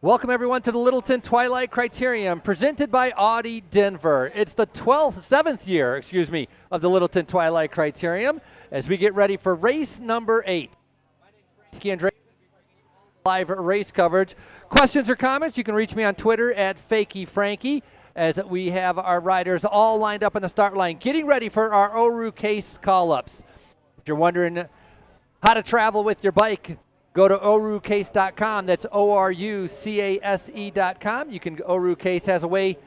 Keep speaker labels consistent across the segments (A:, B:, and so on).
A: Welcome, everyone, to the Littleton Twilight Criterium, presented by Audi Denver. It's the 7th year, of the Littleton Twilight Criterium as we get ready for race number 8. My name is Frankie live race coverage. Questions or comments, you can reach me on Twitter at FakeyFrankie as we have our riders all lined up on the start line, getting ready for our Oru Case call-ups. If you're wondering how to travel with your bike, go to orucase.com. That's ORUCASE.com. Oru Case has a way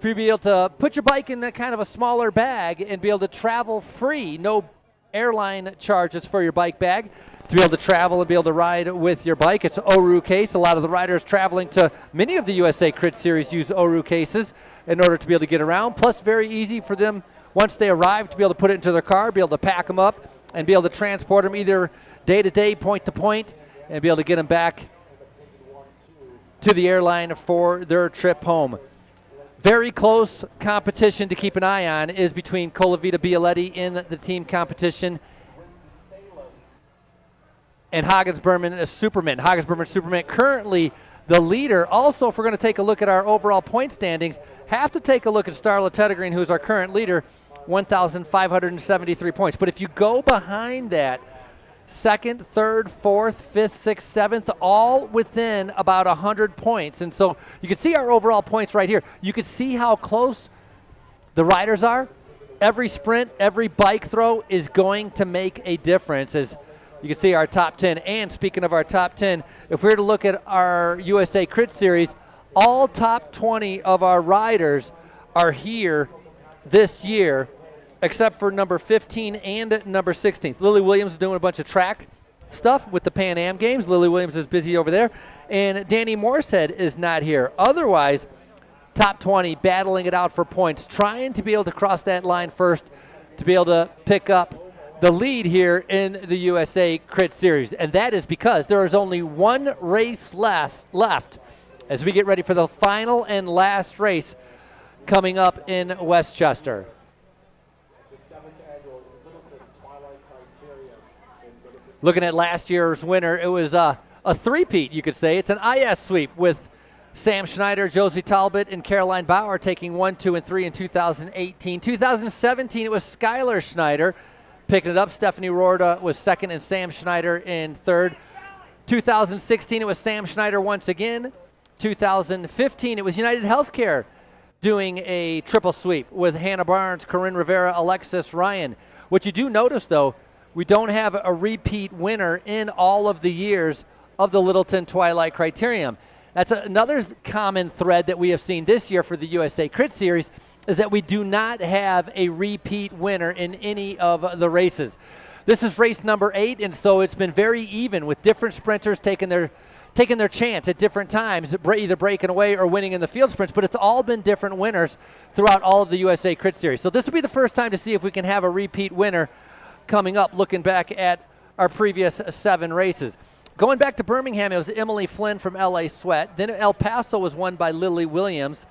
A: for you to be able to put your bike in a kind of a smaller bag and be able to travel free. No airline charges for your bike bag to be able to travel and be able to ride with your bike. It's Oru Case. A lot of the riders traveling to many of the USA Crit Series use Oru Cases in order to be able to get around. Plus, very easy for them once they arrive to be able to put it into their car, be able to pack them up, and be able to transport them either day to day, point to point, and be able to get them back to the airline for their trip home. Very close competition to keep an eye on is between Colavita Bialetti in the team competition and Hagens-Berman Superman. Hagens-Berman Superman currently the leader. Also, if we're going to take a look at our overall point standings, have to take a look at Starla Teddergreen, who's our current leader, 1,573 points. But if you go behind that, second, third, fourth, fifth, sixth, seventh, all within about 100 points. And so you can see our overall points right here. You can see how close the riders are. Every sprint, every bike throw is going to make a difference, as you can see our top 10. And speaking of our top 10, if we were to look at our USA Crit Series, all top 20 of our riders are here this year, except for number 15 and number 16. Lily Williams is doing a bunch of track stuff with the Pan Am Games. Lily Williams is busy over there. And Danny Morsehead is not here. Otherwise, top 20 battling it out for points, trying to be able to cross that line first to be able to pick up the lead here in the USA Crit Series. And that is because there is only one race left as we get ready for the final and last race coming up in Westchester. Looking at last year's winner, it was a three-peat, you could say. It's an IS sweep with Sam Schneider, Josie Talbot, and Caroline Bauer taking 1, 2, and 3 in 2018. 2017, it was Skylar Schneider picking it up. Stephanie Rorda was second and Sam Schneider in third. 2016, it was Sam Schneider once again. 2015, it was United Healthcare doing a triple sweep with Hannah Barnes, Corinne Rivera, Alexis Ryan. What you do notice, though, we don't have a repeat winner in all of the years of the Littleton Twilight Criterium. That's another common thread that we have seen this year for the USA Crit Series, is that we do not have a repeat winner in any of the races. This is race number 8, and so it's been very even with different sprinters taking their chance at different times, either breaking away or winning in the field sprints, but it's all been different winners throughout all of the USA Crit Series. So this will be the first time to see if we can have a repeat winner coming up, looking back at our previous 7 races. Going back to Birmingham, it was Emily Flynn from LA Sweat. Then El Paso was won by Lily Williams.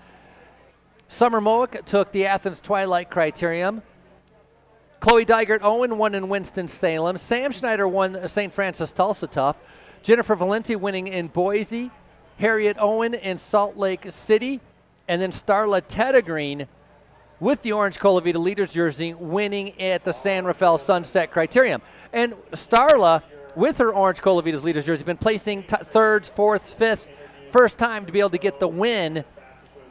A: Summer Moak took the Athens Twilight Criterium. Chloe Dygert Owen won in Winston-Salem. Sam Schneider won St. Francis Tulsa Tough. Jennifer Valenti winning in Boise. Harriet Owen in Salt Lake City. And then Starla Teddergreen with the Orange Colavita Leaders jersey winning at the San Rafael Sunset Criterium. And Starla, with her Orange Colavita's Leaders jersey, been placing thirds, fourths, fifths, first time to be able to get the win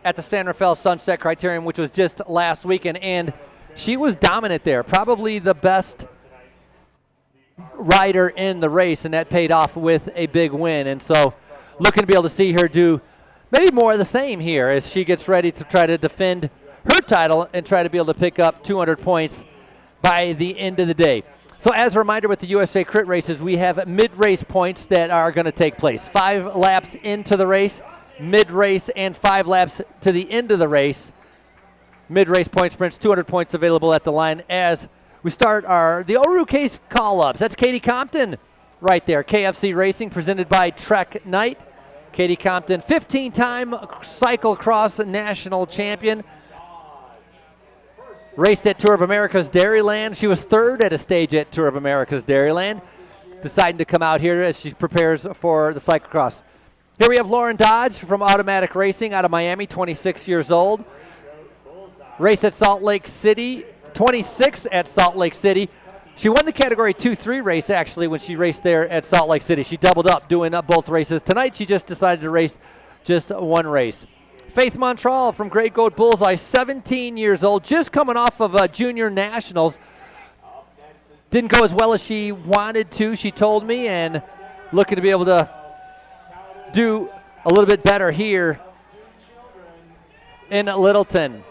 A: at the San Rafael Sunset Criterium, which was just last weekend. And she was dominant there, probably the best rider in the race, and that paid off with a big win. And so looking to be able to see her do maybe more of the same here as she gets ready to try to defend her title and try to be able to pick up 200 points by the end of the day. So as a reminder, with the USA Crit races, we have mid-race points that are going to take place. 5 laps into the race, mid-race, and 5 laps to the end of the race. Mid-race point sprints, 200 points available at the line as we start the Oru Case call-ups. That's Katie Compton right there. KFC Racing presented by Trek Knight. Katie Compton, 15-time cyclocross national champion. Raced at Tour of America's Dairyland. She was third at a stage at Tour of America's Dairyland, deciding to come out here as she prepares for the cyclocross. Here we have Lauren Dodge from Automatic Racing out of Miami, 26 years old. Raced at Salt Lake City, 26 at Salt Lake City. She won the Category 2-3 race, actually, when she raced there at Salt Lake City. She doubled up doing both races. Tonight, she just decided to race just one race. Faith Montreal from Grey Goat Bullseye, 17 years old, just coming off of Junior Nationals. Didn't go as well as she wanted to, she told me, and looking to be able to do a little bit better here in Littleton.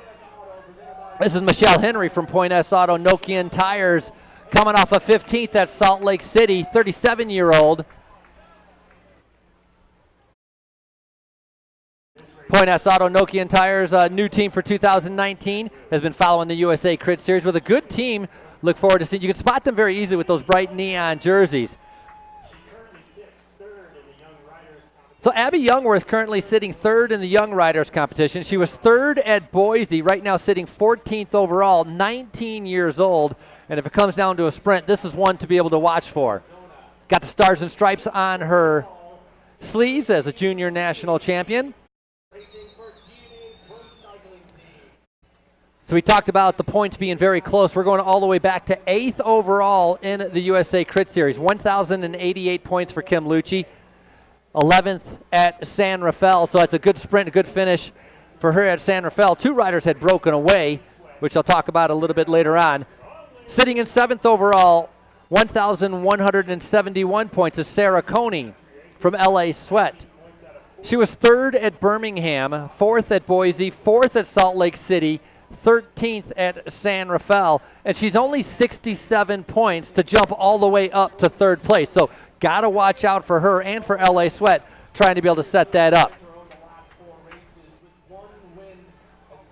A: This is Michelle Henry from Point S Auto Nokian Tires, coming off of 15th at Salt Lake City, 37-year-old. Point S Auto Nokian Tires, a new team for 2019, has been following the USA Crit Series with a good team. Look forward to seeing. You can spot them very easily with those bright neon jerseys. So Abby Youngworth currently sitting third in the Young Riders competition. She was third at Boise, right now sitting 14th overall, 19 years old. And if it comes down to a sprint, this is one to be able to watch for. Got the Stars and Stripes on her sleeves as a junior national champion. So we talked about the points being very close. We're going all the way back to 8th overall in the USA Crit Series. 1,088 points for Kim Lucci. 11th at San Rafael, so that's a good sprint, a good finish for her at San Rafael. Two riders had broken away, which I'll talk about a little bit later on. Sitting in 7th overall, 1,171 points is Sarah Coney from LA Sweat. She was 3rd at Birmingham, 4th at Boise, 4th at Salt Lake City, 13th at San Rafael, and she's only 67 points to jump all the way up to 3rd place. So got to watch out for her and for LA Sweat trying to be able to set that up.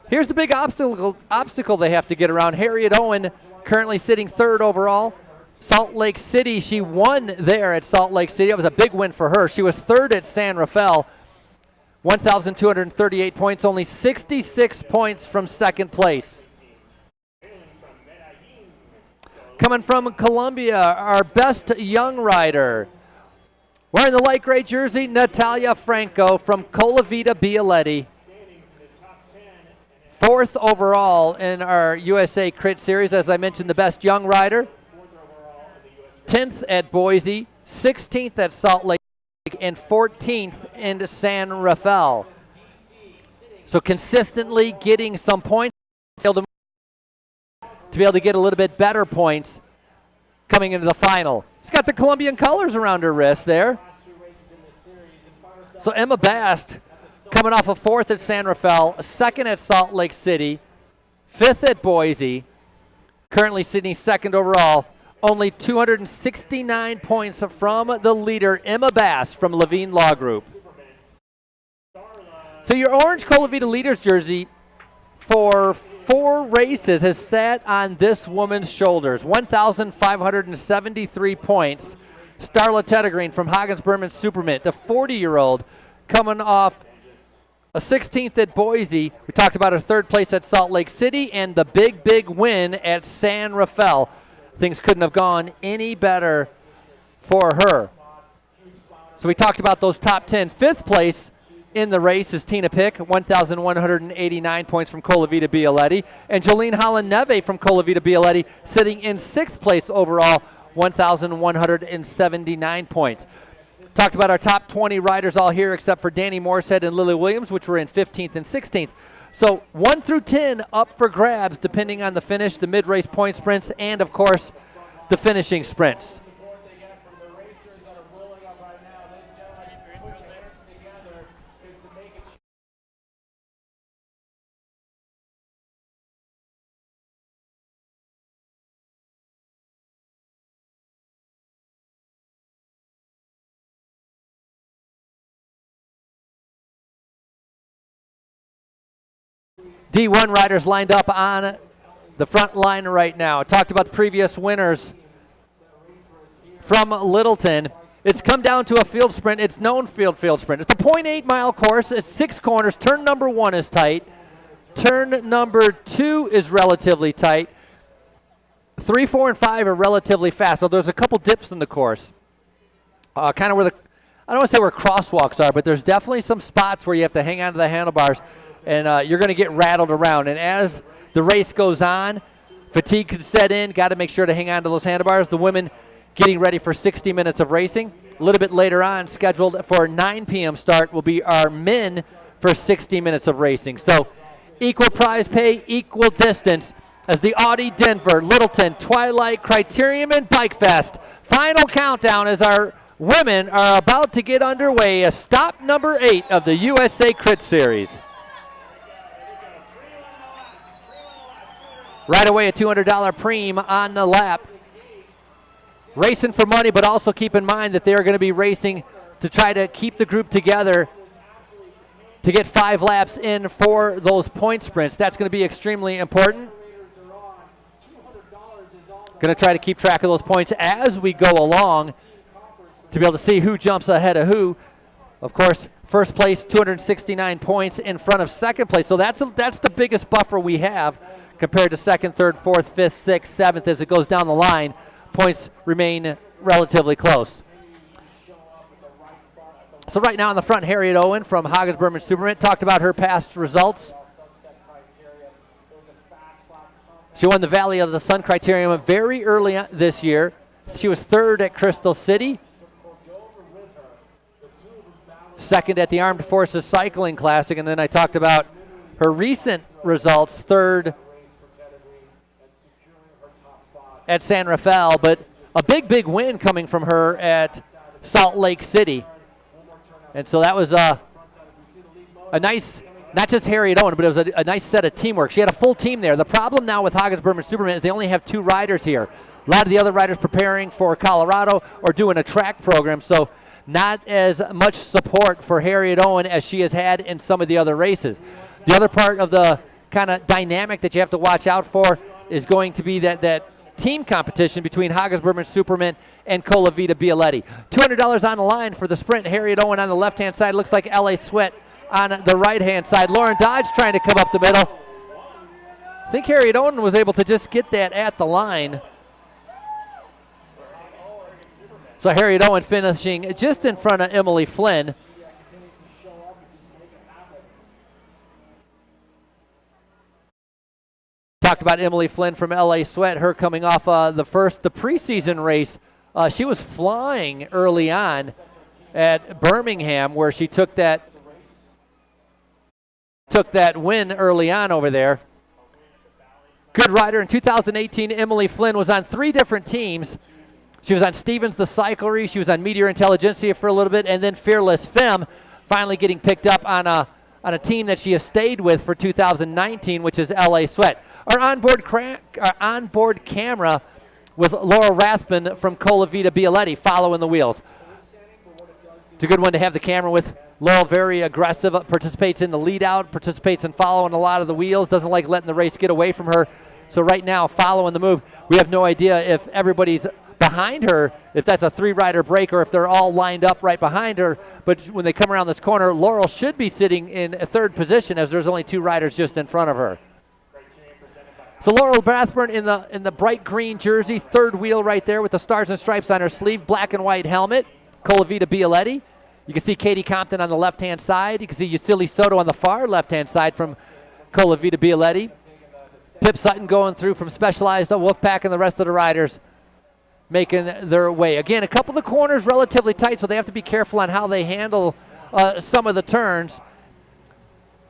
A: Here's the big obstacle they have to get around. Harriet Owen currently sitting 3rd overall. Salt Lake City, she won there at Salt Lake City. It was a big win for her. She was 3rd at San Rafael. 1,238 points, only 66 points from 2nd place. Coming from Columbia, our best young rider. Wearing the light gray jersey, Natalia Franco from Colavita Bialetti. 4th overall in our USA Crit Series, as I mentioned, the best young rider. 10th at Boise, 16th at Salt Lake, and 14th in San Rafael. So consistently getting some points to be able to get a little bit better points coming into the final. She's got the Colombian colors around her wrist there. So Emma Bast coming off of 4th at San Rafael, 2nd at Salt Lake City, 5th at Boise, currently sitting 2nd overall. Only 269 points from the leader, Emma Bass from Levine Law Group. So your orange Colavita Leaders jersey for 4 races has sat on this woman's shoulders. 1,573 points. Starla Teddergreen from Hagens Berman Supermint, the 40-year-old, coming off a 16th at Boise. We talked about her 3rd place at Salt Lake City and the big win at San Rafael. Things couldn't have gone any better for her. So we talked about those top 10. 5th place in the race is Tina Pick, 1,189 points from Colavita Bialetti. And Jolene Holland-Neve from Colavita Bialetti sitting in 6th place overall, 1,179 points. Talked about our top 20 riders all here except for Danny Morsehead and Lily Williams, which were in 15th and 16th. So 1 through 10 up for grabs depending on the finish, the mid-race point sprints, and of course the finishing sprints. D1 riders lined up on the front line right now. Talked about the previous winners from Littleton. It's come down to a field sprint. It's known field sprint. It's a 0.8 mile course. It's 6 corners. Turn number 1 is tight. Turn number 2 is relatively tight. 3, 4, and 5 are relatively fast. So there's a couple dips in the course. Kind of where I don't want to say where crosswalks are, but there's definitely some spots where you have to hang onto the handlebars, and you're going to get rattled around. And as the race goes on, fatigue can set in. Got to make sure to hang on to those handlebars. The women getting ready for 60 minutes of racing. A little bit later on, scheduled for 9 p.m. start, will be our men for 60 minutes of racing. So equal prize pay, equal distance as the Audi Denver Littleton Twilight Criterium and Bike Fest. Final countdown as our women are about to get underway as stop number 8 of the USA Crit Series. Right away, a $200 preem on the lap. Racing for money, but also keep in mind that they're going to be racing to try to keep the group together to get 5 laps in for those point sprints. That's going to be extremely important. Going to try to keep track of those points as we go along to be able to see who jumps ahead of who. Of course, first place, 269 points in front of second place. So that's the biggest buffer we have compared to second, third, fourth, fifth, sixth, seventh. As it goes down the line, points remain relatively close. So right now in the front, Harriet Owen from Hagens Berman Supermint talked about her past results. She won the Valley of the Sun Criterium very early this year. She was third at Crystal City, second at the Armed Forces Cycling Classic, and then I talked about her recent results, third at San Rafael, but a big win coming from her at Salt Lake City. And so that was a nice, not just Harriet Owen, but it was a nice set of teamwork. She had a full team there. The problem now with Hagens Berman Supermint is they only have 2 riders here. A lot of the other riders preparing for Colorado or doing a track program, so not as much support for Harriet Owen as she has had in some of the other races. The other part of the kind of dynamic that you have to watch out for is going to be that team competition between Hagens Berman Supermint and Colavita Bialetti. $200 on the line for the sprint. Harriet Owen on the left-hand side. Looks like L.A. Sweat on the right-hand side. Lauren Dodge trying to come up the middle. I think Harriet Owen was able to just get that at the line. So Harriet Owen finishing just in front of Emily Flynn. Talked about Emily Flynn from L.A. Sweat, her coming off the preseason race. She was flying early on at Birmingham, where she took that win early on over there. Good rider. In 2018, Emily Flynn was on 3 different teams. She was on Stevens the Cyclery, she was on Meteor Intelligentsia for a little bit, and then Fearless Femme finally getting picked up on a team that she has stayed with for 2019, which is L.A. Sweat. Our onboard camera was Laura Rathman from Colavita Bialetti following the wheels. It's a good one to have the camera with. Laurel very aggressive, participates in the lead out, participates in following a lot of the wheels, doesn't like letting the race get away from her. So right now, following the move, we have no idea if everybody's behind her, if that's a 3-rider break or if they're all lined up right behind her. But when they come around this corner, Laurel should be sitting in a 3rd position as there's only 2 riders just in front of her. So Laurel Rathburn in the bright green jersey, 3rd wheel right there with the stars and stripes on her sleeve, black and white helmet, Colavita Bialetti. You can see Katie Compton on the left-hand side. You can see Yusili Soto on the far left-hand side from Colavita Bialetti. Pip Sutton going through from Specialized, Wolfpack, and the rest of the riders making their way. Again, a couple of the corners relatively tight, so they have to be careful on how they handle some of the turns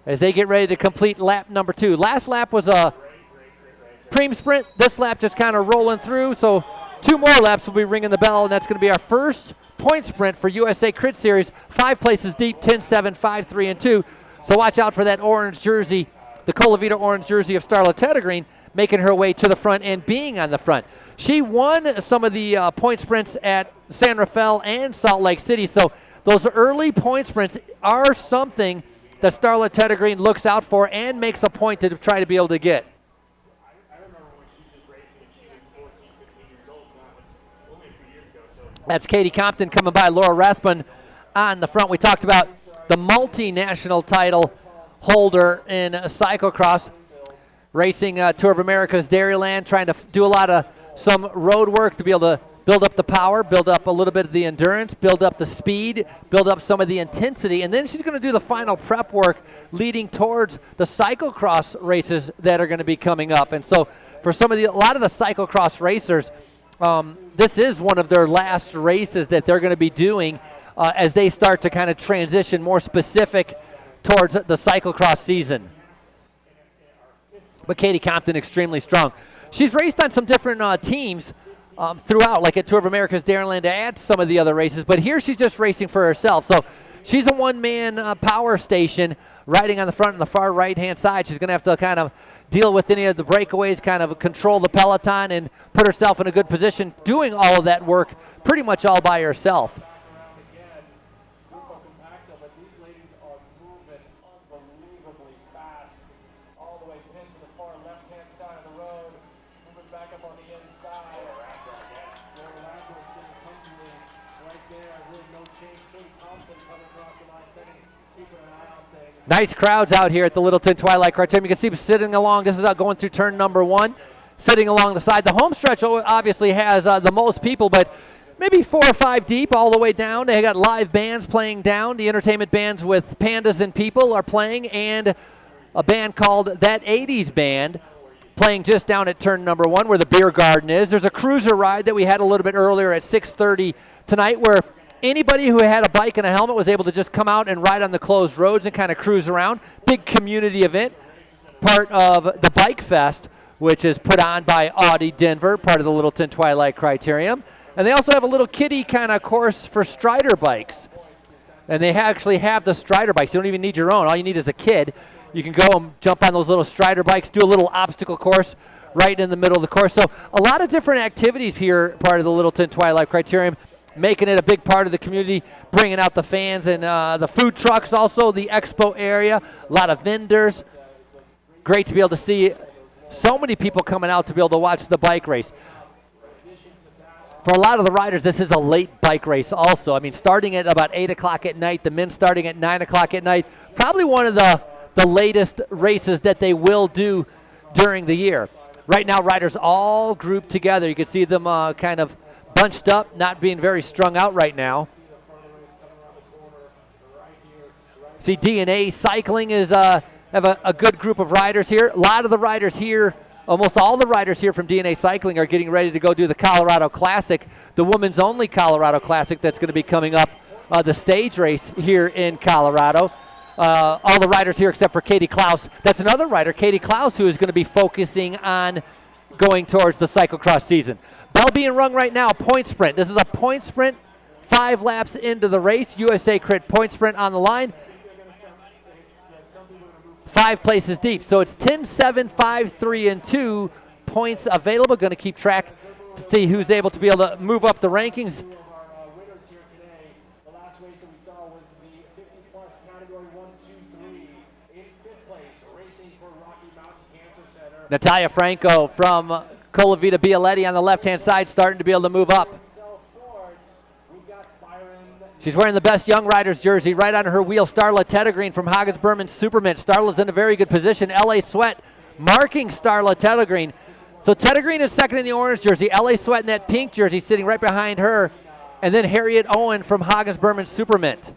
A: as they get ready to complete lap number 2. Last lap was a preem sprint. This lap just kind of rolling through, so 2 more laps will be ringing the bell, and that's going to be our first point sprint for USA Crit Series. 5 places deep, 10, 7, 5, 3, and 2. So watch out for that orange jersey, the Colavita orange jersey of Starla Teddergreen, making her way to the front and being on the front. She won some of the point sprints at San Rafael and Salt Lake City, so those early point sprints are something that Starla Teddergreen looks out for and makes a point to try to be able to get. That's Katie Compton coming by, Laura Rathbun on the front. We talked about the multinational title holder in cyclocross, racing Tour of America's Dairyland, trying to do a lot of some road work to be able to build up the power, build up a little bit of the endurance, build up the speed, build up some of the intensity, and then she's going to do the final prep work leading towards the cyclocross races that are going to be coming up. And so for a lot of the cyclocross racers, this is one of their last races that they're going to be doing as they start to kind of transition more specific towards the cyclocross season. But Katie Compton, extremely strong. She's raced on some different teams throughout, like at Tour of America's Dairyland at some of the other races, but here she's just racing for herself. So she's a one-man power station riding on the front and the far right-hand side. She's going to have to kind of deal with any of the breakaways, kind of control the peloton and put herself in a good position, doing all of that work pretty much all by herself. Nice crowds out here at the Littleton Twilight Criterium. You can see them sitting along. This is going through turn number 1, sitting along the side. The home stretch obviously has the most people, but maybe 4 or 5 deep all the way down. They got live bands playing down. The entertainment bands with Pandas and People are playing, and a band called That 80s Band playing just down at turn number 1 where the beer garden is. There's a cruiser ride that we had a little bit earlier at 6:30 tonight where anybody who had a bike and a helmet was able to just come out and ride on the closed roads and kind of cruise around. Big community event, part of the Bike Fest, which is put on by Audi Denver, part of the Littleton Twilight Criterium. And they also have a little kiddie kind of course for Strider bikes. And they actually have the Strider bikes. You don't even need your own. All you need is a kid. You can go and jump on those little Strider bikes, do a little obstacle course right in the middle of the course. So a lot of different activities here, part of the Littleton Twilight Criterium, making it a big part of the community, bringing out the fans and the food trucks, also the expo area, a lot of vendors. Great to be able to see so many people coming out to be able to watch the bike race. For a lot of the riders, this is a late bike race also. I mean, starting at about 8 o'clock at night, the men starting at 9 o'clock at night, probably one of the latest races that they will do during the year. Right now, riders all grouped together. You can see them kind of bunched up, not being very strung out right now. See, DNA Cycling is have a good group of riders here. A lot of the riders here, almost all the riders here from DNA Cycling are getting ready to go do the Colorado Classic, the women's only Colorado Classic that's going to be coming up, the stage race here in Colorado. All the riders here except for Katie Klaus. That's another rider, Katie Klaus, who is going to be focusing on going towards the cyclocross season. Bell being rung right now, point sprint. This is a point sprint, 5 laps into the race. USA Crit point sprint on the line. 5 places deep. So it's 10, 7, 5, 3, and 2 points available. Going to keep track to see who's able to be able to move up the rankings. Natalia Franco from Colavita Bialetti on the left-hand side, starting to be able to move up. She's wearing the Best Young Riders jersey. Right on her wheel, Starla Teddergreen from Hagens Berman Supermint. Starla's in a very good position. LA Sweat marking Starla Teddergreen. So Teddergreen is second in the orange jersey. LA Sweat in that pink jersey sitting right behind her. And then Harriet Owen from Hagens Berman Supermint.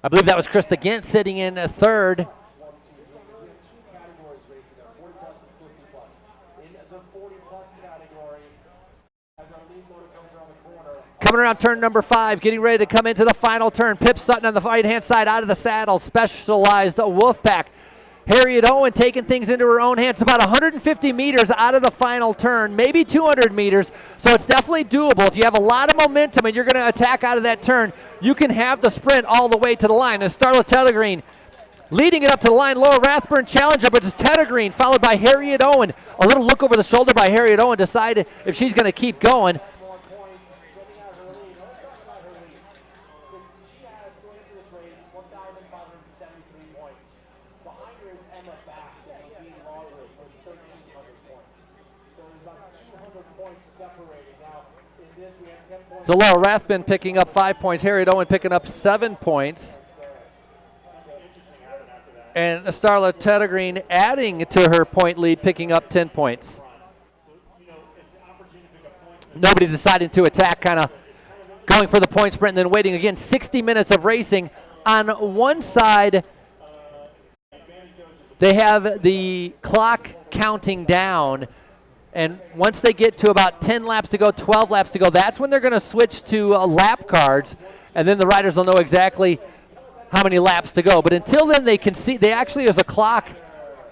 A: I believe that was Krista Gint sitting in third. Coming around turn number 5, getting ready to come into the final turn. Pip Sutton on the right-hand side out of the saddle. Specialized Wolfpack. Harriet Owen taking things into her own hands. About 150 meters out of the final turn, maybe 200 meters. So it's definitely doable. If you have a lot of momentum and you're going to attack out of that turn, you can have the sprint all the way to the line. As Starla Teddergreen leading it up to the line. Laura Rathburn challenger, but it's Teddergreen followed by Harriet Owen. A little look over the shoulder by Harriet Owen, decide if she's going to keep going. So Laura Rathburn picking up 5 points. Harriet Owen picking up 7 points. And Starla Tettergreen adding to her point lead, picking up 10 points. Nobody deciding to attack, kind of going for the point sprint and then waiting. Again, 60 minutes of racing. On one side, they have the clock counting down, and once they get to about 10 laps to go, 12 laps to go, that's when they're going to switch to lap cards, and then the riders will know exactly how many laps to go. But until then, they can see, they actually, there's a clock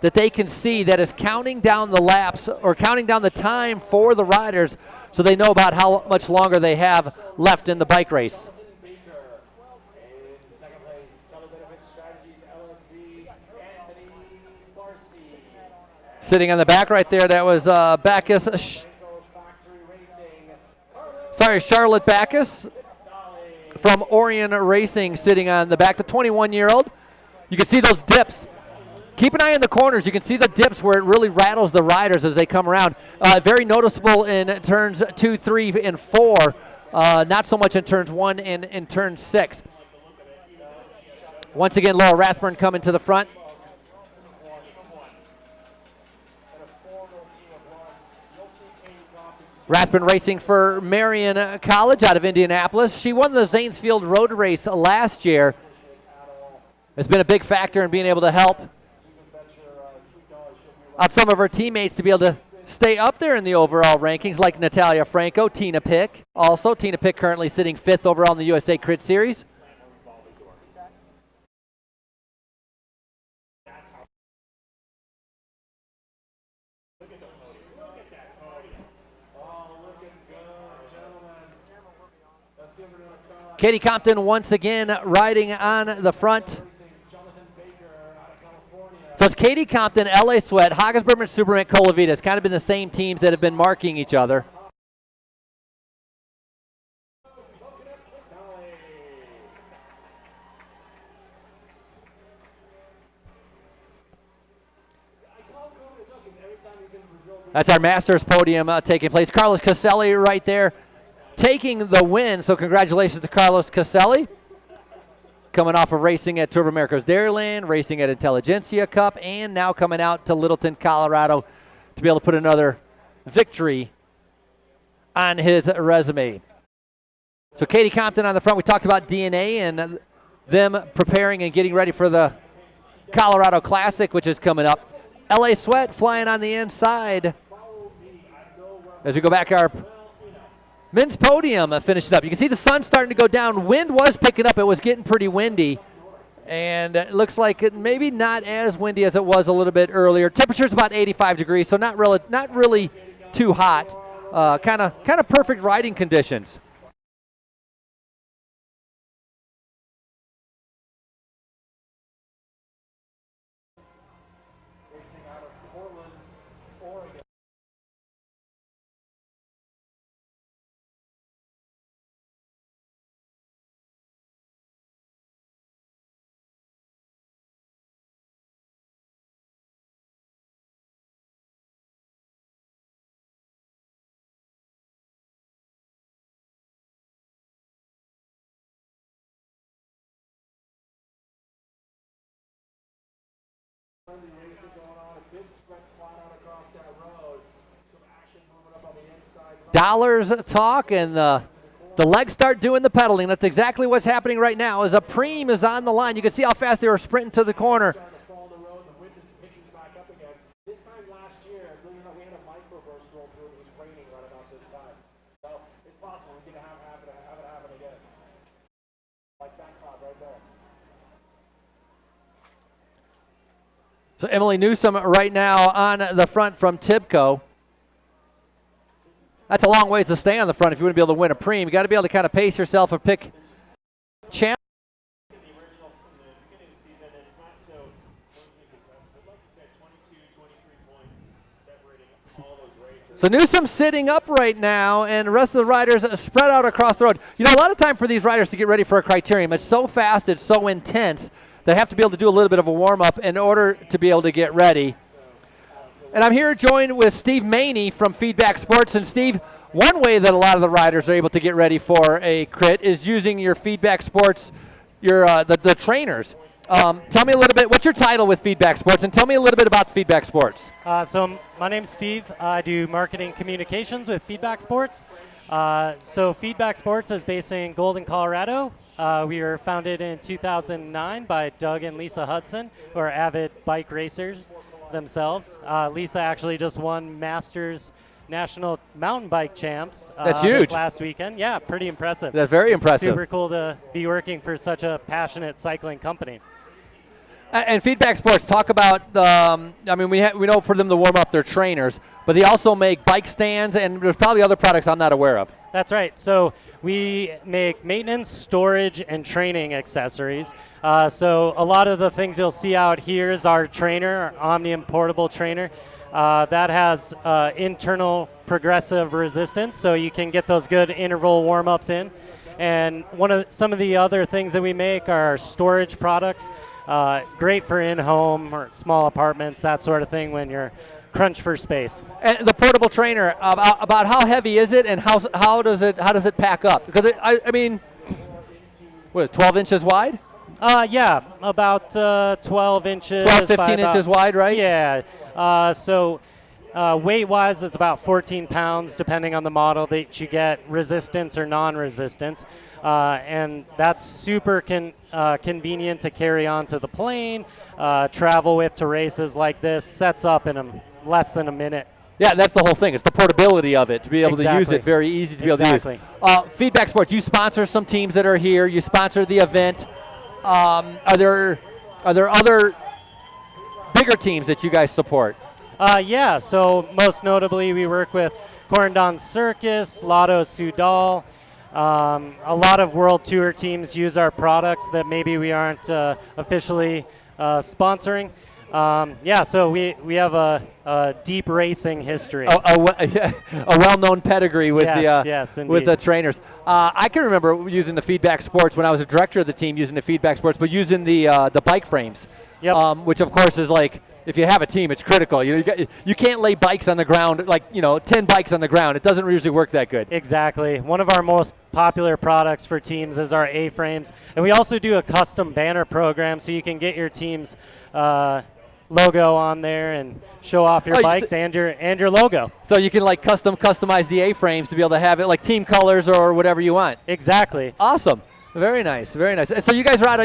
A: that they can see that is counting down the laps or counting down the time for the riders, so they know about how much longer they have left in the bike race. Sitting on the back right there, that was Charlotte Backus from Orion Racing sitting on the back, the 21-year-old. You can see those dips. Keep an eye on the corners. You can see the dips where it really rattles the riders as they come around. Very noticeable in turns 2, 3, and 4. Not so much in turns 1 and in turn 6. Once again, Laura Rathburn coming to the front. Rathburn racing for Marion College out of Indianapolis. She won the Zanesfield Road Race last year. It's been a big factor in being able to help out some of her teammates to be able to stay up there in the overall rankings, like Natalia Franco, Tina Pick. Also, Tina Pick currently sitting 5th overall in the USA Crit Series. Katie Compton once again riding on the front. So it's Katie Compton, LA Sweat, Hagesbergman, Superman, Colavita. It's kind of been the same teams that have been marking each other. That's our Masters podium taking place. Carlos Caselli right there taking the win, so congratulations to Carlos Caselli. Coming off of racing at Tour of America's Dairyland, racing at Intelligentsia Cup, and now coming out to Littleton, Colorado to be able to put another victory on his resume. So Katie Compton on the front. We talked about DNA and them preparing and getting ready for the Colorado Classic, which is coming up. LA Sweat flying on the inside. As we go back, our men's podium finishing up. You can see the sun starting to go down. Wind was picking up. It was getting pretty windy. And it looks like it maybe not as windy as it was a little bit earlier. Temperature's about 85 degrees, so not really too hot. Kind of perfect riding conditions. Dollars talk, and the legs start doing the pedaling. That's exactly what's happening right now as a Preem is on the line. You can see how fast they were sprinting to the corner. This time last year, we had a microburst roll through. It was raining right about this time. So it's possible we can have it happen again. Like that cloud right there. So Emily Newsom right now on the front from Tibco. That's a long ways to stay on the front if you want to be able to win a Preem. You got to be able to kind of pace yourself or pick champ. So Newsom sitting up right now, and the rest of the riders spread out across the road. You know, a lot of time for these riders to get ready for a criterium. It's so fast, it's so intense, they have to be able to do a little bit of a warm-up in order to be able to get ready. And I'm here joined with Steve Maney from Feedback Sports. And Steve, one way that a lot of the riders are able to get ready for a crit is using your Feedback Sports, your the trainers. Tell me a little bit, what's your title with Feedback Sports? And tell me a little bit about Feedback Sports.
B: So my name's Steve. I do marketing communications with Feedback Sports. So Feedback Sports is based in Golden, Colorado. We were founded in 2009 by Doug and Lisa Hudson, who are avid bike racers themselves. Lisa actually just won Masters National Mountain Bike Champs.
A: That's huge.
B: This last weekend. Yeah, pretty impressive.
A: That's very impressive.
B: Super cool to be working for such a passionate cycling company.
A: And Feedback Sports, talk about, I mean, we know for them to warm up their trainers, but they also make bike stands, and there's probably other products I'm not aware of.
B: That's right. So we make maintenance, storage, and training accessories. So a lot of the things you'll see out here is our trainer, our Omnium portable trainer. That has internal progressive resistance, so you can get those good interval warm-ups in. And some of the other things that we make are storage products, great for in-home or small apartments, that sort of thing when you're crunch for space.
A: And the portable trainer, about how heavy is it, and how does it pack up? Because I mean, what, 12 inches wide?
B: Yeah, about 12 inches.
A: 12, 15 inches wide, right?
B: Yeah. So weight-wise, it's about 14 pounds, depending on the model that you get, resistance or non-resistance. And that's super convenient to carry onto the plane, travel with to races like this, sets up in less than a minute.
A: Yeah, that's the whole thing. It's the portability of it, to be able to use it, very easy to be able to use. Feedback Sports, you sponsor some teams that are here. You sponsor the event. Are there other bigger teams that you guys support?
B: Yeah, so most notably we work with Corendon Circus, Lotto Soudal. A lot of World Tour teams use our products that maybe we aren't officially sponsoring. Yeah, so we have a deep racing history.
A: A well-known pedigree with
B: with
A: the trainers. I can remember using the Feedback Sports when I was a director of the team, using the Feedback Sports, but using the bike frames, which of course is like, if you have a team, it's critical. You can't lay bikes on the ground, like 10 bikes on the ground. It doesn't usually work that good.
B: Exactly. One of our most popular products for teams is our A-frames, and we also do a custom banner program, so you can get your team's logo on there and show off your bikes and your logo.
A: So you can like customize the A-frames to be able to have it like team colors or whatever you want.
B: Exactly.
A: Awesome. Very nice, very nice. And so you guys are out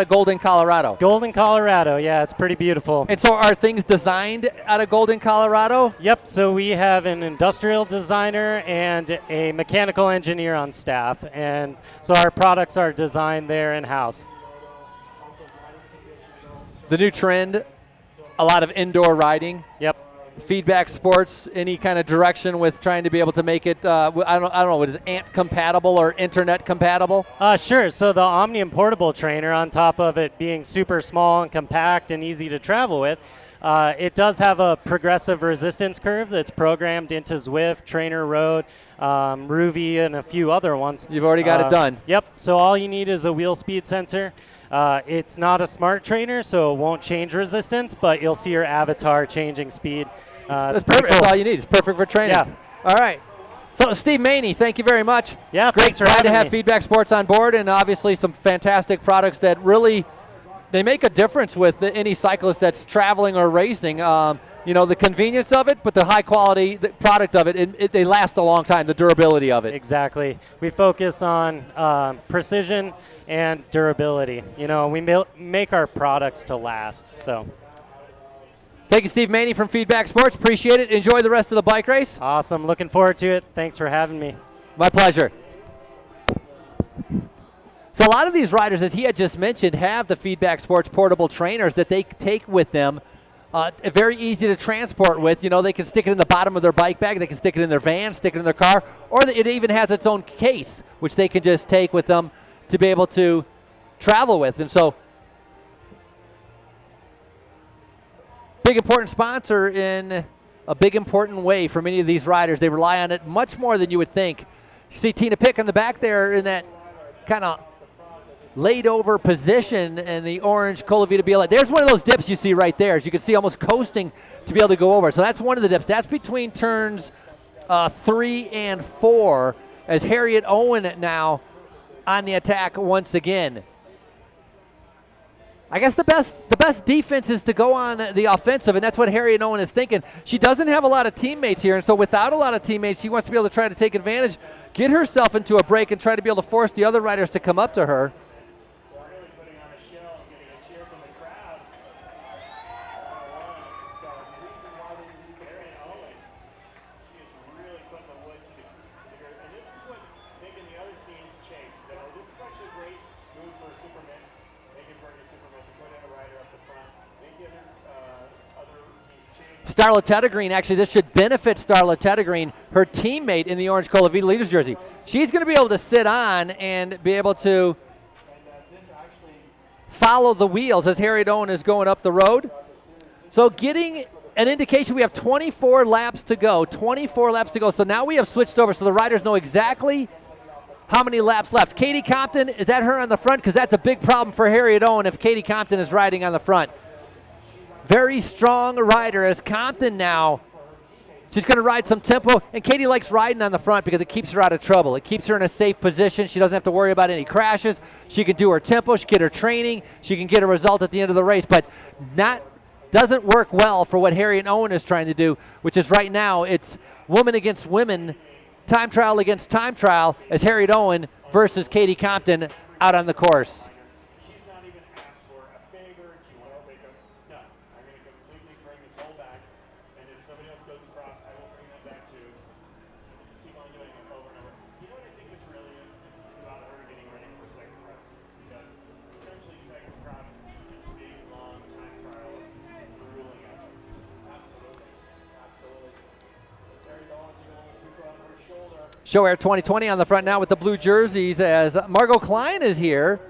A: of Golden, Colorado.
B: Golden, Colorado, yeah, it's pretty beautiful.
A: And so are things designed out of Golden, Colorado?
B: Yep, so we have an industrial designer and a mechanical engineer on staff, and so our products are designed there in-house.
A: The new trend, a lot of indoor riding.
B: Yep.
A: Feedback Sports, any kind of direction with trying to be able to make it, I don't know, what is it, ANT compatible or internet compatible?
B: Sure. So the Omnium portable trainer, on top of it being super small and compact and easy to travel with, it does have a progressive resistance curve that's programmed into Zwift, Trainer Road, Ruvi, and a few other ones.
A: You've already got it done.
B: Yep. So all you need is a wheel speed sensor. It's not a smart trainer, so it won't change resistance, but you'll see your avatar changing speed.
A: That's perfect. Cool. That's all you need. It's perfect for training.
B: Yeah.
A: All right. So, Steve Maney, thank you very much.
B: Yeah,
A: great.
B: Thanks for
A: having me. Glad to have
B: me.
A: Feedback Sports on board, and obviously some fantastic products that really, they make a difference with any cyclist that's traveling or racing. The convenience of it, but the high quality product of it, they last a long time, the durability of it.
B: Exactly. We focus on precision and durability. We make our products to last, so.
A: Thank you, Steve Maney from Feedback Sports. Appreciate it. Enjoy the rest of the bike race.
B: Awesome. Looking forward to it. Thanks for having me.
A: My pleasure. So a lot of these riders, as he had just mentioned, have the Feedback Sports portable trainers that they take with them. Very easy to transport with. They can stick it in the bottom of their bike bag. They can stick it in their van, stick it in their car, or it even has its own case, which they can just take with them to be able to travel with. And so, big important sponsor in a big important way for many of these riders. They rely on it much more than you would think. You see Tina Pick in the back there in that kind of laid over position in the orange Colavita BLA. There's one of those dips you see right there, as you can see almost coasting to be able to go over. So that's one of the dips. That's between turns 3 and 4, as Harriet Owen now on the attack once again. I guess the best defense is to go on the offensive, and that's what Harriet Owen is thinking. She doesn't have a lot of teammates here, and so without a lot of teammates, she wants to be able to try to take advantage, get herself into a break, and try to be able to force the other riders to come up to her. Starla Teddergreen, actually, this should benefit Starla Teddergreen, her teammate in the Orange Cola Vida Leaders jersey. She's going to be able to sit on and be able to follow the wheels as Harriet Owen is going up the road. So getting an indication, we have 24 laps to go, 24 laps to go. So now we have switched over so the riders know exactly how many laps left. Katie Compton, is that her on the front? Because that's a big problem for Harriet Owen if Katie Compton is riding on the front. Very strong rider as Compton now. She's going to ride some tempo, and Katie likes riding on the front because it keeps her out of trouble. It keeps her in a safe position. She doesn't have to worry about any crashes. She can do her tempo. She can get her training. She can get a result at the end of the race, but doesn't work well for what Harriet Owen is trying to do, which is right now it's women against women, time trial against time trial as Harriet Owen versus Katie Compton out on the course. Show Air 2020 on the front now with the blue jerseys as Margot Klein is here.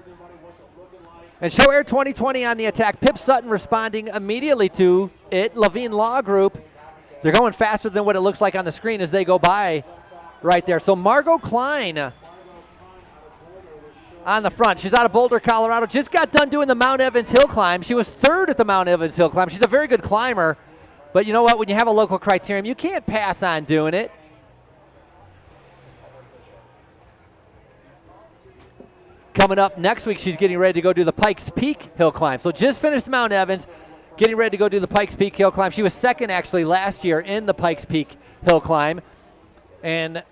A: And Show Air 2020 on the attack. Pip Sutton responding immediately to it. Levine Law Group, they're going faster than what it looks like on the screen as they go by right there. So Margot Klein on the front. She's out of Boulder, Colorado. Just got done doing the Mount Evans Hill Climb. She was third at the Mount Evans Hill Climb. She's a very good climber. But you know what? When you have a local criterium, you can't pass on doing it. Coming up next week, she's getting ready to go do the Pikes Peak Hill Climb. So just finished Mount Evans, getting ready to go do the Pikes Peak Hill Climb. She was second, actually, last year in the Pikes Peak Hill Climb. And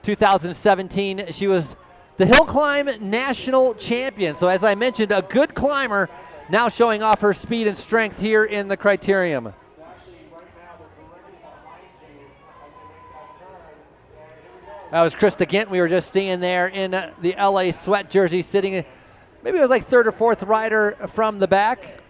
A: 2017, she was the Hill Climb National Champion. So as I mentioned, a good climber, now showing off her speed and strength here in the criterium. That was Krista Gint we were just seeing there in the LA Sweat jersey, sitting, maybe it was like third or fourth rider from the back.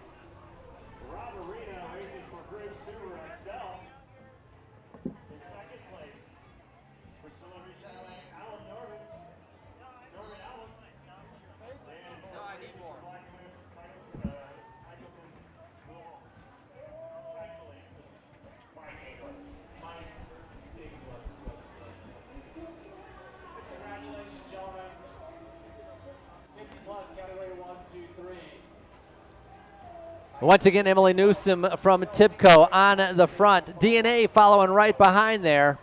A: Once again, Emily Newsom from Tibco on the front. DNA following right behind there.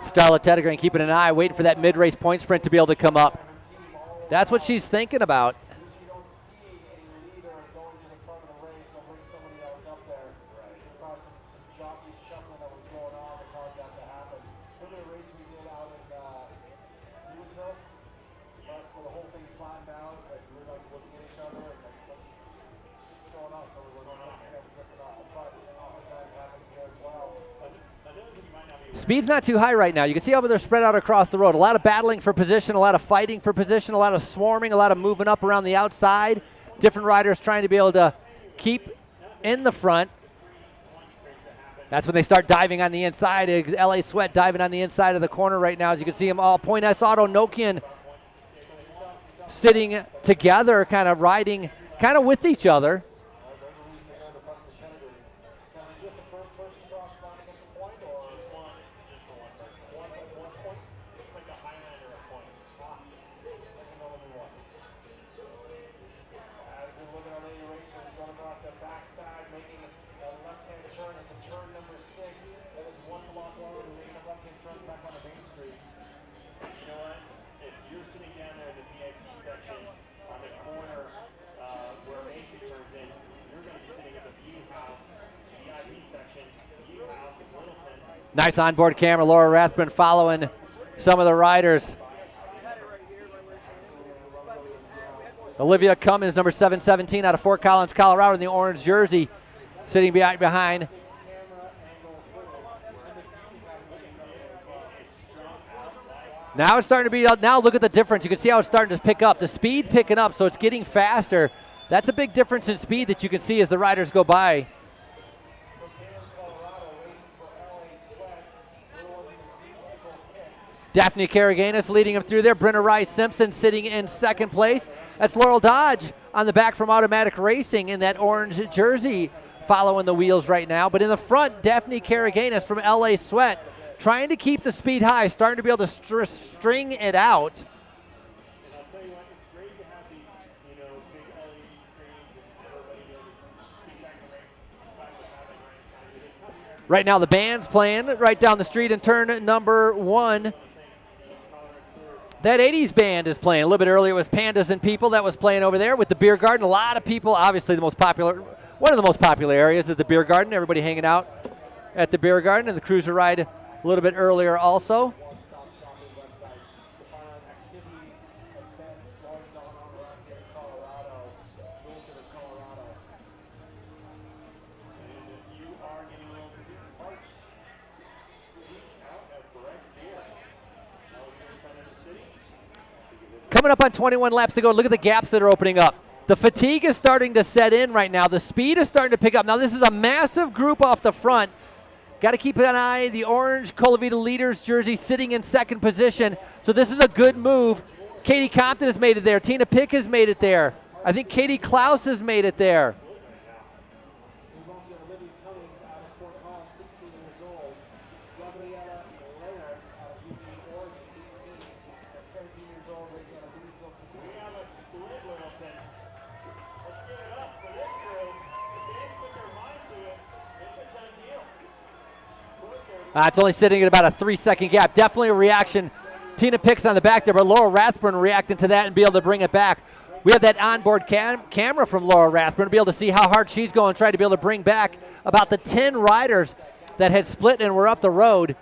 A: Starla Teddergreen keeping an eye, waiting for that mid-race point sprint to be able to come up. That's what she's thinking about. Speed's not too high right now. You can see how they're spread out across the road. A lot of battling for position, a lot of fighting for position, a lot of swarming, a lot of moving up around the outside. Different riders trying to be able to keep in the front. That's when they start diving on the inside. LA Sweat diving on the inside of the corner right now. As you can see them all. Point S Auto, Nokian sitting together, kind of riding kind of with each other. Nice onboard camera. Laura Rathburn following some of the riders. Olivia Cummins, number 717 out of Fort Collins, Colorado, in the orange jersey, sitting behind. Now it's starting to be, now look at the difference. You can see how it's starting to pick up. The speed picking up, so it's getting faster. That's a big difference in speed that you can see as the riders go by. Daphne Karaganis leading them through there. Brenna Rice Simpson sitting in second place. That's Laurel Dodge on the back from Automatic Racing in that orange jersey following the wheels right now. But in the front, Daphne Karaganis from LA Sweat trying to keep the speed high, starting to be able to string it out. Right now the band's playing right down the street in turn number 1. That 80s band is playing. A little bit earlier it was Pandas and People that was playing over there with the beer garden. A lot of people, obviously one of the most popular areas is the beer garden. Everybody hanging out at the beer garden, and the cruiser ride a little bit earlier also. Coming up on 21 laps to go. Look at the gaps that are opening up. The fatigue is starting to set in right now. The speed is starting to pick up. Now this is a massive group off the front. Got to keep an eye. The orange Colavita Leaders jersey sitting in second position. So this is a good move. Katie Compton has made it there. Tina Pick has made it there. I think Katie Klaus has made it there. It's only sitting at about a 3-second gap. Definitely a reaction. Tina Pick's on the back there, but Laura Rathburn reacting to that and be able to bring it back. We have that onboard camera from Laura Rathburn to be able to see how hard she's going, trying to be able to bring back about the 10 riders that had split and were up the road.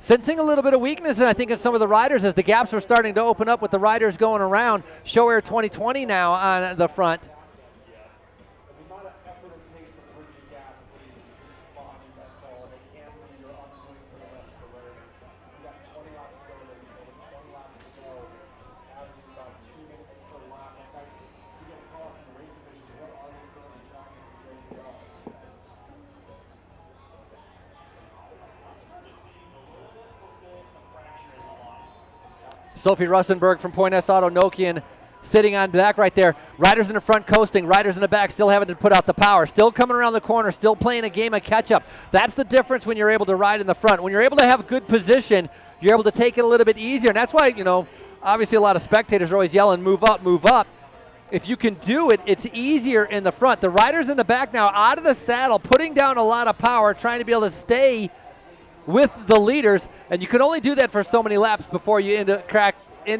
A: Sensing a little bit of weakness, I think, in some of the riders as the gaps are starting to open up with the riders going around. Show Air 2020 now on the front. Sophie Russenberg from Point S Auto Nokian sitting on back right there. Riders in the front coasting, riders in the back still having to put out the power, still coming around the corner, still playing a game of catch-up. That's the difference when you're able to ride in the front. When you're able to have good position, you're able to take it a little bit easier. And that's why, you know, obviously a lot of spectators are always yelling, move up, move up. If you can do it, it's easier in the front. The riders in the back now out of the saddle, putting down a lot of power, trying to be able to stay with the leaders, and you can only do that for so many laps before you end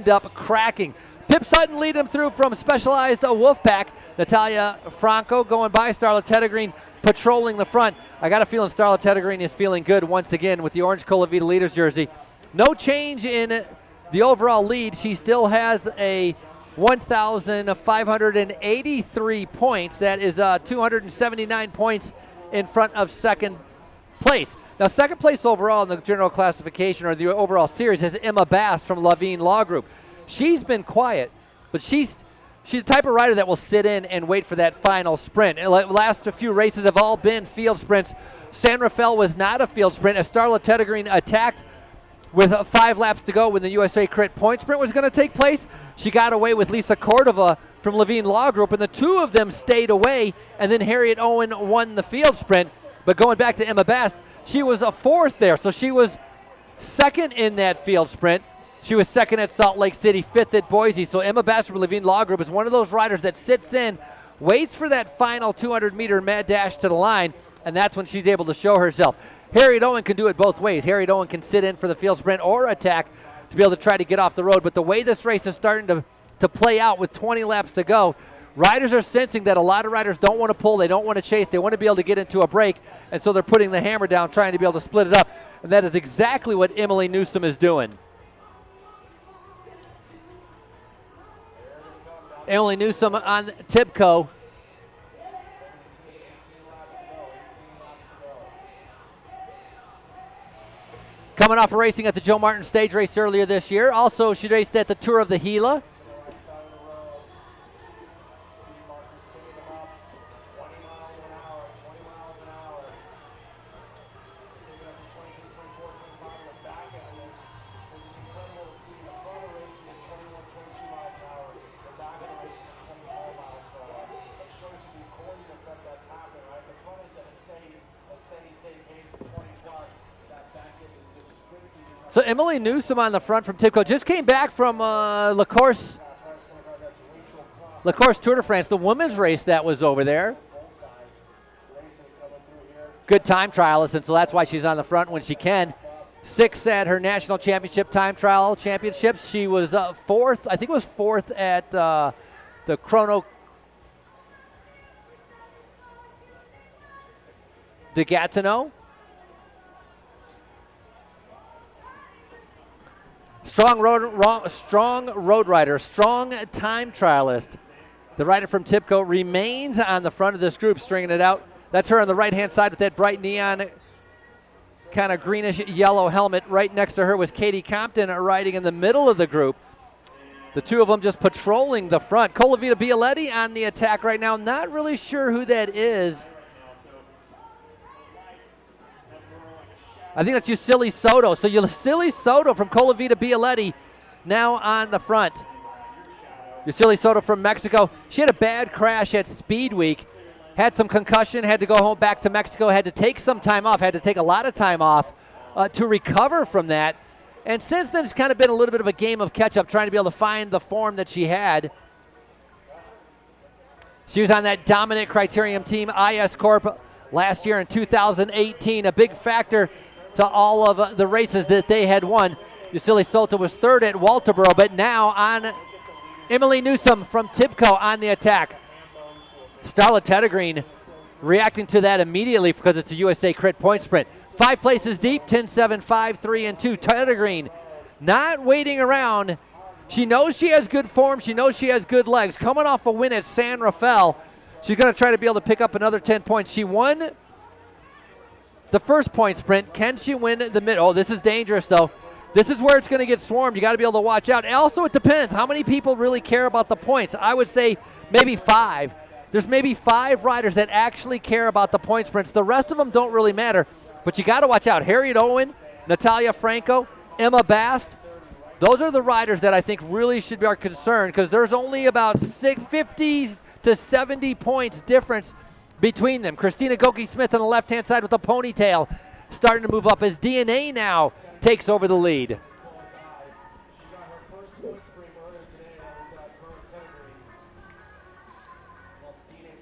A: up cracking. Pip Sutton lead them through from Specialized Wolfpack. Natalia Franco going by. Starla Teddergreen patrolling the front. I got a feeling Starla Teddergreen is feeling good once again with the orange Colavita Leaders jersey. No change in the overall lead. She still has a 1,583 points. That is 279 points in front of second place. Now, second place overall in the general classification or the overall series is Emma Bass from Levine Law Group. She's been quiet, but she's the type of rider that will sit in and wait for that final sprint. And the last few races have all been field sprints. San Rafael was not a field sprint as Starla Teddergreen attacked with 5 laps to go when the USA Crit point sprint was going to take place. She got away with Lisa Cordova from Levine Law Group, and the two of them stayed away, and then Harriet Owen won the field sprint. But going back to Emma Bass, she was a 4th there, so she was second in that field sprint. She was second at Salt Lake City, 5th at Boise. So Emma Bass from Levine Law Group is one of those riders that sits in waits for that final 200-meter mad dash to the line, and that's when she's able to show herself. Harriet Owen can do it both ways. Harriet Owen can sit in for the field sprint or attack to be able to try to get off the road. But the way this race is starting to play out with 20 laps to go, riders are sensing that a lot of riders don't want to pull, they don't want to chase, they want to be able to get into a break, and so they're putting the hammer down, trying to be able to split it up. And that is exactly what Emily Newsom is doing. Emily Newsom on Tibco. Coming off of racing at the Joe Martin stage race earlier this year. Also, she raced at the Tour of the Gila. So Emily Newsom on the front from Tibco just came back from La Course Tour de France, the women's race that was over there. Good time trialist, and so that's why she's on the front when she can. 6th at her national championship time trial championships. She was 4th, I think it was 4th at the Chrono de Gatineau. Strong road rider, strong time trialist. The rider from Tibco remains on the front of this group, stringing it out. That's her on the right-hand side with that bright neon kind of greenish yellow helmet. Right next to her was Katie Compton riding in the middle of the group. The two of them just patrolling the front. Colavita Bialetti on the attack right now. Not really sure who that is. I think that's Yusili Soto. So Yusili Soto from Colavita Bialetti now on the front. Yusili Soto from Mexico. She had a bad crash at Speed Week. Had some concussion, had to go home back to Mexico, had to take some time off, had to take a lot of time off to recover from that. And since then, it's kind of been a little bit of a game of catch-up, trying to be able to find the form that she had. She was on that dominant Criterium team, IS Corp, last year in 2018, a big factor to all of the races that they had won. Yusili Soto was 3rd at Walterboro, but now on Emily Newsom from Tibco on the attack. Starla Teddegreen reacting to that immediately because it's a USA Crit point sprint. 5 places deep, 10-7, 5-3, and 2. Teddegreen not waiting around. She knows she has good form. She knows she has good legs. Coming off a win at San Rafael, she's going to try to be able to pick up another 10 points. She won the first point sprint. Can she win the mid? Oh, this is dangerous, though. This is where it's going to get swarmed. You got to be able to watch out. Also, it depends. How many people really care about the points? I would say maybe 5. There's maybe 5 riders that actually care about the point sprints. The rest of them don't really matter, but you got to watch out. Harriet Owen, Natalia Franco, Emma Bast. Those are the riders that I think really should be our concern, because there's only about 50 to 70 points difference between them. Christina Goki-Smith on the left-hand side with a ponytail starting to move up as DNA now takes over the lead.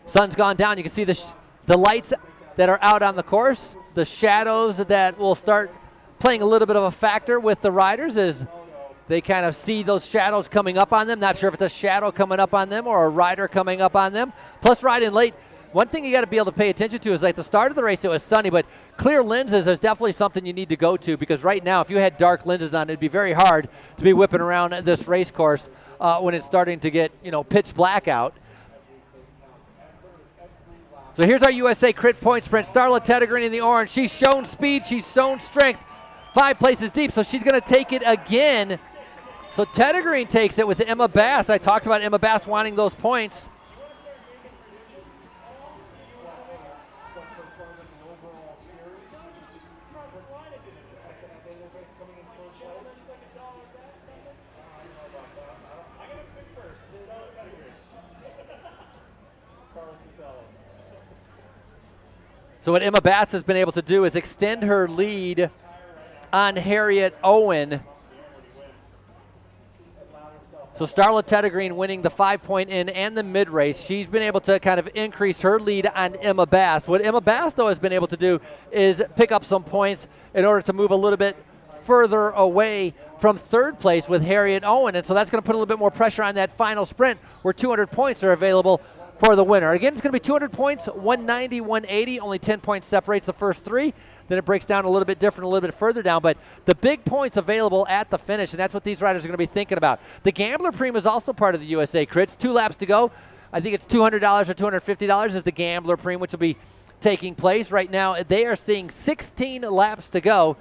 A: Sun's gone down. You can see the lights that are out on the course, the shadows that will start playing a little bit of a factor with the riders as they kind of see those shadows coming up on them. Not sure if it's a shadow coming up on them or a rider coming up on them. Plus, riding late, one thing you got to be able to pay attention to is, like, the start of the race, it was sunny, but clear lenses is definitely something you need to go to, because right now, if you had dark lenses on, it'd be very hard to be whipping around this race course when it's starting to get, pitch black out. So here's our USA Crit point sprint. Starla Teddegreen in the orange. She's shown speed. She's shown strength. 5 places deep, so she's going to take it again. So Teddegreen takes it with Emma Bass. I talked about Emma Bass wanting those points. So what Emma Bass has been able to do is extend her lead on Harriet Owen. So Starla Teddergreen winning the 5-point in and the mid-race. She's been able to kind of increase her lead on Emma Bass. What Emma Bass, though, has been able to do is pick up some points in order to move a little bit further away from third place with Harriet Owen. And so that's going to put a little bit more pressure on that final sprint where 200 points are available for the winner. Again, it's going to be 200 points, 190, 180. Only 10 points separates the first three. Then it breaks down a little bit different, a little bit further down. But the big points available at the finish, and that's what these riders are going to be thinking about. The Gambler Prime is also part of the USA Crits. 2 laps to go. I think it's $200 or $250 is the Gambler Prime, which will be taking place. Right now, they are seeing 16 laps to go.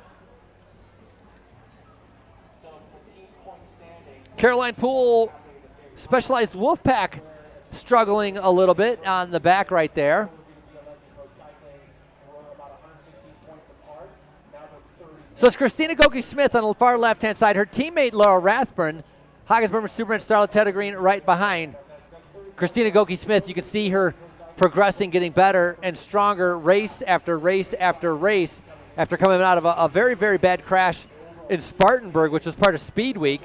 A: Caroline Poole, Specialized Wolfpack, struggling a little bit on the back right there. So it's Christina Goki-Smith on the far left-hand side. Her teammate, Laura Rathburn, Haggensburg Superman Starla Teddergreen right behind. Christina Goki-Smith, you can see her progressing, getting better and stronger race after race after race after coming out of a very, very bad crash in Spartanburg, which was part of Speed Week.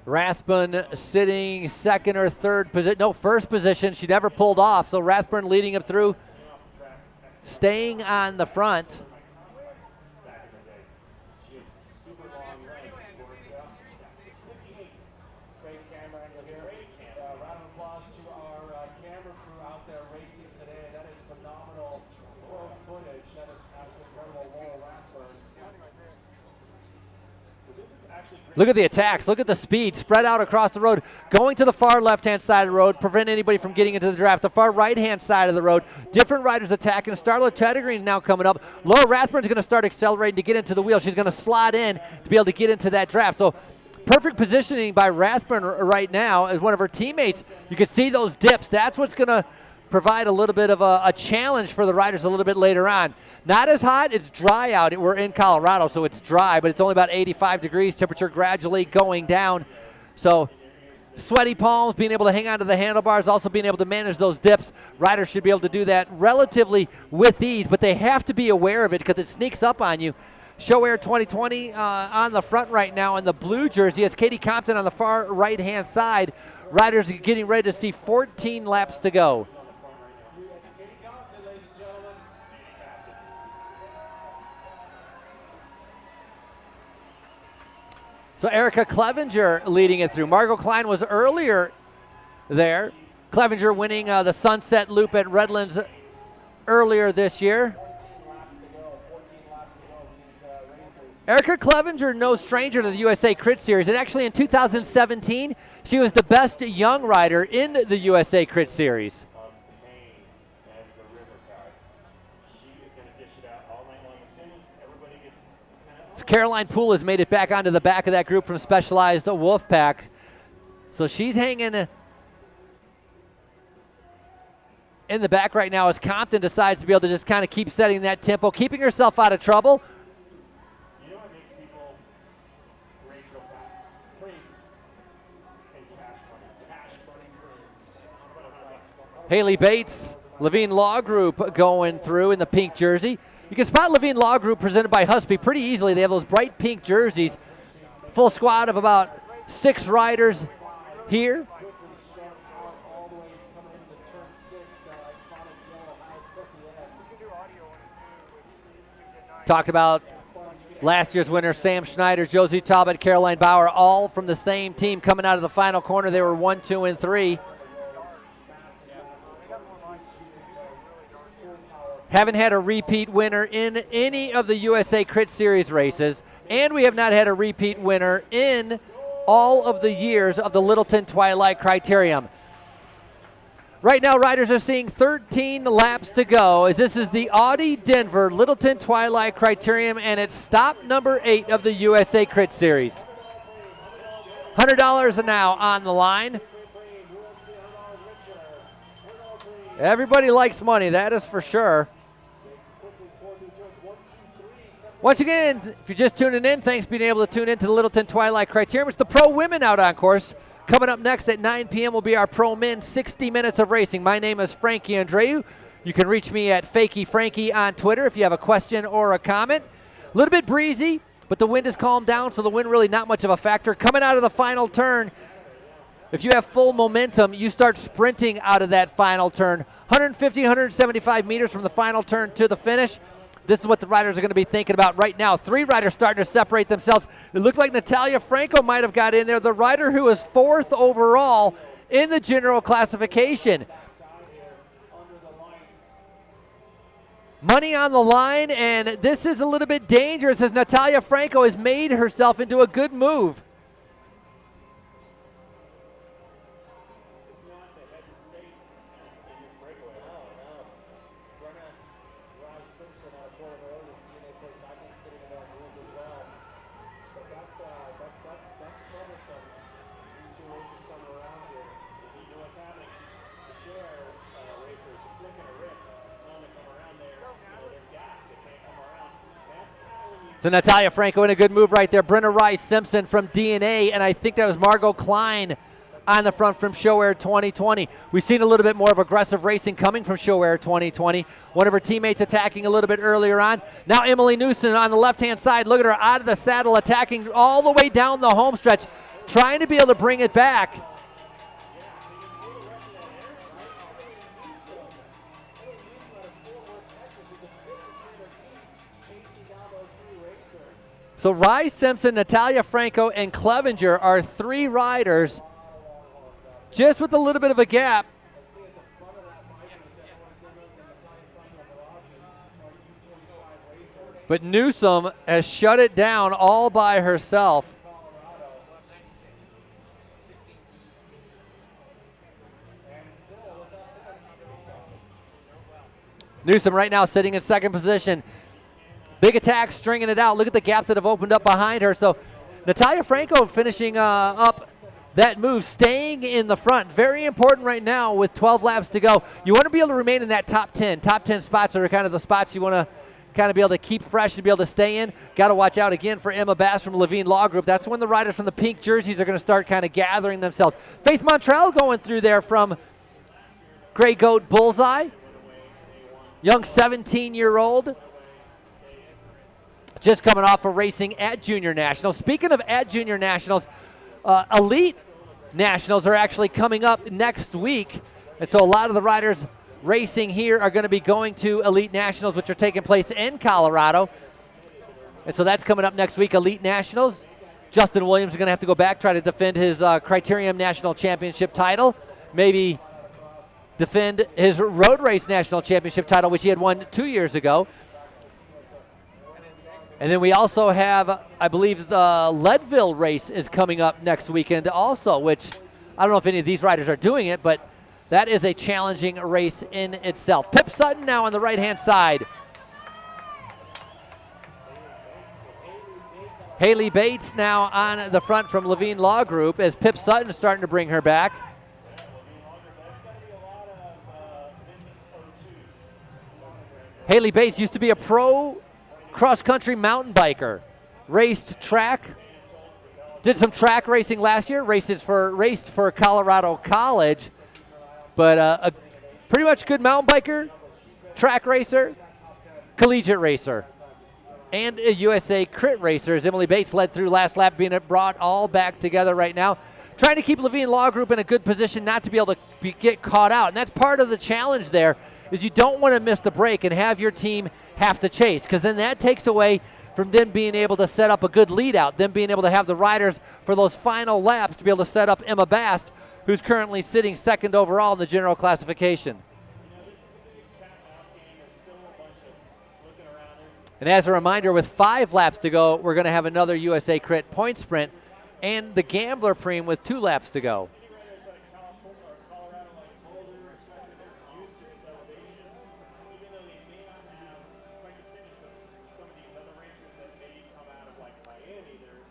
A: Rathburn sitting second or third position, no, first position. She never pulled off, so Rathburn leading up through, staying on the front. Look at the attacks. Look at the speed spread out across the road. Going to the far left-hand side of the road, prevent anybody from getting into the draft. The far right-hand side of the road, different riders attacking. Starla Teddergreen now coming up. Laura Rathburn's going to start accelerating to get into the wheel. She's going to slot in to be able to get into that draft. So perfect positioning by Rathburn right now as one of her teammates. You can see those dips. That's what's going to provide a little bit of a challenge for the riders a little bit later on. Not as hot, it's dry out. We're in Colorado, so it's dry, but it's only about 85 degrees, temperature gradually going down. So sweaty palms, being able to hang on to the handlebars, also being able to manage those dips. Riders should be able to do that relatively with ease, but they have to be aware of it because it sneaks up on you. Show Air 2020 on the front right now in the blue jersey. It's Katie Compton on the far right-hand side. Riders are getting ready to see 14 laps to go. So Erica Clevenger leading it through. Margot Klein was earlier there. Clevenger winning the Sunset Loop at Redlands earlier this year. Erica Clevenger, no stranger to the USA Crit Series. And actually in 2017, she was the best young rider in the USA Crit Series. Caroline Poole has made it back onto the back of that group from Specialized Wolfpack. So she's hanging in the back right now as Compton decides to be able to just kind of keep setting that tempo, keeping herself out of trouble. You know what makes people race real fast? Frames and cash money. Haley Bates, Levine Law Group going through in the pink jersey. You can spot Levine Law Group presented by Husby pretty easily. They have those bright pink jerseys. Full squad of about 6 riders here. Talked about last year's winner, Sam Schneider, Josie Talbot, Caroline Bauer, all from the same team coming out of the final corner. They were 1, 2, and 3. Haven't had a repeat winner in any of the USA Crit Series races, and we have not had a repeat winner in all of the years of the Littleton Twilight Criterium. Right now, riders are seeing 13 laps to go, as this is the Audi Denver Littleton Twilight Criterium, and it's stop number 8 of the USA Crit Series. $100 now on the line. Everybody likes money, that is for sure. Once again, if you're just tuning in, thanks for being able to tune in to the Littleton Twilight Criterium. It's the Pro Women out on course. Coming up next at 9 p.m. will be our Pro Men 60 minutes of racing. My name is Frankie Andreu. You can reach me at Fakey Frankie on Twitter if you have a question or a comment. A little bit breezy, but the wind has calmed down, so the wind really not much of a factor. Coming out of the final turn, if you have full momentum, you start sprinting out of that final turn. 150, 175 meters from the final turn to the finish. This is what the riders are going to be thinking about right now. 3 riders starting to separate themselves. It looked like Natalia Franco might have got in there, the rider who is 4th overall in the general classification. Money on the line, and this is a little bit dangerous as Natalia Franco has made herself into a good move. So Natalia Franco in a good move right there. Brenna Rice Simpson from DNA, and I think that was Margot Klein on the front from Show Air 2020. We've seen a little bit more of aggressive racing coming from Show Air 2020. One of her teammates attacking a little bit earlier on. Now Emily Newson on the left-hand side. Look at her out of the saddle, attacking all the way down the home stretch, trying to be able to bring it back. So Rice Simpson, Natalia Franco, and Clevenger are 3 riders just with a little bit of a gap. But Newsom has shut it down all by herself. Newsom right now sitting in 2nd position. Big attack, stringing it out. Look at the gaps that have opened up behind her. So Natalia Franco finishing up that move, staying in the front. Very important right now with 12 laps to go. You want to be able to remain in that top 10. Top 10 spots are kind of the spots you want to kind of be able to keep fresh and be able to stay in. Got to watch out again for Emma Bass from Levine Law Group. That's when the riders from the pink jerseys are going to start kind of gathering themselves. Faith Montreal going through there from Grey Goat Bullseye. Young 17-year-old. Just coming off of racing at Junior Nationals. Speaking of at Junior Nationals, Elite Nationals are actually coming up next week. And so a lot of the riders racing here are going to be going to Elite Nationals, which are taking place in Colorado. And so that's coming up next week, Elite Nationals. Justin Williams is going to have to go back, try to defend his Criterium National Championship title. Maybe defend his Road Race National Championship title, which he had won 2 years ago. And then we also have, I believe, the Leadville race is coming up next weekend also, which I don't know if any of these riders are doing it, but that is a challenging race in itself. Pip Sutton now on the right-hand side. Haley Bates now on the front from Levine Law Group as Pip Sutton is starting to bring her back. Haley Bates used to be a pro cross-country mountain biker, raced track, did some track racing last year, raced for Colorado College, but a pretty much good mountain biker, track racer, collegiate racer, and a USA crit racer as Emily Bates led through last lap, being brought all back together right now. Trying to keep Levine Law Group in a good position not to be able to get caught out, and that's part of the challenge there, is you don't want to miss the break and have your team have to chase, because then that takes away from them being able to set up a good lead out, them being able to have the riders for those final laps to be able to set up Emma Bast, who's currently sitting 2nd overall in the general classification. And as a reminder, with 5 laps to go, we're going to have another USA Crit point sprint and the Gambler Preem with 2 laps to go.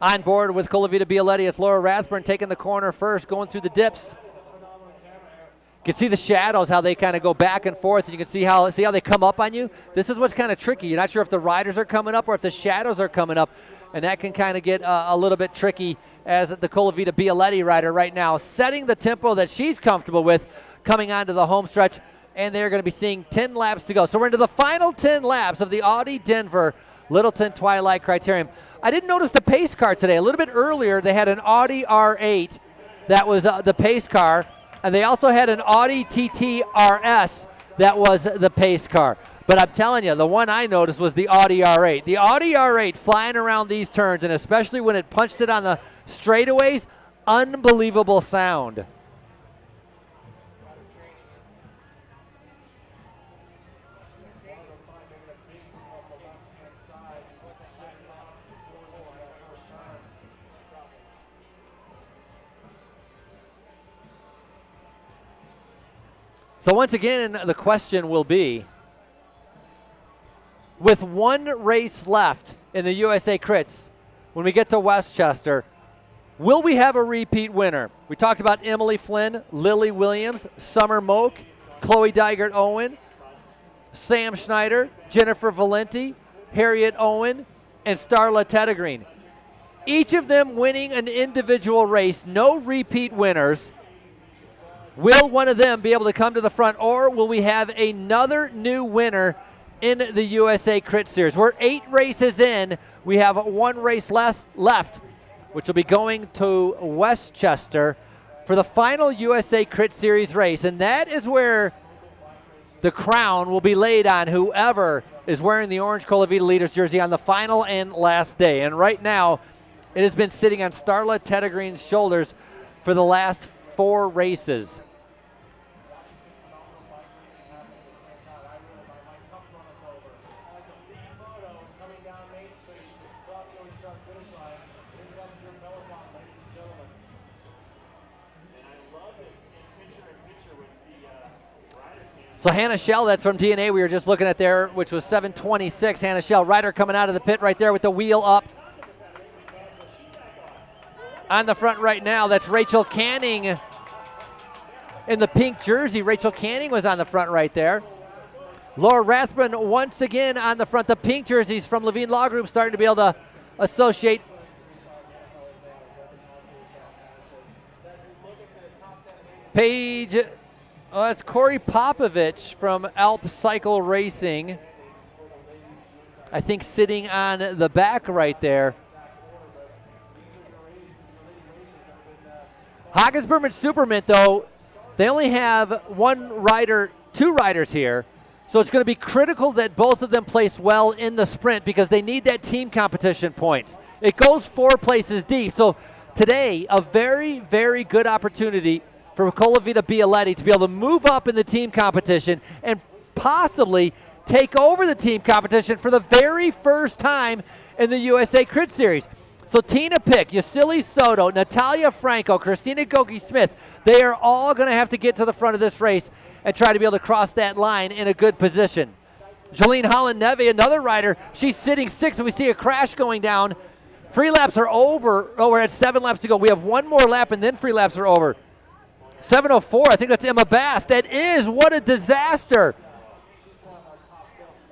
A: On board with Colavita Bialetti, it's Laura Rathburn taking the corner first, going through the dips. You can see the shadows, how they kind of go back and forth, and you can see how they come up on you. This is what's kind of tricky. You're not sure if the riders are coming up or if the shadows are coming up, and that can kind of get a little bit tricky as the Colavita Bialetti rider right now, setting the tempo that she's comfortable with coming onto the home stretch, and they're going to be seeing 10 laps to go. So we're into the final 10 laps of the Audi Denver Littleton Twilight Criterium. I didn't notice the pace car today. A little bit earlier, they had an Audi R8 that was the pace car, and they also had an Audi TT RS that was the pace car. But I'm telling you, the one I noticed was the Audi R8. The Audi R8 flying around these turns, and especially when it punched it on the straightaways, unbelievable sound. So once again, the question will be, with one race left in the USA Crits, when we get to Westchester, will we have a repeat winner? We talked about Emily Flynn, Lily Williams, Summer Moak, Chloe Dygert-Owen, Sam Schneider, Jennifer Valenti, Harriet Owen, and Starla Teddegreen. Each of them winning an individual race, no repeat winners. Will one of them be able to come to the front, or will we have another new winner in the USA Crit Series? We're 8 races in. We have one race left, which will be going to Westchester for the final USA Crit Series race. And that is where the crown will be laid on whoever is wearing the orange Colavita Leaders jersey on the final and last day. And right now, it has been sitting on Starla Teddegreen's shoulders for the last 4 races. So Hannah Shell, that's from DNA, we were just looking at there, which was 7:26. Hannah Shell, rider coming out of the pit right there with the wheel up. On the front right now, that's Rachel Canning in the pink jersey. Rachel Canning was on the front right there. Laura Rathburn once again on the front. The pink jerseys from Levine Law Group starting to be able to associate. Paige, that's Corey Popovich from Alp Cycle Racing. I think sitting on the back right there. Hagensberg and Supermint, though, they only have two riders here. So it's going to be critical that both of them place well in the sprint because they need that team competition points. It goes 4 places deep. So today, a very, very good opportunity for Colavita Bialetti to be able to move up in the team competition and possibly take over the team competition for the very first time in the USA Crit Series. So Tina Pick, Yasili Soto, Natalia Franco, Christina Goki-Smith, they are all going to have to get to the front of this race and try to be able to cross that line in a good position. Jolene Holland-Neve, another rider, she's sitting 6th, and we see a crash going down. Free laps are over. Oh, we're at 7 laps to go. We have one more lap, and then free laps are over. 7:04, I think that's Emma Bass. That is, what a disaster.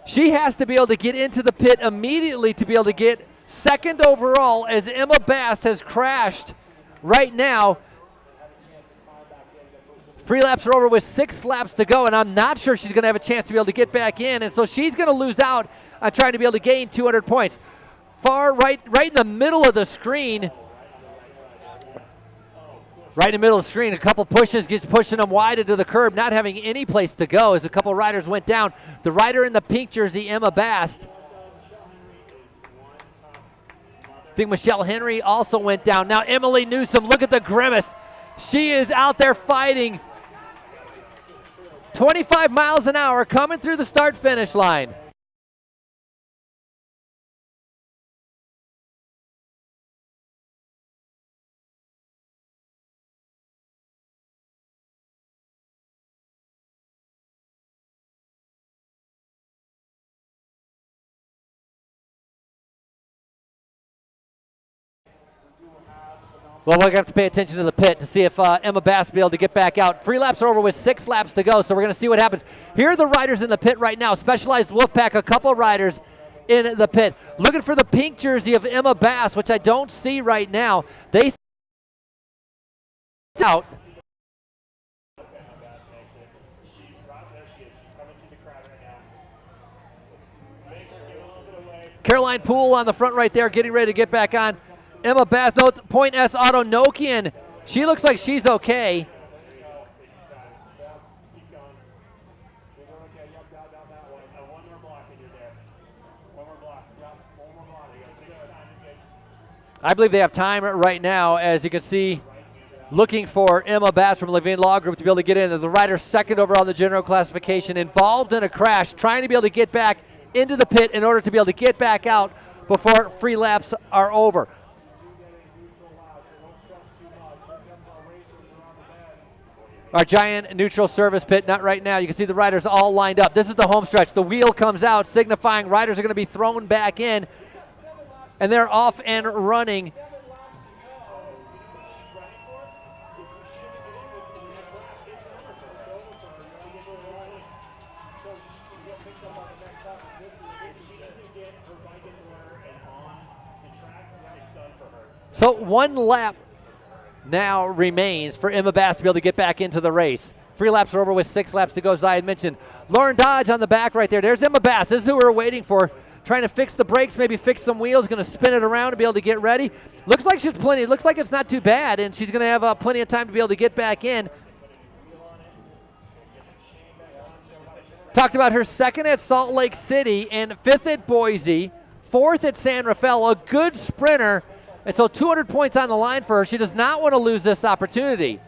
A: She has to be able to get into the pit immediately to be able to get second overall as Emma Bass has crashed right now. Free laps are over with 6 laps to go, and I'm not sure she's going to have a chance to be able to get back in, and so she's going to lose out on trying to be able to gain 200 points. Far right in the middle of the screen, right in the middle of the screen, a couple pushes, just pushing them wide into the curb, not having any place to go as a couple riders went down. The rider in the pink jersey, Emma Bast. I think Michelle Henry also went down. Now Emily Newsom, look at the grimace. She is out there fighting. 25 miles an hour coming through the start-finish line. Well, we're going to have to pay attention to the pit to see if Emma Bass will be able to get back out. 3 laps are over with 6 laps to go, so we're going to see what happens. Here are the riders in the pit right now. Specialized Wolfpack, a couple riders in the pit. Looking for the pink jersey of Emma Bass, which I don't see right now. They out. Caroline Poole on the front right there, getting ready to get back on. Emma Bass, no, Point S Auto Nokian. She looks like she's okay. I believe they have time right now, as you can see, looking for Emma Bass from Levine Law Group to be able to get in. The rider second over on the general classification, involved in a crash, trying to be able to get back into the pit in order to be able to get back out before free laps are over. Our giant neutral service pit, not right now. You can see the riders all lined up. This is the home stretch. The wheel comes out, signifying riders are going to be thrown back in, and they're off and running. So 1 lap now remains for Emma Bass to be able to get back into the race. 3 laps are over with 6 laps to go, as I had mentioned. Lauren Dodge on the back right there. There's Emma Bass. This is who we're waiting for. Trying to fix the brakes, maybe fix some wheels. Going to spin it around to be able to get ready. Looks like she's plenty. Looks like it's not too bad, and she's going to have plenty of time to be able to get back in. Talked about her second at Salt Lake City and 5th at Boise, 4th at San Rafael. A good sprinter. And so 200 points on the line for her. She does not want to lose this opportunity.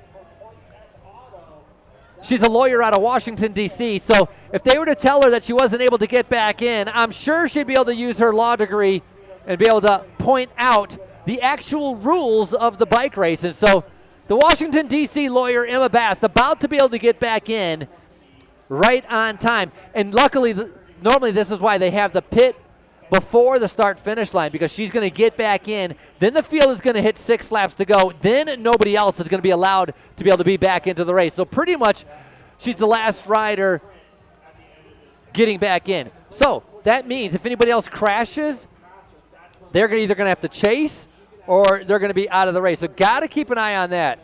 A: She's a lawyer out of Washington, D.C., so if they were to tell her that she wasn't able to get back in, I'm sure she'd be able to use her law degree and be able to point out the actual rules of the bike race. And so the Washington, D.C. lawyer, Emma Bass, about to be able to get back in right on time. And luckily, normally this is why they have the pit before the start-finish line, because she's going to get back in. Then the field is going to hit 6 laps to go. Then nobody else is going to be allowed to be able to be back into the race. So pretty much she's the last rider getting back in. So that means if anybody else crashes, they're either going to have to chase or they're going to be out of the race. So got to keep an eye on that.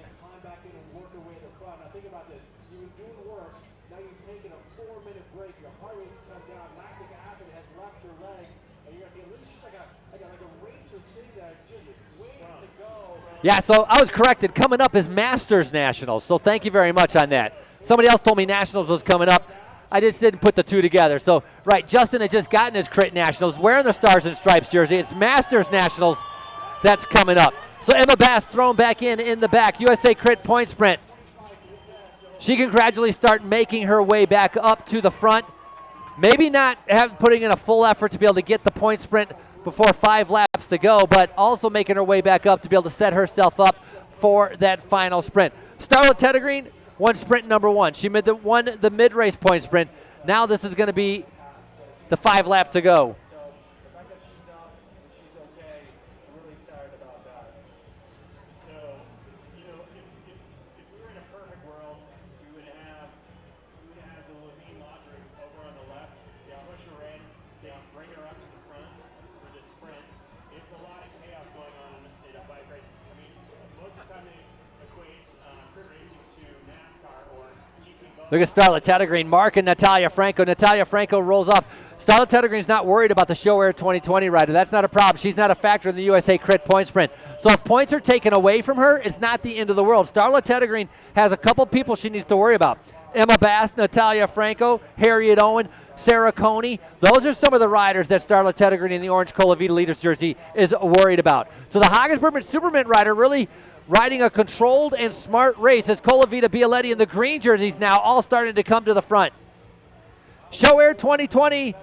A: Yeah, so I was corrected. Coming up is Masters Nationals, so thank you very much on that. Somebody else told me Nationals was coming up. I just didn't put the two together. So, right, Justin had just gotten his Crit Nationals, wearing the Stars and Stripes jersey. It's Masters Nationals that's coming up. So Emma Bass thrown back in the back. USA Crit point sprint. She can gradually start making her way back up to the front. Maybe not putting in a full effort to be able to get the point sprint before 5 laps to go, but also making her way back up to be able to set herself up for that final sprint. Starlet Teddergreen won sprint number 1. She won the mid-race point sprint. Now this is going to be the 5 lap to go. Look at Starlet Teddergreen, Mark and Natalia Franco. Natalia Franco rolls off. Starlet Teddergreen's not worried about the Show Air 2020 rider. That's not a problem. She's not a factor in the USA Crit point sprint. So if points are taken away from her, it's not the end of the world. Starlet Teddergreen has a couple people she needs to worry about. Emma Bass, Natalia Franco, Harriet Owen, Sarah Coney. Those are some of the riders that Starlet Teddergreen in the orange Colavita Leaders jersey is worried about. So the Hogginsburg Supermint rider really riding a controlled and smart race as Colavita, Bialetti, and the green jerseys now all starting to come to the front. Show Air 2020,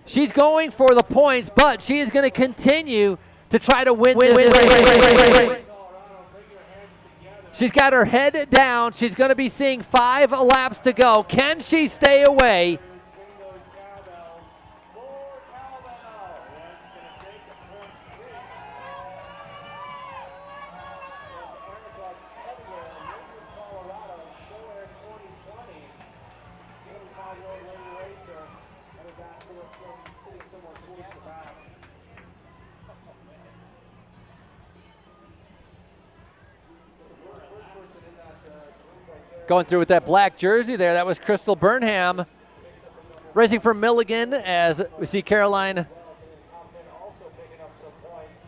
A: she's going for the points, but she is going to continue to try to win this race. She's got her head down. She's going to be seeing 5 laps to go. Can she stay away? Going through with that black jersey there, that was Crystal Burnham. Racing for Milligan as we see Caroline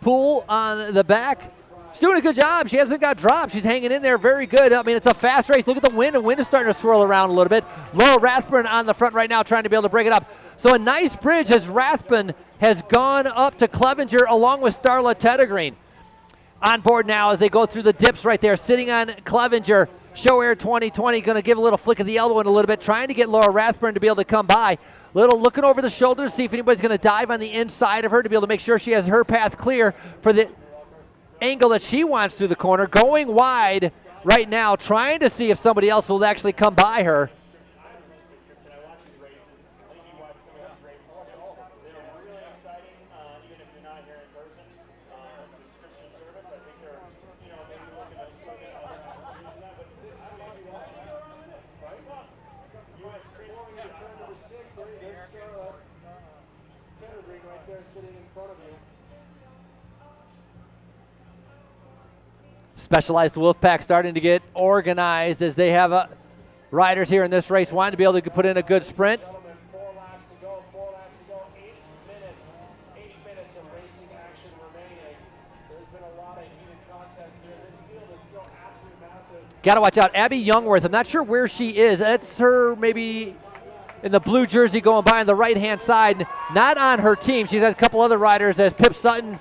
A: Poole on the back. She's doing a good job. She hasn't got dropped. She's hanging in there very good. I mean, it's a fast race. Look at the wind. The wind is starting to swirl around a little bit. Laura Rathburn on the front right now trying to be able to break it up. So a nice bridge as Rathburn has gone up to Clevenger along with Starla Teddergreen. On board now as they go through the dips right there, sitting on Clevenger. Show Air 2020 going to give a little flick of the elbow in a little bit, trying to get Laura Rathburn to be able to come by. Little looking over the shoulder to see if anybody's going to dive on the inside of her to be able to make sure she has her path clear for the angle that she wants through the corner. Going wide right now, trying to see if somebody else will actually come by her. Specialized Wolfpack starting to get organized as they have riders here in this race wanting to be able to put in a good sprint.
C: 4 laps to go, 8 minutes. 8 minutes of racing action remaining. There's been a lot of heated contests here. This field is still absolutely massive.
A: Got to watch out. Abby Youngworth, I'm not sure where she is. That's her maybe in the blue jersey going by on the right-hand side. Not on her team. She's had a couple other riders as Pip Sutton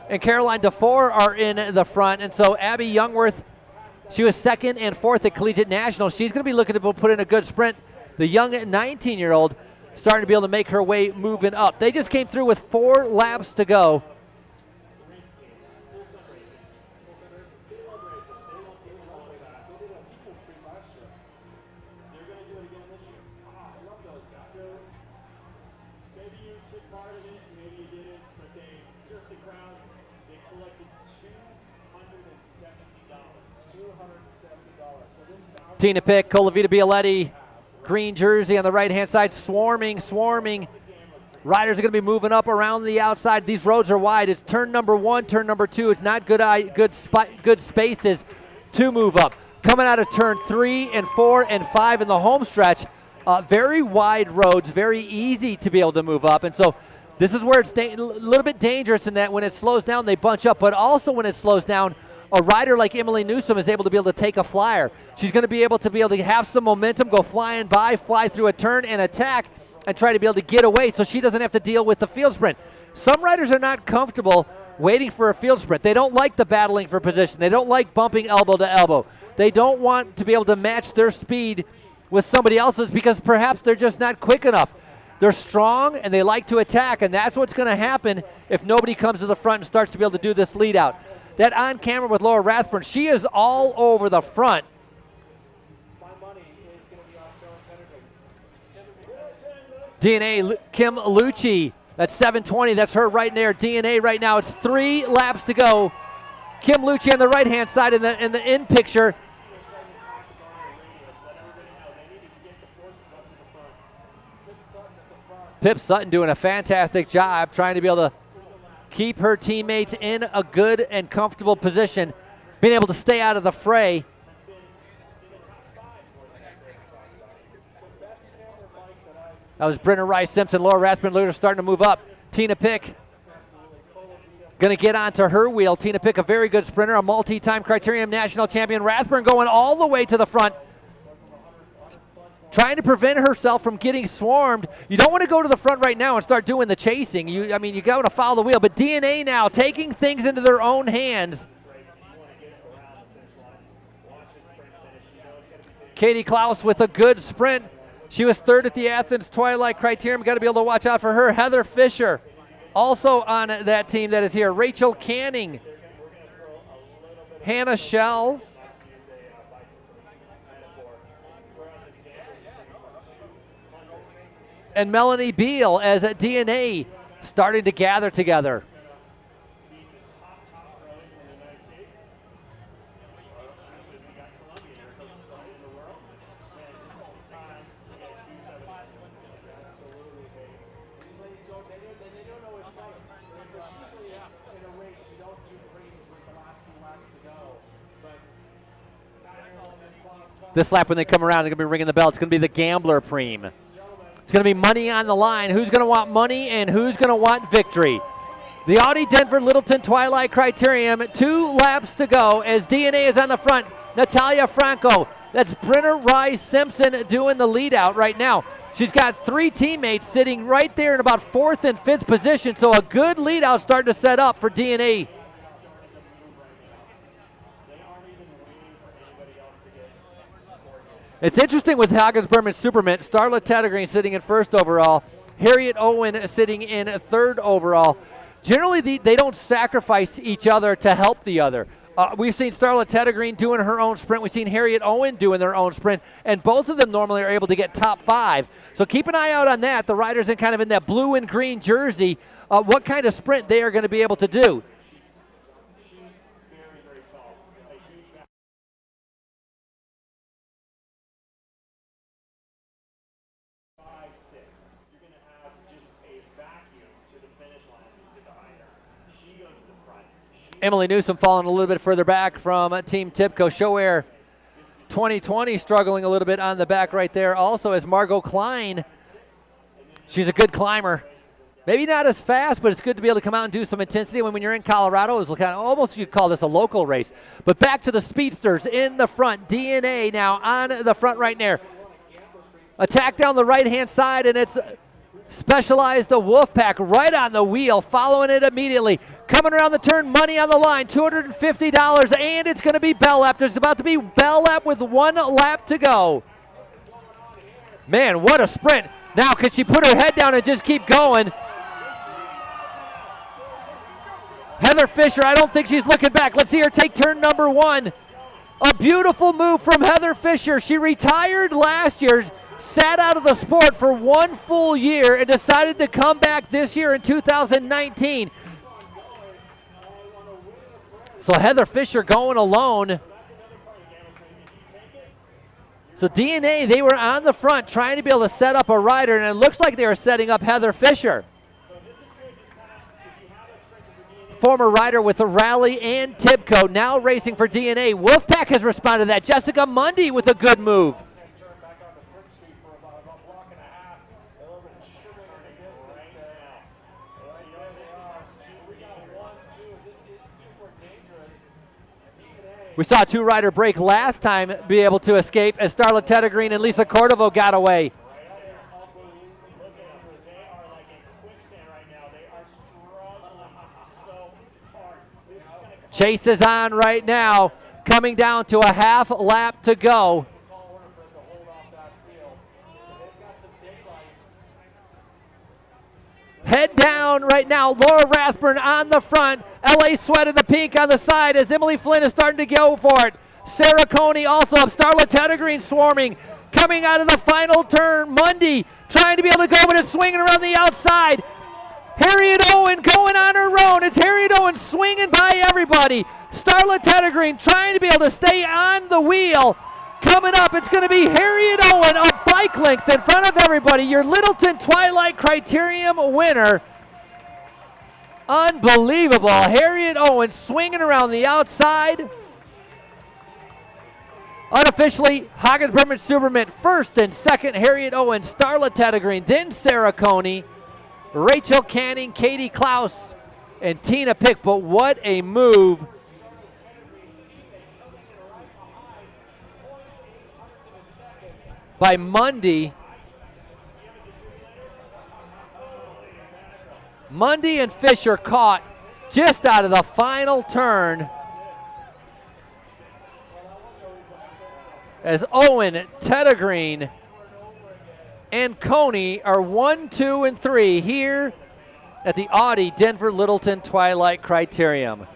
A: and Caroline DeFore are in the front. And so Abby Youngworth, she was 2nd and 4th at Collegiate National. She's going to be looking to put in a good sprint. The young 19-year-old starting to be able to make her way moving up. They just came through with 4 laps to go. Tina Pick, Colavita Bialetti, green jersey on the right-hand side, swarming. Riders are going to be moving up around the outside. These roads are wide. It's turn number 1, turn number 2. It's not good spaces to move up. Coming out of turn 3 and 4 and 5 in the home stretch, very wide roads, very easy to be able to move up. And so this is where it's a little bit dangerous in that when it slows down, they bunch up. But also when it slows down, a rider like Emily Newsom is able to be able to take a flyer. She's going to be able to have some momentum, go flying by, fly through a turn and attack, and try to be able to get away so she doesn't have to deal with the field sprint. Some riders are not comfortable waiting for a field sprint. They don't like the battling for position. They don't like bumping elbow to elbow. They don't want to be able to match their speed with somebody else's because perhaps they're just not quick enough. They're strong and they like to attack, and that's what's going to happen if nobody comes to the front and starts to be able to do this lead out. That on camera with Laura Rathburn, she is all over the front. DNA Kim Lucci, that's 720, that's her right there. DNA right now, it's 3 laps to go. Kim Lucci on the right-hand side in the in picture. Pip Sutton doing a fantastic job trying to be able to keep her teammates in a good and comfortable position, being able to stay out of the fray. That was Brenna Rice Simpson. Laura Rathburn later starting to move up. Tina Pick going to get onto her wheel. Tina Pick, a very good sprinter, a multi-time Criterium National champion. Rathburn going all the way to the front, trying to prevent herself from getting swarmed. You don't want to go to the front right now and start doing the chasing. You got to follow the wheel. But DNA now taking things into their own hands. Katie Klaus with a good sprint. She was 3rd at the Athens Twilight Criterium. Got to be able to watch out for her. Heather Fisher also on that team that is here. Rachel Canning. Hannah Schell. And Melanie Beal as a DNA starting to gather together. This lap when they come around, they're going to be ringing the bell. It's going to be the Gambler Preem. It's going to be money on the line. Who's going to want money and who's going to want victory? The Audi Denver Littleton Twilight Criterium, 2 laps to go as DNA is on the front. Natalia Franco, that's Brenner Rice Simpson doing the lead out right now. She's got 3 teammates sitting right there in about 4th and 5th position, so a good lead out starting to set up for DNA. It's interesting with Hagens Berman Supermint, Starla Teddergreen sitting in 1st overall, Harriet Owen sitting in 3rd overall. Generally, they don't sacrifice each other to help the other. We've seen Starla Teddergreen doing her own sprint. We've seen Harriet Owen doing their own sprint, and both of them normally are able to get top 5. So keep an eye out on that. The riders in kind of in that blue and green jersey, what kind of sprint they are going to be able to do. Emily Newsom falling a little bit further back from Team Tibco. ShoAir 2020 struggling a little bit on the back right there. Also as Margot Klein, she's a good climber. Maybe not as fast, but it's good to be able to come out and do some intensity. When you're in Colorado, it's kind of almost you'd call this a local race. But back to the speedsters in the front. DNA now on the front right there. Attack down the right-hand side, and it's Specialized Wolfpack right on the wheel, following it immediately. Coming around the turn, money on the line, $250, and it's going to be Bell Lap. There's about to be Bell Lap with 1 lap to go. Man, what a sprint. Now, can she put her head down and just keep going? Heather Fisher, I don't think she's looking back. Let's see her take turn number 1. A beautiful move from Heather Fisher. She retired last year, sat out of the sport for 1 full year, and decided to come back this year in 2019. So Heather Fisher going alone. So DNA, they were on the front trying to be able to set up a rider, and it looks like they were setting up Heather Fisher. Former rider with the Rally and Tibco, now racing for DNA. Wolfpack has responded to that. Jessica Mundy with a good move. We saw a 2-rider break last time be able to escape as Starla Teddergreen and Lisa Cordova got away. Chase is on right now, coming down to a half lap to go. Head down right now, Laura Rathburn on the front, LA Sweat in the pink on the side as Emily Flynn is starting to go for it. Sarah Coney also up, Starla Teddergreen swarming, coming out of the final turn. Mundy trying to be able to go, but it's swinging around the outside. Harriet Owen going on her own. It's Harriet Owen swinging by everybody. Starla Teddergreen trying to be able to stay on the wheel. Coming up, it's going to be Harriet Owen, a bike length in front of everybody. Your Littleton Twilight Criterium winner. Unbelievable. Harriet Owen swinging around the outside. Unofficially, Hagens Berman Supermint first and second. Harriet Owen, Starla Teddergreen, then Sarah Coney, Rachel Canning, Katie Klaus, and Tina Pick. But what a move. By Mundy. Mundy and Fisher caught just out of the final turn as Owen, Teddergreen, and Coney are 1, 2, and 3 here at the Audi Denver Littleton Twilight Criterium.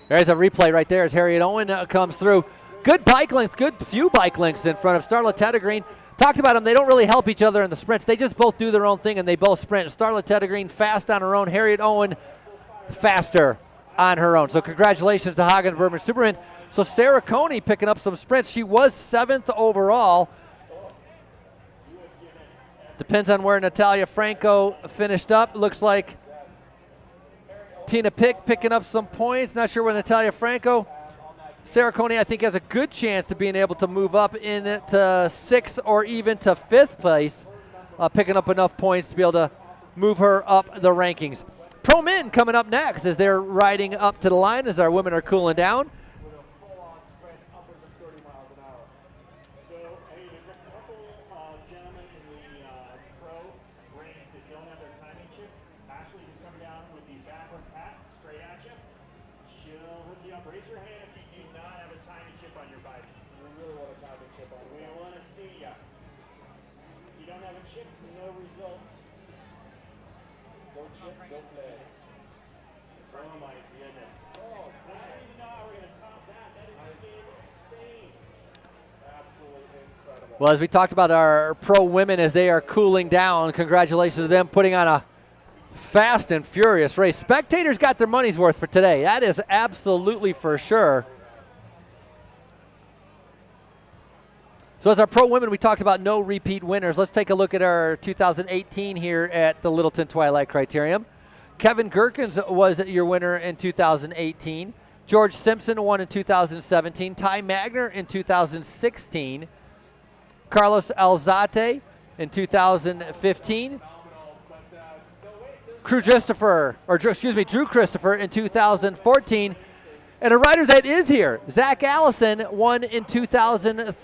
A: There's a replay right there as Harriet Owen comes through. Good bike lengths, good few bike lengths in front of Starla Teddergreen. Talked about them, they don't really help each other in the sprints. They just both do their own thing and they both sprint. Starla Teddergreen fast on her own, Harriet Owen faster on her own. So congratulations to Hagen Berman Superman. So Sarah Coney picking up some sprints. She was 7th overall. Depends on where Natalia Franco finished up. Looks like Tina Pick picking up some points. Not sure where Natalia Franco. Sarah Coney, I think, has a good chance to being able to move up into 6th or even to 5th place, picking up enough points to be able to move her up the rankings. Pro Men coming up next as they're riding up to the line as our women are cooling down.
C: with a full-on sprint upwards of 30 miles an hour.
D: So, hey, there's a couple gentlemen in the pro race that don't have their timing chip. Ashley is coming down with the backwards hat straight at you. She'll hook you up. Raise your hand if you do not have a timing chip on your bike.
C: We really want to tie the chip on.
D: We want to see you. If you don't have a chip, no results.
C: No chip, no play.
D: Oh my goodness. I don't even know how we're going to top that. That is insane.
C: Absolutely incredible.
A: Well, as we talked about our pro women as they are cooling down, congratulations to them putting on a fast and furious race. Spectators got their money's worth for today. That is absolutely for sure. So as our pro women, we talked about no repeat winners. Let's take a look at our 2018 here at the Littleton Twilight Criterium. Kevin Gherkins was your winner in 2018. George Simpson won in 2017. Ty Magner in 2016. Carlos Alzate in 2015. Drew Christopher in 2014. And a rider that is here, Zach Allison, won in 2013.
C: I don't think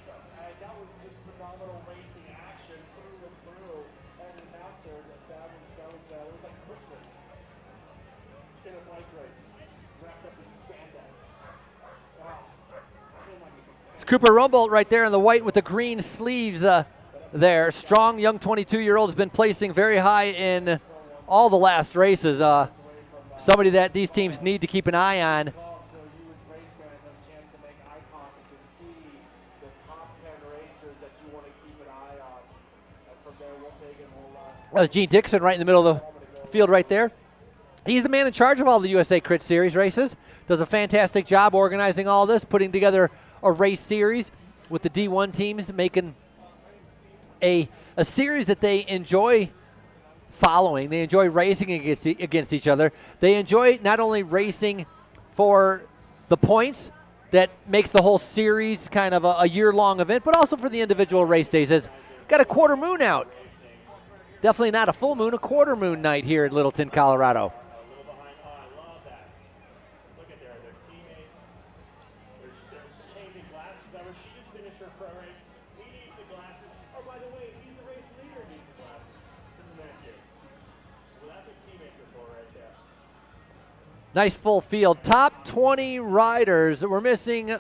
C: so. That was just phenomenal racing action through and through. And the announcer, it was like Christmas in a bike race, wrapped up in spandex. Wow. So magnificent.
A: It's Cooper Rumbold right there in the white with the green sleeves there. Strong, young 22-year-old has been placing very high in all the last races. Somebody that these teams need to keep an eye on.
C: So you as race fans have a chance to make eye contact and see the top 10 racers that you want to keep an eye on. And from there, we'll take it and we'll
A: That was Gene Dixon right in the middle of the field right there. He's the man in charge of all the USA Crit Series races. Does a fantastic job organizing all this, putting together a race series with the D1 teams, making a series that they enjoy following. They enjoy racing against each other. They enjoy not only racing for the points that makes the whole series kind of a year-long event, but also for the individual race days. It's got a quarter moon out. Definitely not a full moon, a quarter moon night here in Littleton, Colorado.
D: A little behind. Oh, I love that. Look at their teammates. They're changing glasses. I wish she just finished her pro race. He needs the glasses. Oh, by the way, he's the race leader. Needs the glasses. Isn't that cute? Well, that's what teammates are for right there.
A: Nice full field. Top 20 riders. We're missing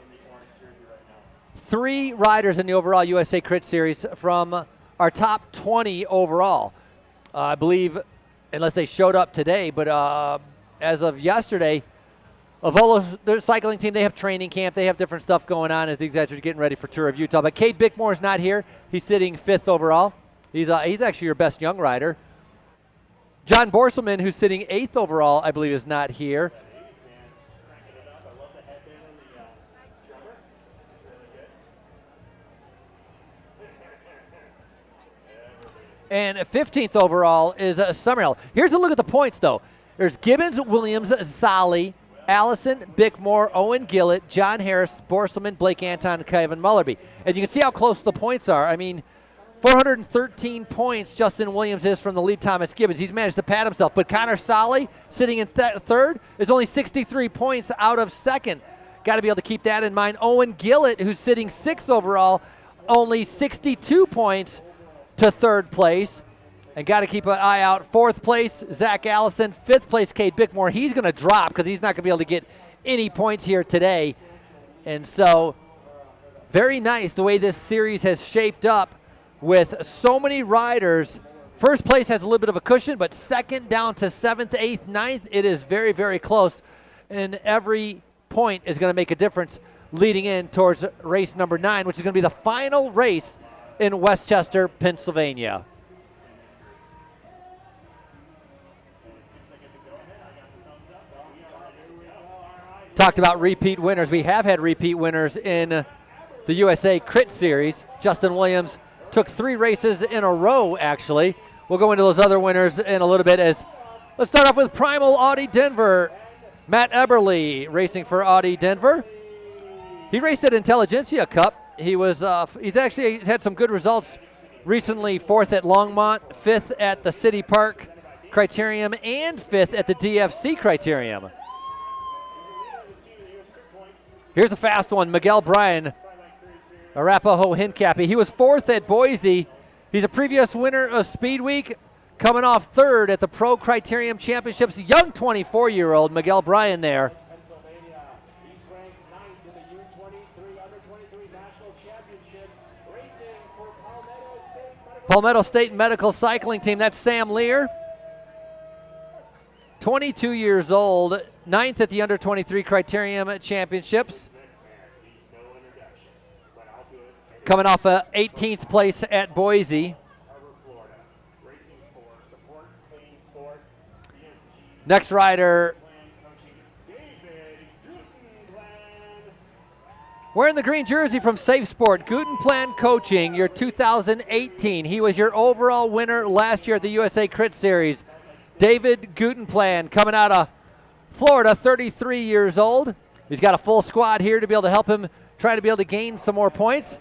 A: 3 riders in the overall USA Crit Series from our top 20 overall. I believe, unless they showed up today, but as of yesterday, Avolo, their cycling team, they have training camp. They have different stuff going on as these guys are getting ready for Tour of Utah. But Cade Bickmore's not here. He's sitting 5th overall. He's actually your best young rider. John Borselman, who's sitting 8th overall, I believe, is not here.
D: Ladies, man, cranking it up. I love the headband on the drummer. It's really good.
A: And 15th overall is Summerhill. Here's a look at the points, though. There's Gibbons, Williams, Zolly, Allison, Bickmore, Owen Gillett, John Harris, Borselman, Blake Anton, Kevin Mullerby. And you can see how close the points are. I mean, 413 points Justin Williams is from the lead Thomas Gibbons. He's managed to pat himself. But Connor Solly, sitting in 3rd, is only 63 points out of 2nd. Got to be able to keep that in mind. Owen Gillett, who's sitting 6th overall, only 62 points to 3rd place. And got to keep an eye out. 4th place, Zach Allison. 5th place, Cade Bickmore. He's going to drop because he's not going to be able to get any points here today. And so, very nice the way this series has shaped up with so many riders. 1st place has a little bit of a cushion, but 2nd down to 7th, 8th, 9th, it is very, very close. And every point is going to make a difference leading in towards race number 9, which is going to be the final race in Westchester, Pennsylvania.
D: And as soon as I get to go,
A: talked about repeat winners. We have had repeat winners in the USA Crit Series. Justin Williams took 3 races in a row, actually. We'll go into those other winners in a little bit. Let's start off with Primal Audi Denver. Matt Eberly racing for Audi Denver. He raced at Intelligentsia Cup. He's actually had some good results recently. 4th at Longmont, 5th at the City Park Criterium, and 5th at the DFC Criterium. Here's a fast one, Miguel Bryan, Arapahoe Hincapie. He was 4th at Boise. He's a previous winner of Speed Week, coming off 3rd at the Pro Criterium Championships. Young 24-year-old Miguel Bryan there.
C: Pennsylvania. He's ranked 9th in the U23 Under-23 National Championships, racing for
A: Palmetto State Medical Cycling Team. That's Sam Lear. 22 years old, 9th at the Under-23 Criterium Championships. Coming off a 18th place at Boise. Next rider, wearing the green jersey from Safe Sport, Gutenplan Coaching, your 2018. He was your overall winner last year at the USA Crit Series. David Gutenplan, coming out of Florida, 33 years old. He's got a full squad here to be able to help him try to be able to gain some more points.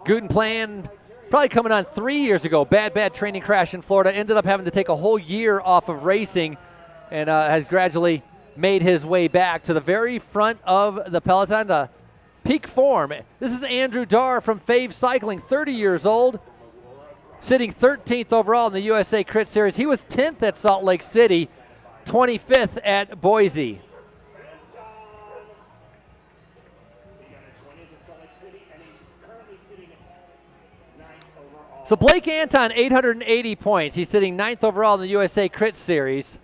A: Gutenplan, probably coming on 3 years ago. Bad training crash in Florida. Ended up having to take a whole year off of racing and has gradually made his way back to the very front of the peloton to peak form. This is Andrew Darr from Fave Cycling, 30 years old, sitting 13th overall in the USA Crit Series. He was 10th at Salt Lake City, 25th at Boise. So Blake Anton, 880 points. He's sitting 9th overall in the USA Crit Series.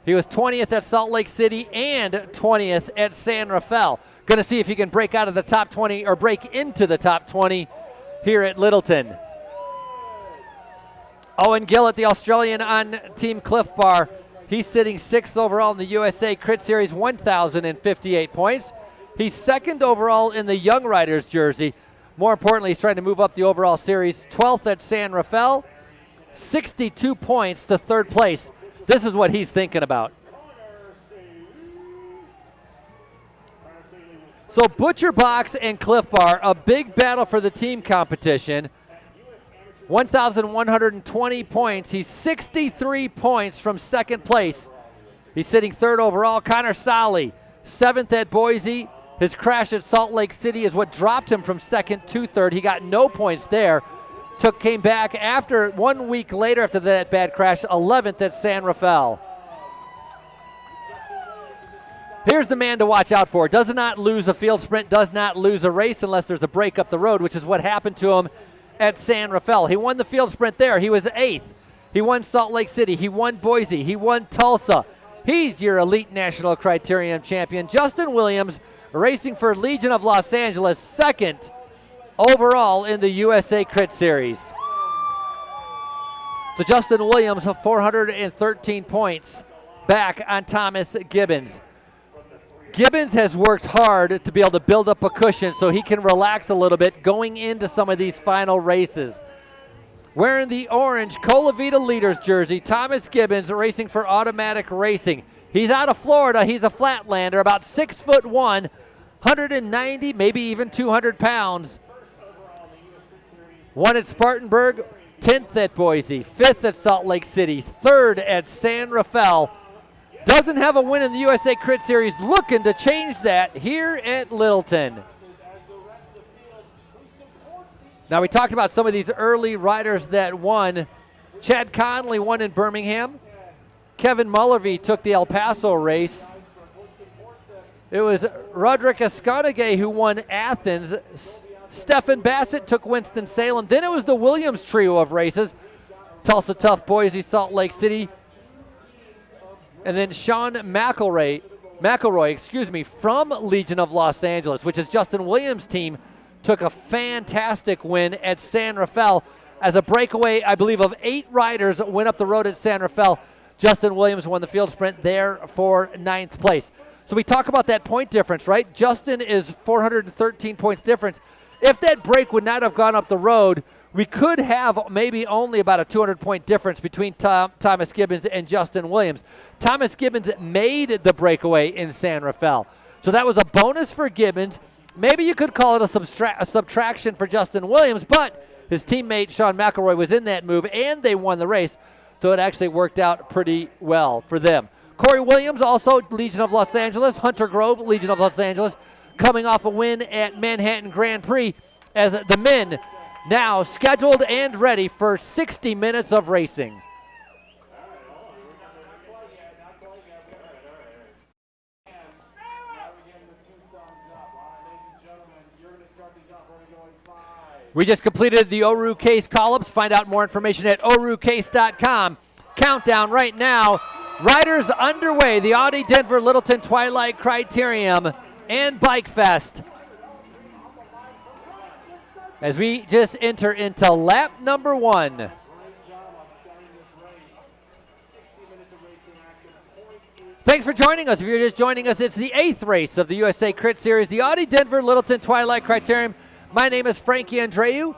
A: He was 20th at Salt Lake City and 20th at San Rafael. Going to see if he can break out of the top 20 or break into the top 20 here at Littleton. Owen Gillett, the Australian on Team Cliff Bar. He's sitting 6th overall in the USA Crit Series, 1,058 points. He's 2nd overall in the Young Riders jersey. More importantly, he's trying to move up the overall series. 12th at San Rafael, 62 points to 3rd place. This is what he's thinking about. So Butcher Box and Cliff Bar, a big battle for the team competition. 1,120 points. He's 63 points from 2nd place. He's sitting 3rd overall. Connor Solly, 7th at Boise. His crash at Salt Lake City is what dropped him from 2nd to 3rd. He got no points there. Came back after 1 week later after that bad crash, 11th at San Rafael. Here's the man to watch out for. Does not lose a field sprint, does not lose a race unless there's a break up the road, which is what happened to him at San Rafael. He won the field sprint there. He was 8th. He won Salt Lake City. He won Boise. He won Tulsa. He's your elite national criterium champion. Justin Williams, racing for Legion of Los Angeles, 2nd overall in the USA Crit Series. So Justin Williams, 413 points back on Thomas Gibbons. Gibbons has worked hard to be able to build up a cushion so he can relax a little bit going into some of these final races. Wearing the orange Colavita Leaders jersey, Thomas Gibbons racing for Automatic Racing. He's out of Florida. He's a flatlander, about 6'1", 190, maybe even 200 pounds. Won at Spartanburg, 10th at Boise, 5th at Salt Lake City, 3rd at San Rafael. Doesn't have a win in the USA Crit Series, looking to change that here at Littleton. Now we talked about some of these early riders that won. Chad Conley won in Birmingham. Kevin Mullervy took the El Paso race. It was Roderick Escanage who won Athens. Stephen Bassett took Winston-Salem. Then it was the Williams trio of races. Tulsa Tough, Boise, Salt Lake City. And then Sean McElroy, from Legion of Los Angeles, which is Justin Williams' team, took a fantastic win at San Rafael as a breakaway, I believe, of 8 riders that went up the road at San Rafael. Justin Williams won the field sprint there for 9th place. So we talk about that point difference, right? Justin is 413 points difference. If that break would not have gone up the road, we could have maybe only about a 200-point difference between Thomas Gibbons and Justin Williams. Thomas Gibbons made the breakaway in San Rafael. So that was a bonus for Gibbons. Maybe you could call it a subtraction for Justin Williams, but his teammate Sean McElroy was in that move, and they won the race. So it actually worked out pretty well for them. Corey Williams, also Legion of Los Angeles. Hunter Grove, Legion of Los Angeles, coming off a win at Manhattan Grand Prix as the men now scheduled and ready for 60 minutes of racing. We just completed the Oru Case call-ups. Find out more information at orucase.com. Countdown right now. Riders underway. The Audi Denver Littleton Twilight Criterium and Bike Fest. As we just enter into lap number 1. Thanks for joining us. If you're just joining us, it's the 8th race of the USA Crit Series, the Audi Denver Littleton Twilight Criterium. My name is Frankie Andreu.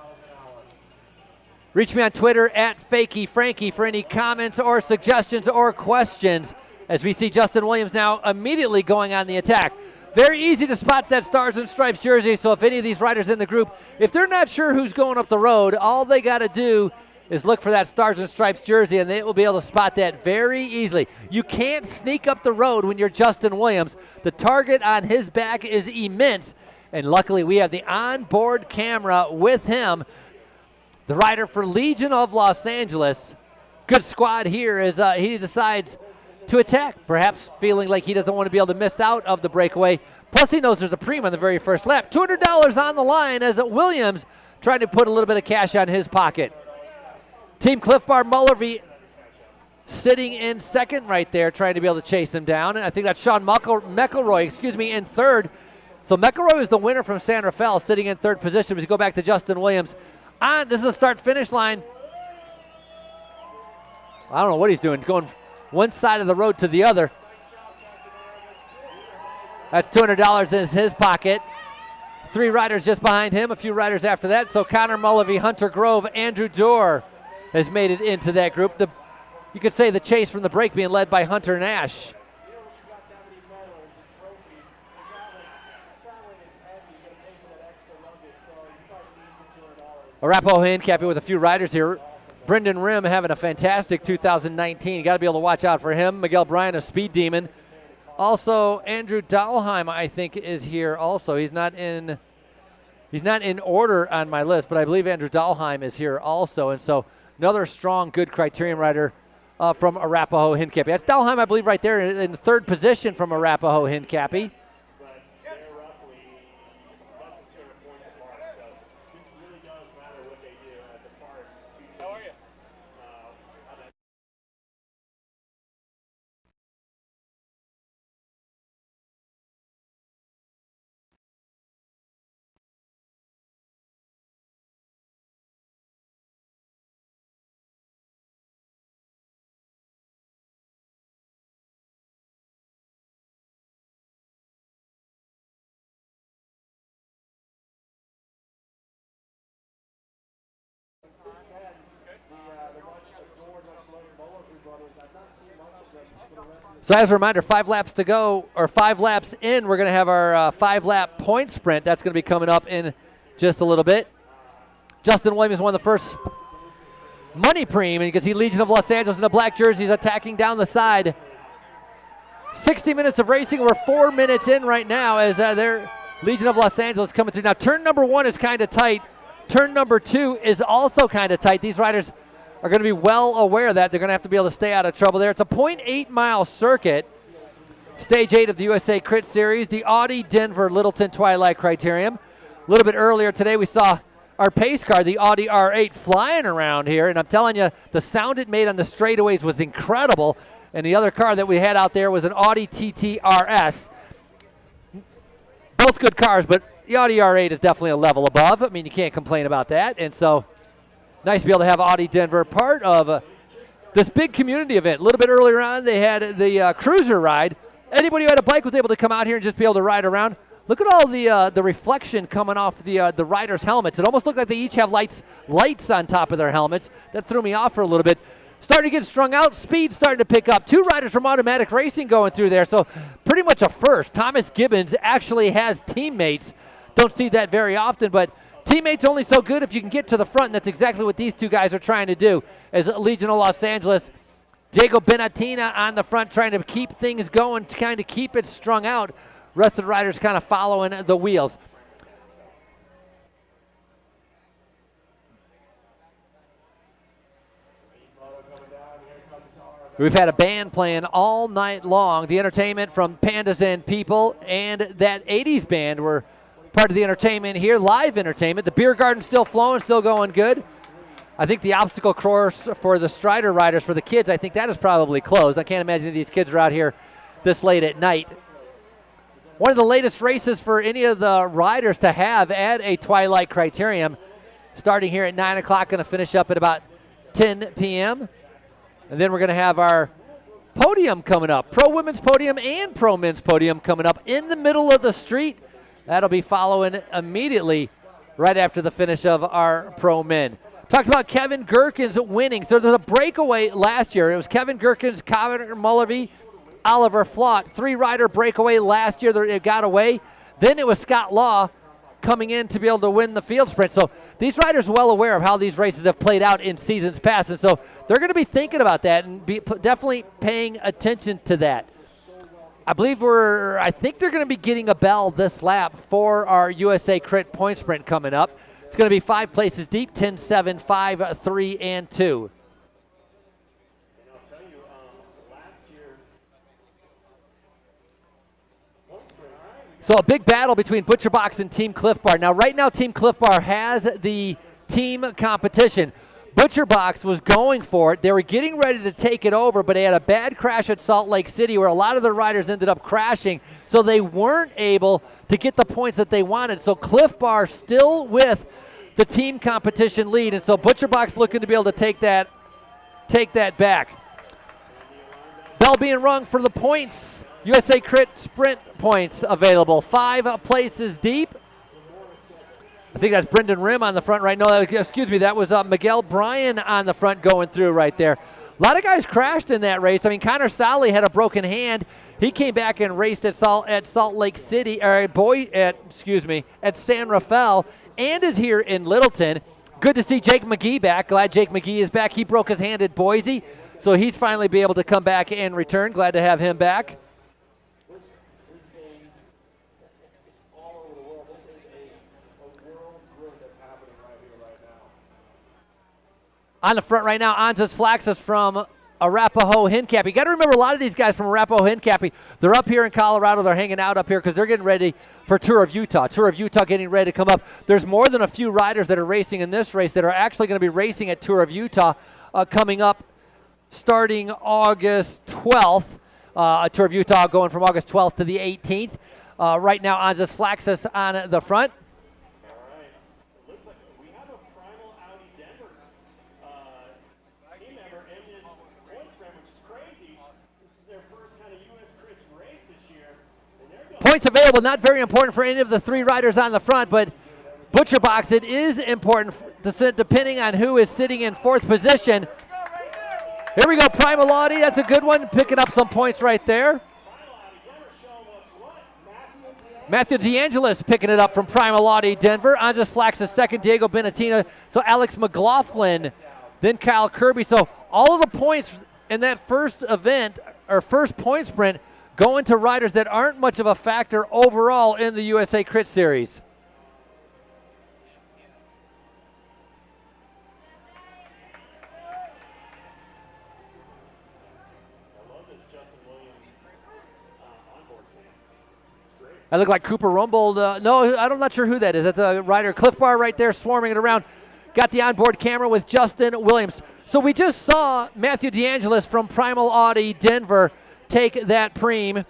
A: Reach me on Twitter at FakeyFrankie for any comments or suggestions or questions as we see Justin Williams now immediately going on the attack. Very easy to spot that Stars and Stripes jersey, so if any of these riders in the group, if they're not sure who's going up the road, all they got to do is look for that Stars and Stripes jersey, and they will be able to spot that very easily. You can't sneak up the road when you're Justin Williams. The target on his back is immense, and luckily we have the onboard camera with him. The rider for Legion of Los Angeles. Good squad here as he decides to attack, perhaps feeling like he doesn't want to be able to miss out of the breakaway. Plus he knows there's a premium on the very first lap. $200 on the line as Williams trying to put a little bit of cash on his pocket. Team Cliff Bar Mullerby sitting in second right there, trying to be able to chase him down. And I think that's Sean McElroy, in third. So McElroy is the winner from San Rafael, sitting in third position. As we go back to Justin Williams. This is a start-finish line. I don't know what he's doing. Going one side of the road to the other. That's $200 in his pocket. 3 riders just behind him, a few riders after that. So Connor Mulvey, Hunter Grove, Andrew Dorr has made it into that group. You could say the chase from the break being led by Hunter Nash. Arapahoe Handicap with a few riders here. Brendan Rim having a fantastic 2019. You got to be able to watch out for him. Miguel Bryan, a speed demon. Also, Andrew Dahlheim, I think, is here also. He's not in order on my list, but I believe Andrew Dahlheim is here also. And so another strong, good Criterium rider from Arapahoe Handicap. That's Dahlheim, I believe, right there in the third position from Arapahoe Handicap. So as a reminder, 5 laps to go, or 5 laps in, we're going to have our 5-lap point sprint. That's going to be coming up in just a little bit. Justin Williams won the first money premium, and you can see Legion of Los Angeles in the black jerseys attacking down the side. 60 minutes of racing. We're 4 minutes in right now as their Legion of Los Angeles coming through. Now, turn number 1 is kind of tight. Turn number 2 is also kind of tight. These riders are going to be well aware that they're going to have to be able to stay out of trouble there. It's a 0.8-mile circuit. Stage 8 of the USA Crit Series, the Audi Denver Littleton Twilight Criterium. A little bit earlier today, we saw our pace car, the Audi R8, flying around here, and I'm telling you, the sound it made on the straightaways was incredible. And the other car that we had out there was an Audi TT RS. Both good cars, but the Audi R8 is definitely a level above. I mean, you can't complain about that. And so, nice to be able to have Audi Denver part of this big community event. A little bit earlier on, they had the cruiser ride. Anybody who had a bike was able to come out here and just be able to ride around. Look at all the reflection coming off the riders' helmets. It almost looked like they each have lights on top of their helmets. That threw me off for a little bit. Starting to get strung out, speed starting to pick up. 2 riders from Automatic Racing going through there, so pretty much a first. Thomas Gibbons actually has teammates. Don't see that very often, but teammates only so good if you can get to the front, and that's exactly what these 2 guys are trying to do. As Legion of Los Angeles, Diego Benatina on the front trying to keep things going, to kind of keep it strung out. Rest of the riders kind of following the wheels. We've had a band playing all night long. The entertainment from Pandas and People and that 80s band were part of the entertainment here, live entertainment. The beer garden's still flowing, still going good. I think the obstacle course for the Strider riders, for the kids, I think that is probably closed. I can't imagine these kids are out here this late at night. One of the latest races for any of the riders to have at a Twilight Criterium, starting here at 9 o'clock, going to finish up at about 10 p.m. And then we're going to have our podium coming up, Pro Women's Podium and Pro Men's Podium coming up in the middle of the street. That'll be following immediately right after the finish of our Pro Men. Talked about Kevin Gherkins winning. So there's a breakaway last year. It was Kevin Gherkins, Connor Mullerby, Oliver Flott. 3-rider breakaway last year that it got away. Then it was Scott Law coming in to be able to win the field sprint. So these riders are well aware of how these races have played out in seasons past. And so they're going to be thinking about that and be definitely paying attention to that. I think they're going to be getting a bell this lap for our USA Crit point sprint coming up. It's going to be 5 places deep, 10, 7, 5, 3, and 2.
D: And I'll tell you, last year,
A: so a big battle between ButcherBox and Team Cliff Bar. Now, right now, Team Cliff Bar has the team competition. ButcherBox was going for it. They were getting ready to take it over, but they had a bad crash at Salt Lake City where a lot of the riders ended up crashing, so they weren't able to get the points that they wanted. So Cliff Bar still with the team competition lead, and so ButcherBox looking to be able to take that back. Bell being rung for the points. USA Crit Sprint points available. 5 places deep. I think that's Brendan Rim on the front right now. Excuse me, that was Miguel Bryan on the front going through right there. A lot of guys crashed in that race. I mean, Connor Solly had a broken hand. He came back and raced at Salt Lake City, at San Rafael, and is here in Littleton. Good to see Jake McGee back. Glad Jake McGee is back. He broke his hand at Boise, so he's finally be able to come back and return. Glad to have him back. On the front right now, Anzas Flaxus from Arapahoe Hincapie. You got to remember, a lot of these guys from Arapahoe Hincapie, they're up here in Colorado. They're hanging out up here because they're getting ready for Tour of Utah. Tour of Utah getting ready to come up. There's more than a few riders that are racing in this race that are actually going to be racing at Tour of Utah coming up starting August 12th. Tour of Utah going from August 12th to the 18th. Right now, Anzas Flaxus on the front. Points available, not very important for any of the 3 riders on the front, but ButcherBox, it is important depending on who is sitting in 4th position. Here we go, Primal Audi, that's a good one, picking up some points right there. Matthew DeAngelis picking it up from Primal Audi Denver. Anzas Flaxus second, Diego Benatina. So Alex McLaughlin, then Kyle Kirby. So all of the points in that first event, or first point sprint, going to riders that aren't much of a factor overall in the USA Crit Series.
D: I love this Justin Williams onboard cam. It's great.
A: I look like Cooper Rumbold. No, I'm not sure who that is. That's a rider. Cliff Bar right there swarming it around. Got the onboard camera with Justin Williams. So we just saw Matthew DeAngelis from Primal Audi Denver take that preem.
D: And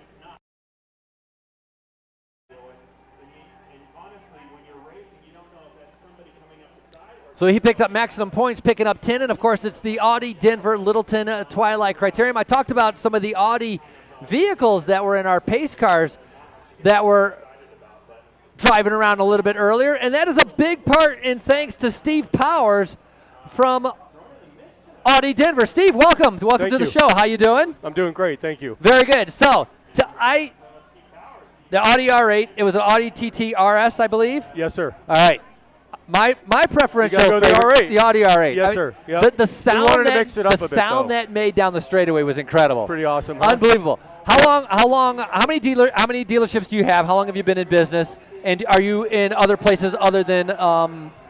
D: honestly, when you're racing, you don't know if that's somebody coming up the side or
A: So he picked up maximum points, picking up 10, and of course it's the Audi Denver Littleton Twilight Criterium. I talked about some of the Audi vehicles that were in our pace cars that were driving around a little bit earlier, and that is a big part in thanks to Steve Powers from Audi Denver. Steve, welcome. Welcome to the show. How you doing?
E: I'm doing great, thank you.
A: Very good. So, the Audi R8, it was an Audi TT RS, I believe?
E: Yes, sir.
A: All right. My preferential
E: You gotta go the
A: favorite,
E: R8.
A: the Audi R8.
E: Yes, sir. Yep.
A: The sound
E: wanted to
A: that
E: mix it up a bit, though.
A: that made down the straightaway was incredible.
E: Pretty awesome. Huh?
A: Unbelievable. How many dealerships do you have? How long have you been in business? And are you in other places other than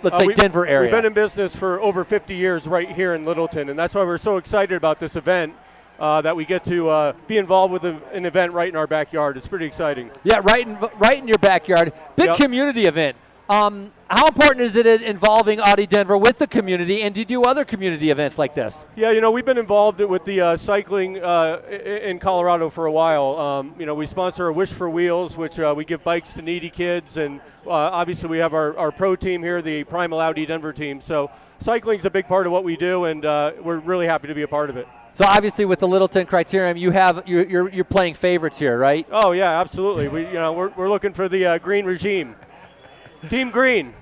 A: let's say Denver area?
E: We've been in business for over 50 years right here in Littleton, and that's why we're so excited about this event. That we get to be involved with an event right in our backyard. It's pretty exciting.
A: Yeah, right in your backyard. Big community event. How important is it involving Audi Denver with the community, and do you do other community events like this?
E: Yeah, you know, we've been involved with the cycling in Colorado for a while. You know, we sponsor Wish for Wheels, which we give bikes to needy kids, and obviously we have our pro team here, the Primal Audi Denver team. So cycling's a big part of what we do, and we're really happy to be a part of it.
A: So obviously with the Littleton Criterium, you're playing favorites here, right?
E: Oh yeah, absolutely. We're looking for the green regime, Team Green.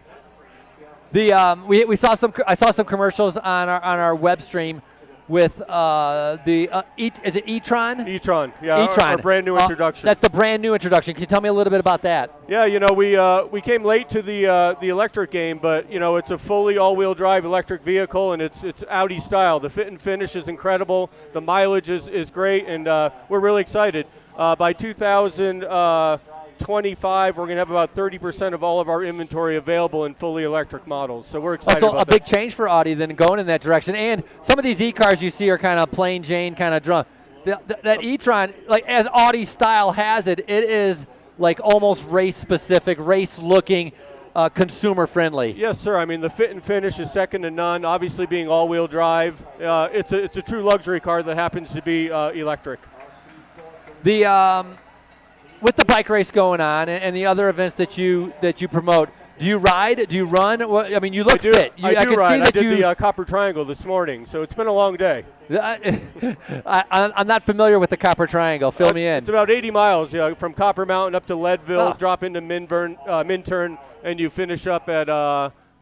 A: I saw some commercials on our web stream with is it e-tron?
E: E-tron, yeah,
A: e-tron.
E: Our brand new introduction.
A: That's the brand new introduction. Can you tell me a little bit about that?
E: Yeah, you know, we came late to the electric game, but you know, it's a fully all-wheel drive electric vehicle, and it's Audi style. The fit and finish is incredible. The mileage is great, and we're really excited. By 2025, we're going to have about 30% of all of our inventory available in fully electric models. So we're excited about
A: a big change for Audi then going in that direction. And some of these e-cars you see are kind of plain Jane, kind of drum. That e-tron, like as Audi style has it, it is like almost race-specific, race-looking, consumer-friendly.
E: Yes, sir. I mean, the fit and finish is second to none. Obviously, being all-wheel drive, it's a true luxury car that happens to be electric.
A: With the bike race going on and the other events that you promote, do you ride? Do you run? I mean, you look fit.
E: I do ride. I did the Copper Triangle this morning, so it's been a long day.
A: I'm not familiar with the Copper Triangle. Fill me in.
E: It's about 80 miles from Copper Mountain up to Leadville, drop into Minturn, and you finish up at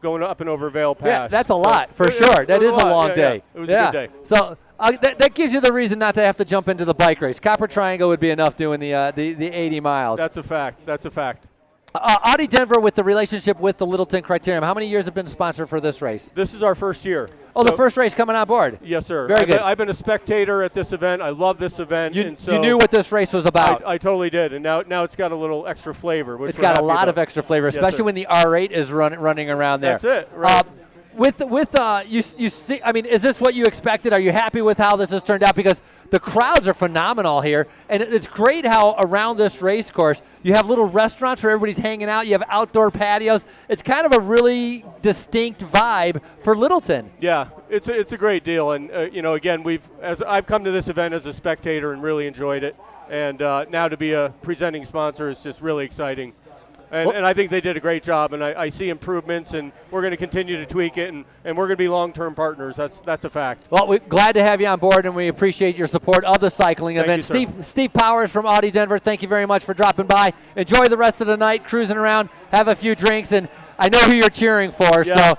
E: going up and over Vale Pass.
A: Yeah, that's a lot, for sure. That is a long day.
E: Yeah. It was a good day.
A: So that gives you the reason not to have to jump into the bike race. Copper Triangle would be enough doing the 80 miles.
E: That's a fact. That's a fact.
A: Audi Denver with the relationship with the Littleton Criterium. How many years have been sponsored for this race?
E: This is our first year.
A: Oh, the first race coming on board.
E: Yes, sir.
A: Very good.
E: I've been a spectator at this event. I love this event.
A: You knew what this race was about.
E: I totally did, and now it's got a little extra flavor. Which
A: it's got a lot of extra flavor, especially
E: yes,
A: when the R8 is running around there.
E: That's it. Right.
A: You see, I mean, is this what you expected? Are you happy with how this has turned out? Because the crowds are phenomenal here, and it's great how around this race course you have little restaurants where everybody's hanging out. You have outdoor patios. It's kind of a really distinct vibe for Littleton.
E: Yeah, it's a great deal, and you know, again, I've come to this event as a spectator and really enjoyed it, and now to be a presenting sponsor is just really exciting. And I think they did a great job, and I see improvements, and we're going to continue to tweak it, and we're going to be long-term partners. That's a fact.
A: Well, we're glad to have you on board, and we appreciate your support of the cycling event.
E: You,
A: Steve Powers from Audi Denver, thank you very much for dropping by. Enjoy the rest of the night, cruising around, have a few drinks, and I know who you're cheering for, so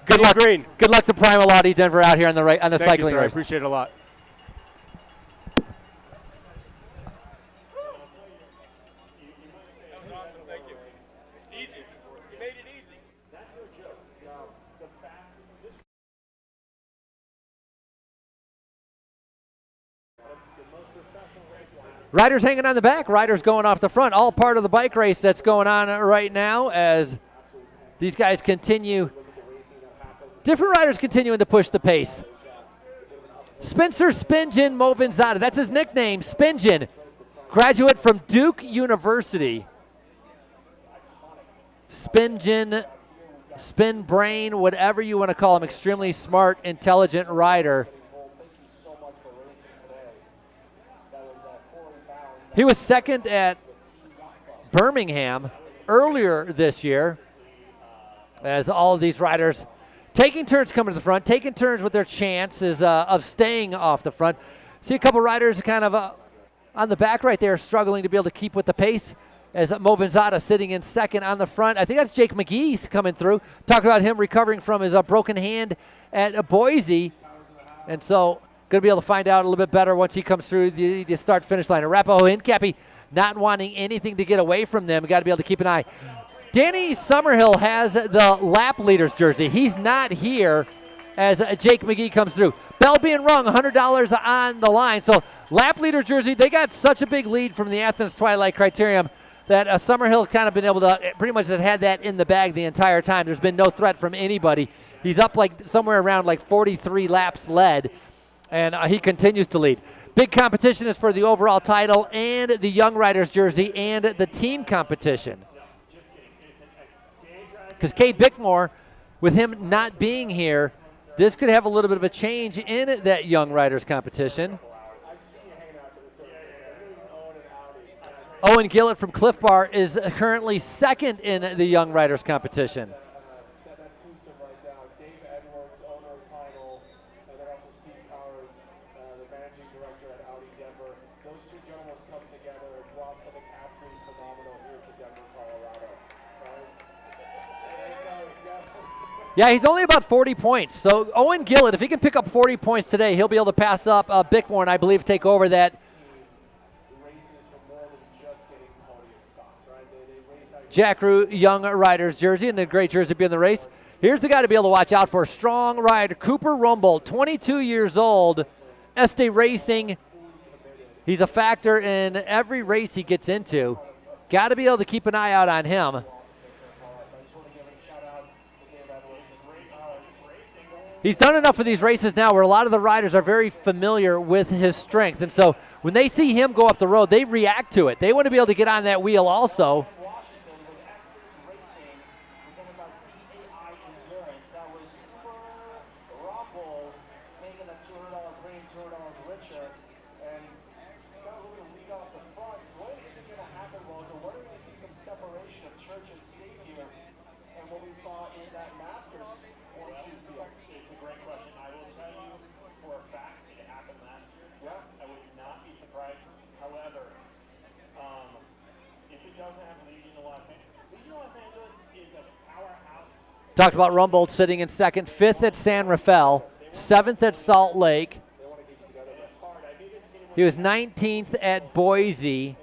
A: good luck.
E: Green.
A: Good luck to Primal Audi Denver out here on the cycling
E: race.
A: race.
E: I appreciate it a lot.
A: Riders hanging on the back, riders going off the front, all part of the bike race that's going on right now as these guys continue. Different riders continuing to push the pace. Spencer Spingen Movinzada, that's his nickname, Spingen, graduate from Duke University. Spingen, spin brain, whatever you want to call him, extremely smart, intelligent rider. He was second at Birmingham earlier this year as all of these riders taking turns coming to the front, taking turns with their chances of staying off the front. See a couple riders kind of on the back right there struggling to be able to keep with the pace as Mo Vanzata sitting in second on the front. I think that's Jake McGee's coming through. Talk about him recovering from his broken hand at Boise. And so going to be able to find out a little bit better once he comes through the start-finish line. Arapahoe Hincapie not wanting anything to get away from them. Got to be able to keep an eye. Danny Summerhill has the lap leaders jersey. He's not here as Jake McGee comes through. Bell being rung, $100 on the line. So lap leader jersey, they got such a big lead from the Athens Twilight Criterium that Summerhill kind of been able to pretty much has had that in the bag the entire time. There's been no threat from anybody. He's up like somewhere around like 43 laps led, and he continues to lead. Big competition is for the overall title and the Young Riders jersey and the team competition. Because Cade Bickmore, with him not being here, this could have a little bit of a change in that Young Riders competition. Owen Gillett from Cliff Bar is currently second in the Young Riders competition.
C: That twosome right now. Dave Edwards, owner of Final, and then also Steve Powers, the managing director at Audi Denver. Those two gentlemen come together and brought something absolutely phenomenal here to Denver, Colorado. Right?
A: Yeah, he's only about 40 points. So Owen Gillett, if he can pick up 40 points today, he'll be able to pass up Bickmore and I believe take over that Jack Rue Young Riders jersey, and the great jersey be in the race. Here's the guy to be able to watch out for. Strong rider, Cooper Rumbold, 22 years old, Este Racing. He's a factor in every race he gets into. Got to be able to keep an eye out on him. He's done enough of these races now where a lot of the riders are very familiar with his strength, and so when they see him go up the road, they react to it. They want to be able to get on that wheel also. Talked about Rumbold sitting in second, fifth at San Rafael, seventh at Salt Lake. He was 19th at Boise.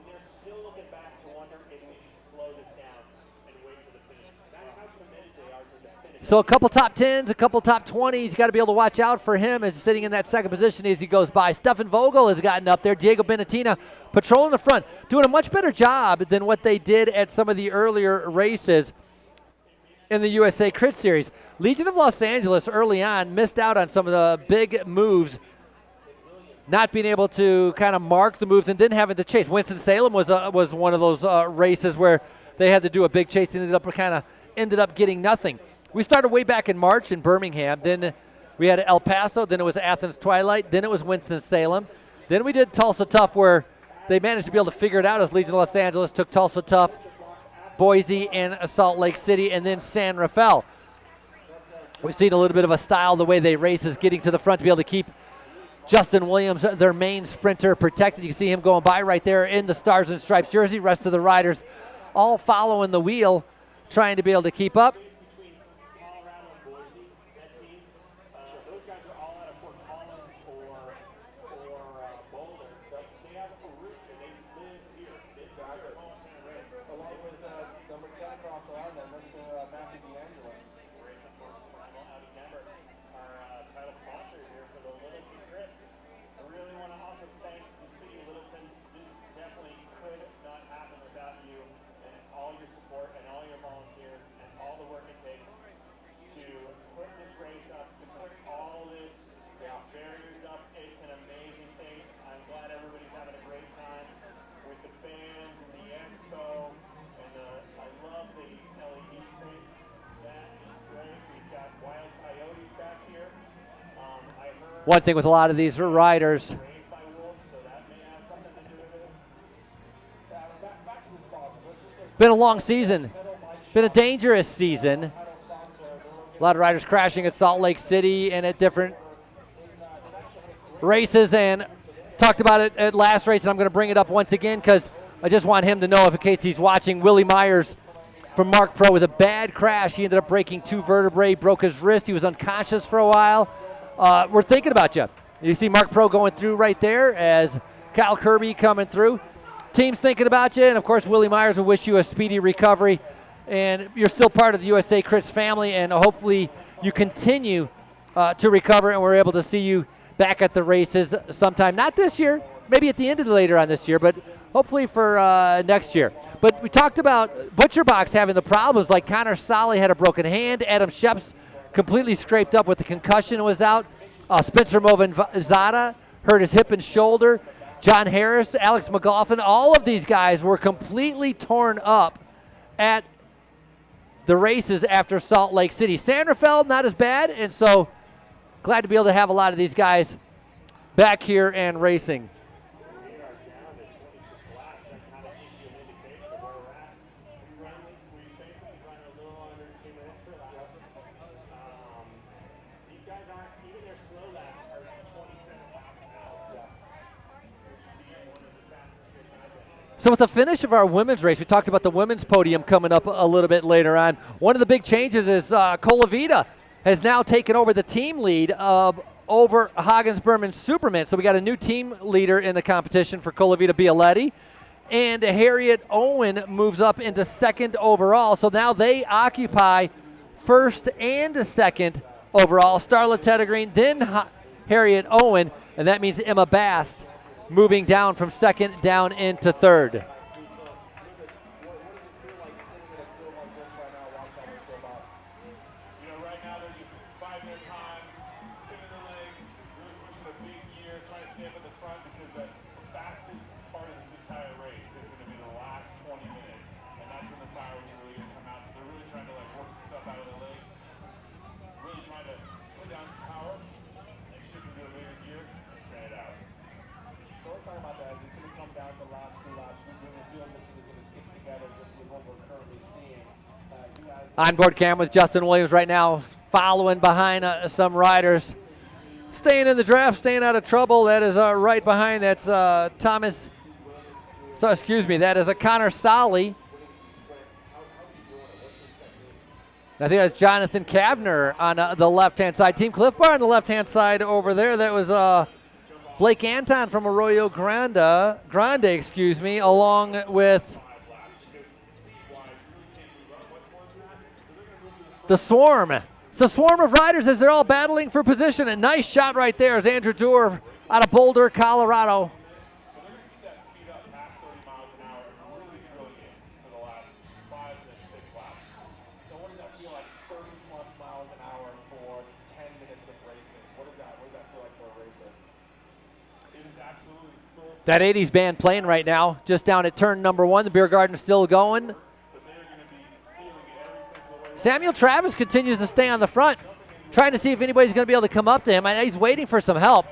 A: So a couple top 10s, a couple top 20s. You got to be able to watch out for him as he's sitting in that second position as he goes by. Stefan Vogel has gotten up there. Diego Benatina patrolling the front, doing a much better job than what they did at some of the earlier races in the USA Crit Series. Legion of Los Angeles early on missed out on some of the big moves, not being able to kind of mark the moves and then having to chase. Winston-Salem was one of those races where they had to do a big chase and ended up getting nothing. We started way back in March in Birmingham. Then we had El Paso. Then it was Athens Twilight. Then it was Winston-Salem. Then we did Tulsa Tough, where they managed to be able to figure it out as Legion of Los Angeles took Tulsa Tough, Boise, and Salt Lake City, and then San Rafael. We've seen a little bit of a style, the way they race is getting to the front to be able to keep Justin Williams, their main sprinter, protected. You can see him going by right there in the Stars and Stripes jersey. Rest of the riders all following the wheel, trying to be able to keep up. One thing with a lot of these riders, been a long season, been a dangerous season. A lot of riders crashing at Salt Lake City and at different races, and talked about it at last race, and I'm going to bring it up once again because I just want him to know, if in case he's watching, Willie Myers from Mark Pro with a bad crash. He ended up breaking 2 vertebrae, broke his wrist. He was unconscious for a while. We're thinking about you. You see Mark Pro going through right there as Kyle Kirby coming through. Team's thinking about you, and of course Willie Myers will wish you a speedy recovery. And you're still part of the USA Crits family, and hopefully you continue to recover, and we're able to see you back at the races sometime. Not this year, maybe at the end of later on this year, but hopefully for next year. But we talked about Butcher Box having the problems, like Connor Solly had a broken hand, Adam Sheps completely scraped up with the concussion and was out. Spencer Movenzada hurt his hip and shoulder. John Harris, Alex McGoffin, all of these guys were completely torn up at the races after Salt Lake City. San Rafael, not as bad, and so glad to be able to have a lot of these guys back here and racing.
D: We are down to 26 laps. That kind of gives you an indication of where we're at. We basically run a little under 2 minutes per lap. These guys aren't, even their slow laps are 27 laps an hour. Which would be one of the fastest races I've been in.
A: So with the finish of our women's race, we talked about the women's podium coming up a little bit later on. One of the big changes is Colavita has now taken over the team lead over Hagens Berman Superman. So we got a new team leader in the competition for Colavita Bialetti. And Harriet Owen moves up into second overall. So now they occupy first and second overall. Starla Teddergreen, then Harriet Owen, and that means Emma Bast moving down from second down into third.
D: You know, right now they're just biding their time, spinning their legs, really pushing a big gear, trying to stay up at the front because the fastest part of this entire race is going to be the last 20 minutes, and that's when the fireworks are really going to come out. So they're really trying to like work some stuff out of their legs, really trying to put down some power, and shift into a bigger gear and spin it out.
C: So let's talk about that. Until we come down to the last 2 laps, we really feel this is going to stick together just with what we're currently seeing. You guys.
A: Onboard camera with Justin Williams right now, following behind some riders. Staying in the draft, staying out of trouble. That is right behind. That's Thomas. So excuse me. That is a Connor Solly. I think that's Jonathan Kavner on the left-hand side. Team Cliff Bar on the left-hand side over there. That was Blake Anton from Arroyo Grande, excuse me, along with the Swarm. It's a swarm of riders as they're all battling for position. A nice shot right there as Andrew Doerr out of Boulder, Colorado.
D: But they're going to keep that speed up past 30 miles an hour and really drilling it for the last 5 to 6 laps.
C: So what does that feel like? 30 plus miles an hour for 10 minutes of racing. What does that feel like for a racer?
D: It is absolutely full.
A: That 80s band playing right now, just down at turn number 1. The beer garden's still going.
D: But they're going to be feeling it every single way.
A: Samuel Travis continues to stay on the front, trying to see if anybody's going to be able to come up to him. He's waiting for some help.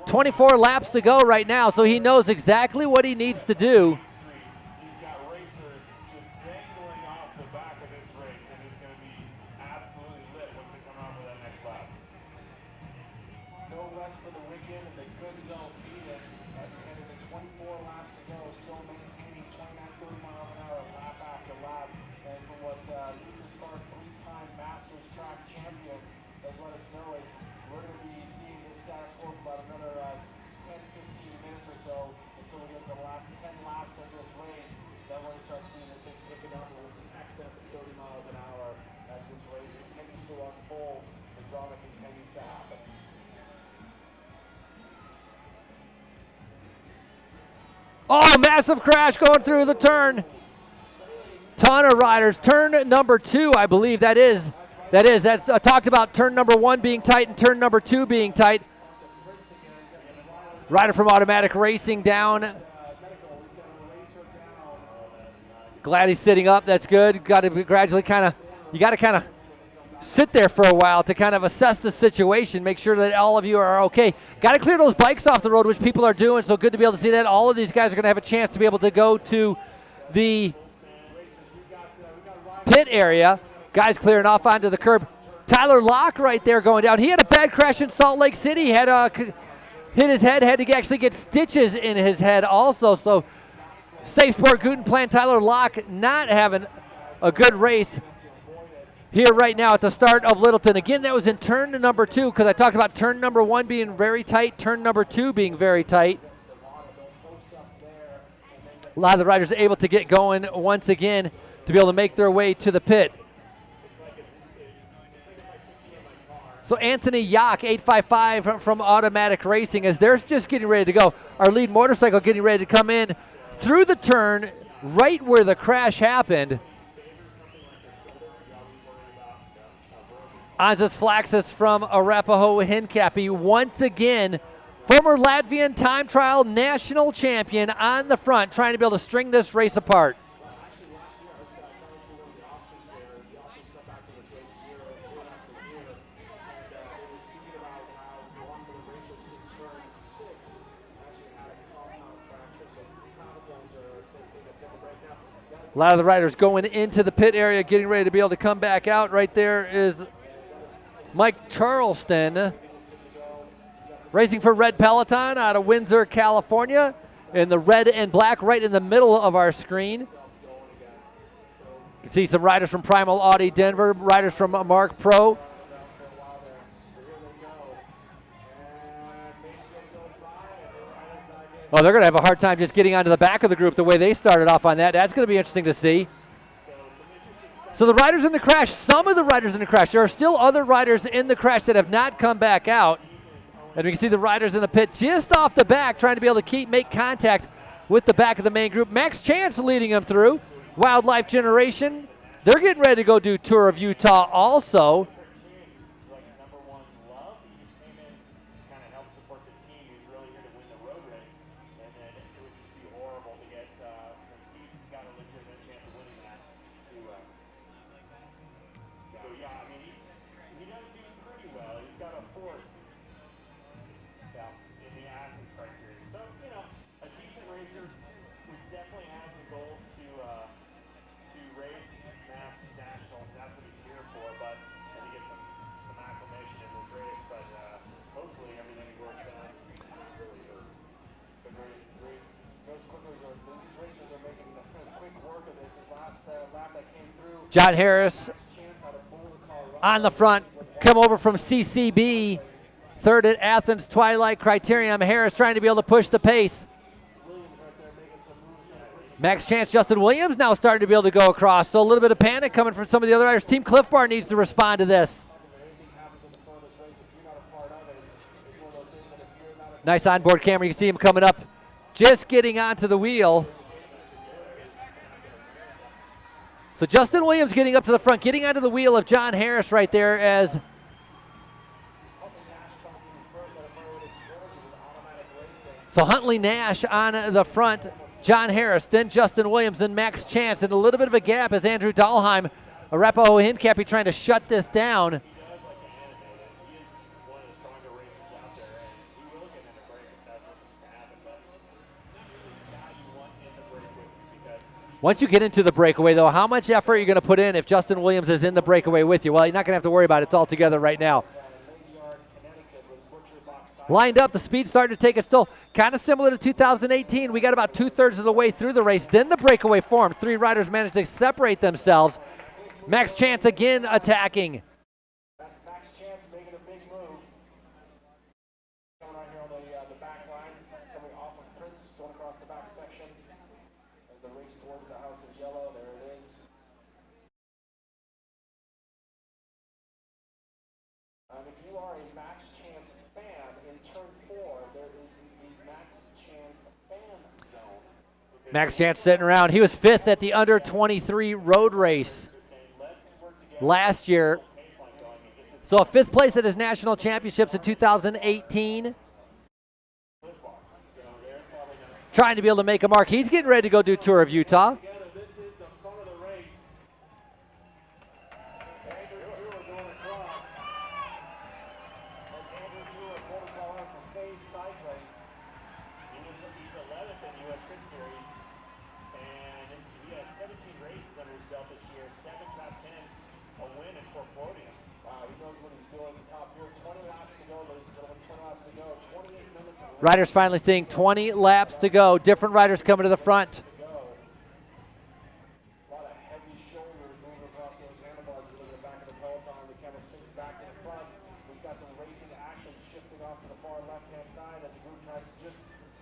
A: 24 laps to go right now, so he knows exactly what he needs to do.
D: You've got racers just dangling off the back of this race, and it's going to be absolutely lit once they come out for that next lap.
C: No rest for the wicked, and the good don't beat it. As he's headed to 24 laps to go, still maintaining 29, 30 miles an hour lap after lap. And from what Lucas Clark, 3-time Masters track champion, has let us know is we're going to be seeing this status quo for about another 10, 15 minutes or so until we get to the last 10 laps of this race. Then we're going to start seeing this thing picking up with in excess of 30 miles an hour as this race continues to unfold. The drama continues to happen.
A: Oh, massive crash going through the turn. Ton of riders. Turn number 2, I believe that is. That's talked about turn number 1 being tight and turn number 2 being tight. Rider from Automatic Racing down. Glad he's sitting up. That's good. Got to gradually you got to kind of sit there for a while to kind of assess the situation, make sure that all of you are okay. Got to clear those bikes off the road, which people are doing, so good to be able to see that. All of these guys are going to have a chance to be able to go to the pit area. Guys clearing off onto the curb. Tyler Locke right there going down. He had a bad crash in Salt Lake City. He had hit his head, had to actually get stitches in his head also. So Safe Sport Gutenplan, Tyler Locke not having a good race here right now at the start of Littleton. Again, that was in turn number 2 because I talked about turn number 1 being very tight, turn number 2 being very tight. A lot of the riders able to get going once again to be able to make their way to the pit. So Anthony Yock, 855 from Automatic Racing, as they're just getting ready to go. Our lead motorcycle getting ready to come in through the turn right where the crash happened. Anzas Flaxis from Arapahoe Hincapie, once again, former Latvian time trial national champion on the front, trying to be able to string this race apart. A lot of the riders going into the pit area, getting ready to be able to come back out. Right there is Mike Charleston, racing for Red Peloton out of Windsor, California, in the red and black right in the middle of our screen. You can see some riders from Primal Audi Denver, riders from Mark Pro. Oh, they're going to have a hard time just getting onto the back of the group the way they started off on that. That's going to be interesting to see. So the riders in the crash, some of the riders in the crash, there are still other riders in the crash that have not come back out. And we can see the riders in the pit just off the back trying to be able to make contact with the back of the main group. Max Chance leading them through. Wildlife Generation, they're getting ready to go do Tour of Utah also. John Harris on the front, come over from CCB, third at Athens Twilight Criterium. Harris trying to be able to push the pace. Max Chance, Justin Williams now starting to be able to go across. So a little bit of panic coming from some of the other riders. Team Cliff Bar needs to respond to this. Nice onboard camera. You can see him coming up, just getting onto the wheel. So Justin Williams getting up to the front, getting onto the wheel of John Harris right there as so Huntley Nash on the front, John Harris, then Justin Williams, then Max Chance, and a little bit of a gap as Andrew Dahlheim, Arapahoe Hincapie, trying to shut this down. Once you get into the breakaway, though, how much effort are you going to put in if Justin Williams is in the breakaway with you? Well, you're not going to have to worry about it. It's all together right now. Lined up, the speed started to take it still. Kind of similar to 2018. We got about 2/3 of the way through the race. Then the breakaway formed. 3 riders managed to separate themselves. Max Chance again attacking.
C: That's Max Chance making a big move. Coming right here on the back line, coming off of Prince, going across the back section. As the race towards the House of Yellow, there it is. If you are a Max Chance fan, in turn 4, there is the Max Chance fan zone.
A: Max Chance sitting around. He was 5th at the under 23 road race last year. So a 5th place at his national championships in 2018. Trying to be able to make a mark. He's getting ready to go do Tour of Utah.
C: This is the front of the race. Andrew Dewar going across. That's Andrew Dewar, protocol out for Fave Cycling.
D: He's 11th in the U.S. Sprint Series, and he has 17 races under his belt this year, 7 top
C: top here. 20 laps to go, ladies and gentlemen. 20 laps to go. 28 minutes of
A: Riders finally seeing 20 laps to go. Different riders coming to the front.
C: to go. A lot of heavy shoulders moving across those handlebars. We look at the back of the peloton. The camera swings back to the front. We've got some racing action shifting off to the far left-hand side as the group tries to just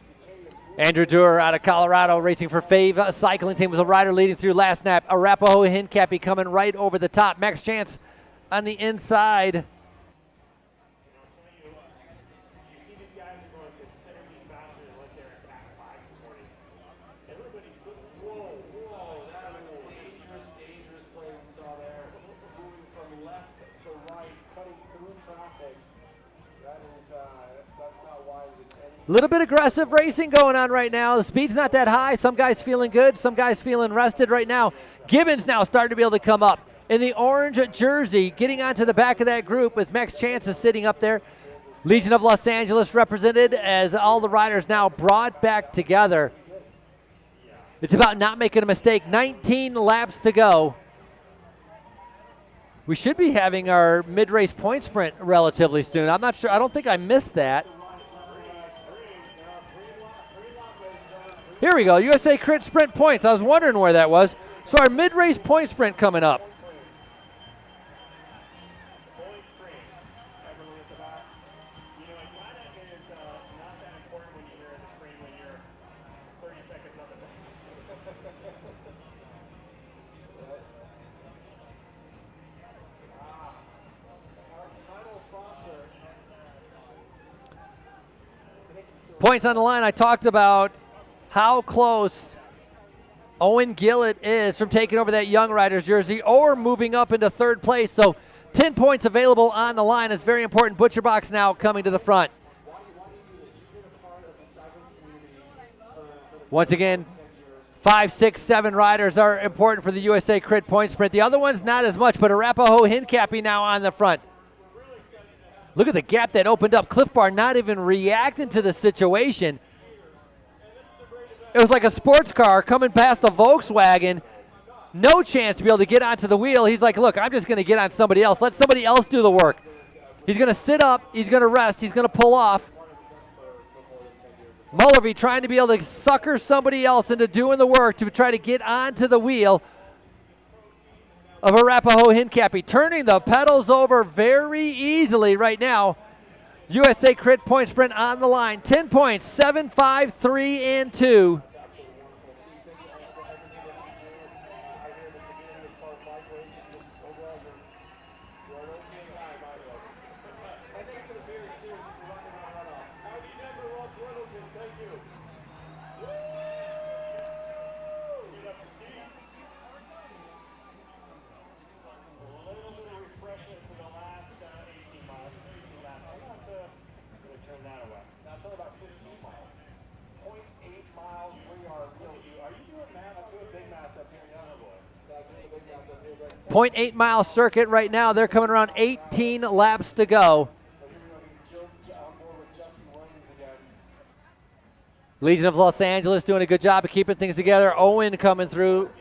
C: continue to move.
A: Andrew Dewar out of Colorado racing for Fave Cycling Team was a rider leading through last lap. Arapahoe Hincapie coming right over the top. Max Chance on the inside.
D: And I'll tell you, you see these guys are going considerably faster than what's there at back 5 this morning. Everybody's putting,
C: Whoa, that is a dangerous, dangerous play we saw there. Moving from left to right, cutting through traffic. That is, that's not wise in any.
A: A little bit aggressive racing going on right now. The speed's not that high. Some guys feeling good, some guys feeling rested right now. Gibbons now starting to be able to come up in the orange jersey, getting onto the back of that group with Max Chances sitting up there. Legion of Los Angeles represented as all the riders now brought back together. It's about not making a mistake. 19 laps to go. We should be having our mid-race point sprint relatively soon. I'm not sure. I don't think I missed that. Here we go, USA Crit Sprint points. I was wondering where that was. So our mid-race point sprint coming up.
D: Bowling Stream, Everly at the back. You know, it kind of is not that important when you hear the screen when you're 30 seconds on the back.
C: Our title sponsor.
A: Points on the line. I talked about how close Owen Gillett is from taking over that Young Riders jersey or moving up into third place. So 10 points available on the line. It's very important. Butcher Box now coming to the front. Once again, 5, 6, 7 riders are important for the USA Crit Point Sprint. The other ones not as much, but Arapahoe Hincapie now on the front. Look at the gap that opened up. Cliff Bar not even reacting to the situation. It was like a sports car coming past a Volkswagen. No chance to be able to get onto the wheel. He's like, look, I'm just going to get on somebody else. Let somebody else do the work. He's going to sit up. He's going to rest. He's going to pull off. Mullerby trying to be able to sucker somebody else into doing the work to try to get onto the wheel of Arapahoe Hincapie. Turning the pedals over very easily right now. USA Crit Point Sprint on the line. 10 points, 7, 5, 3, and 2. .8 mile circuit right now. They're coming around 18 laps to go. Legion of Los Angeles doing a good job of keeping things together. Owen coming through.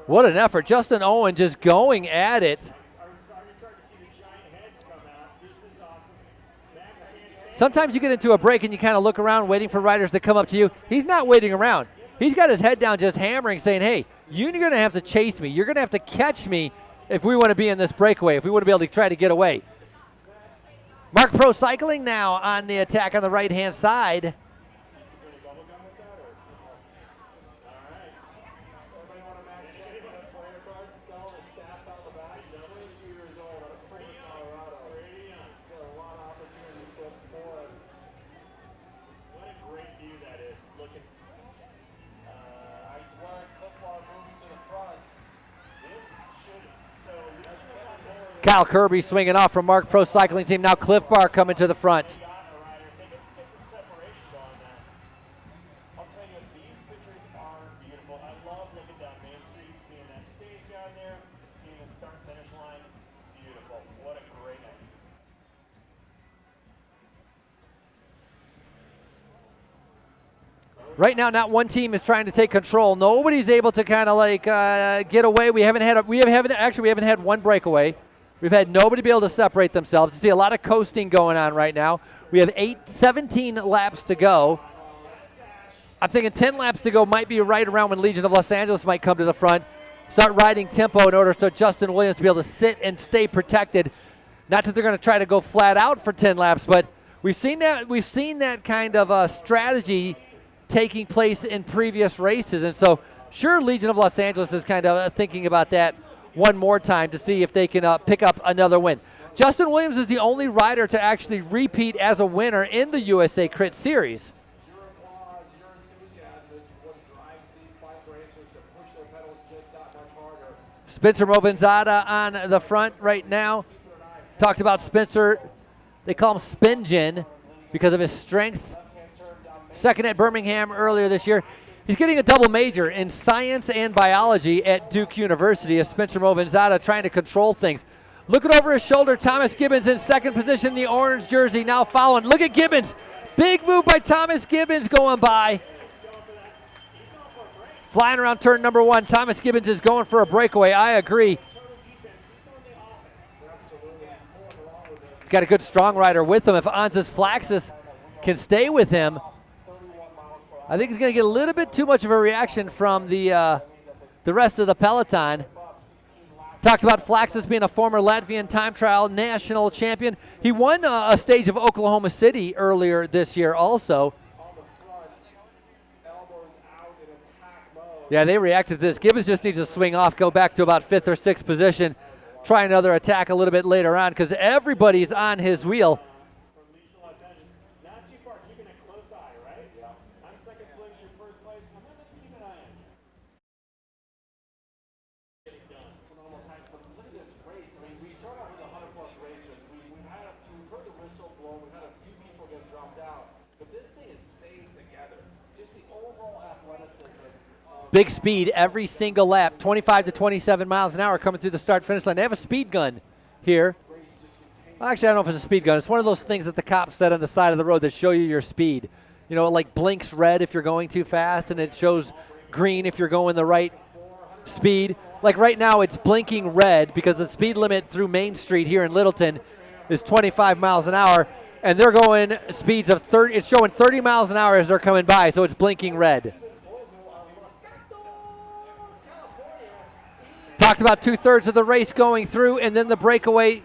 A: What an effort. Justin Owen just going at it. Sometimes you get into a break and you kind of look around waiting for riders to come up to you. He's not waiting around. He's got his head down just hammering, saying, hey, you're going to have to chase me. You're going to have to catch me if we want to be in this breakaway, if we want to be able to try to get away. Mark Pro Cycling now on the attack on the right-hand side. Kyle Kirby swinging off from Mark Pro Cycling Team. Now Cliff Bar coming to the front. Right now, not one team is trying to take control. Nobody's able to kind of like get away. We haven't had one breakaway. We've had nobody be able to separate themselves. You see a lot of coasting going on right now. We have 17 laps to go. I'm thinking 10 laps to go might be right around when Legion of Los Angeles might come to the front, start riding tempo in order for Justin Williams to be able to sit and stay protected. Not that they're going to try to go flat out for 10 laps, but we've seen that kind of strategy taking place in previous races. And so sure, Legion of Los Angeles is kind of thinking about that one more time to see if they can pick up another win. Justin Williams is the only rider to actually repeat as a winner in the USA Crit Series.
C: Your applause, your enthusiasm is what drives these bike racers to push their pedals just that much harder.
A: Spencer Movenzada on the front right now. Talked about Spencer. They call him Spingen because of his strength. Second at Birmingham earlier this year. He's getting a double major in science and biology at Duke University as Spencer Movenzada trying to control things. Looking over his shoulder, Thomas Gibbons in second position, the orange jersey now following. Look at Gibbons. Big move by Thomas Gibbons going by. Flying around turn number 1. Thomas Gibbons is going for a breakaway. I agree. He's got a good strong rider with him. If Anzas Flaxus can stay with him, I think he's going to get a little bit too much of a reaction from the rest of the peloton. Talked about Flaxus being a former Latvian time trial national champion. He won a stage of Oklahoma City earlier this year also. Yeah, they reacted to this. Gibbons just needs to swing off, go back to about 5th or 6th position, try another attack a little bit later on because everybody's on his wheel.
D: Not too far, keeping a close eye, right? Yeah. I'm second place, you're first place. I'm going to keep an eye on you.
C: Phenomenal times, but look at this race. I mean, we start out with 100+ racers. We've heard the whistle blow. We've had a few people get dropped out, but this thing is staying together. Just the overall athleticism.
A: Big speed every single lap, 25 to 27 miles an hour coming through the start-finish line. They have a speed gun here. Well, actually, I don't know if it's a speed gun. It's one of those things that the cops set on the side of the road that show you your speed. You know, it like blinks red if you're going too fast, and it shows green if you're going the right speed. Like right now, it's blinking red because the speed limit through Main Street here in Littleton is 25 miles an hour, and they're going speeds of 30. It's showing 30 miles an hour as they're coming by, so it's blinking red. Talked about 2/3 of the race going through, and then the breakaway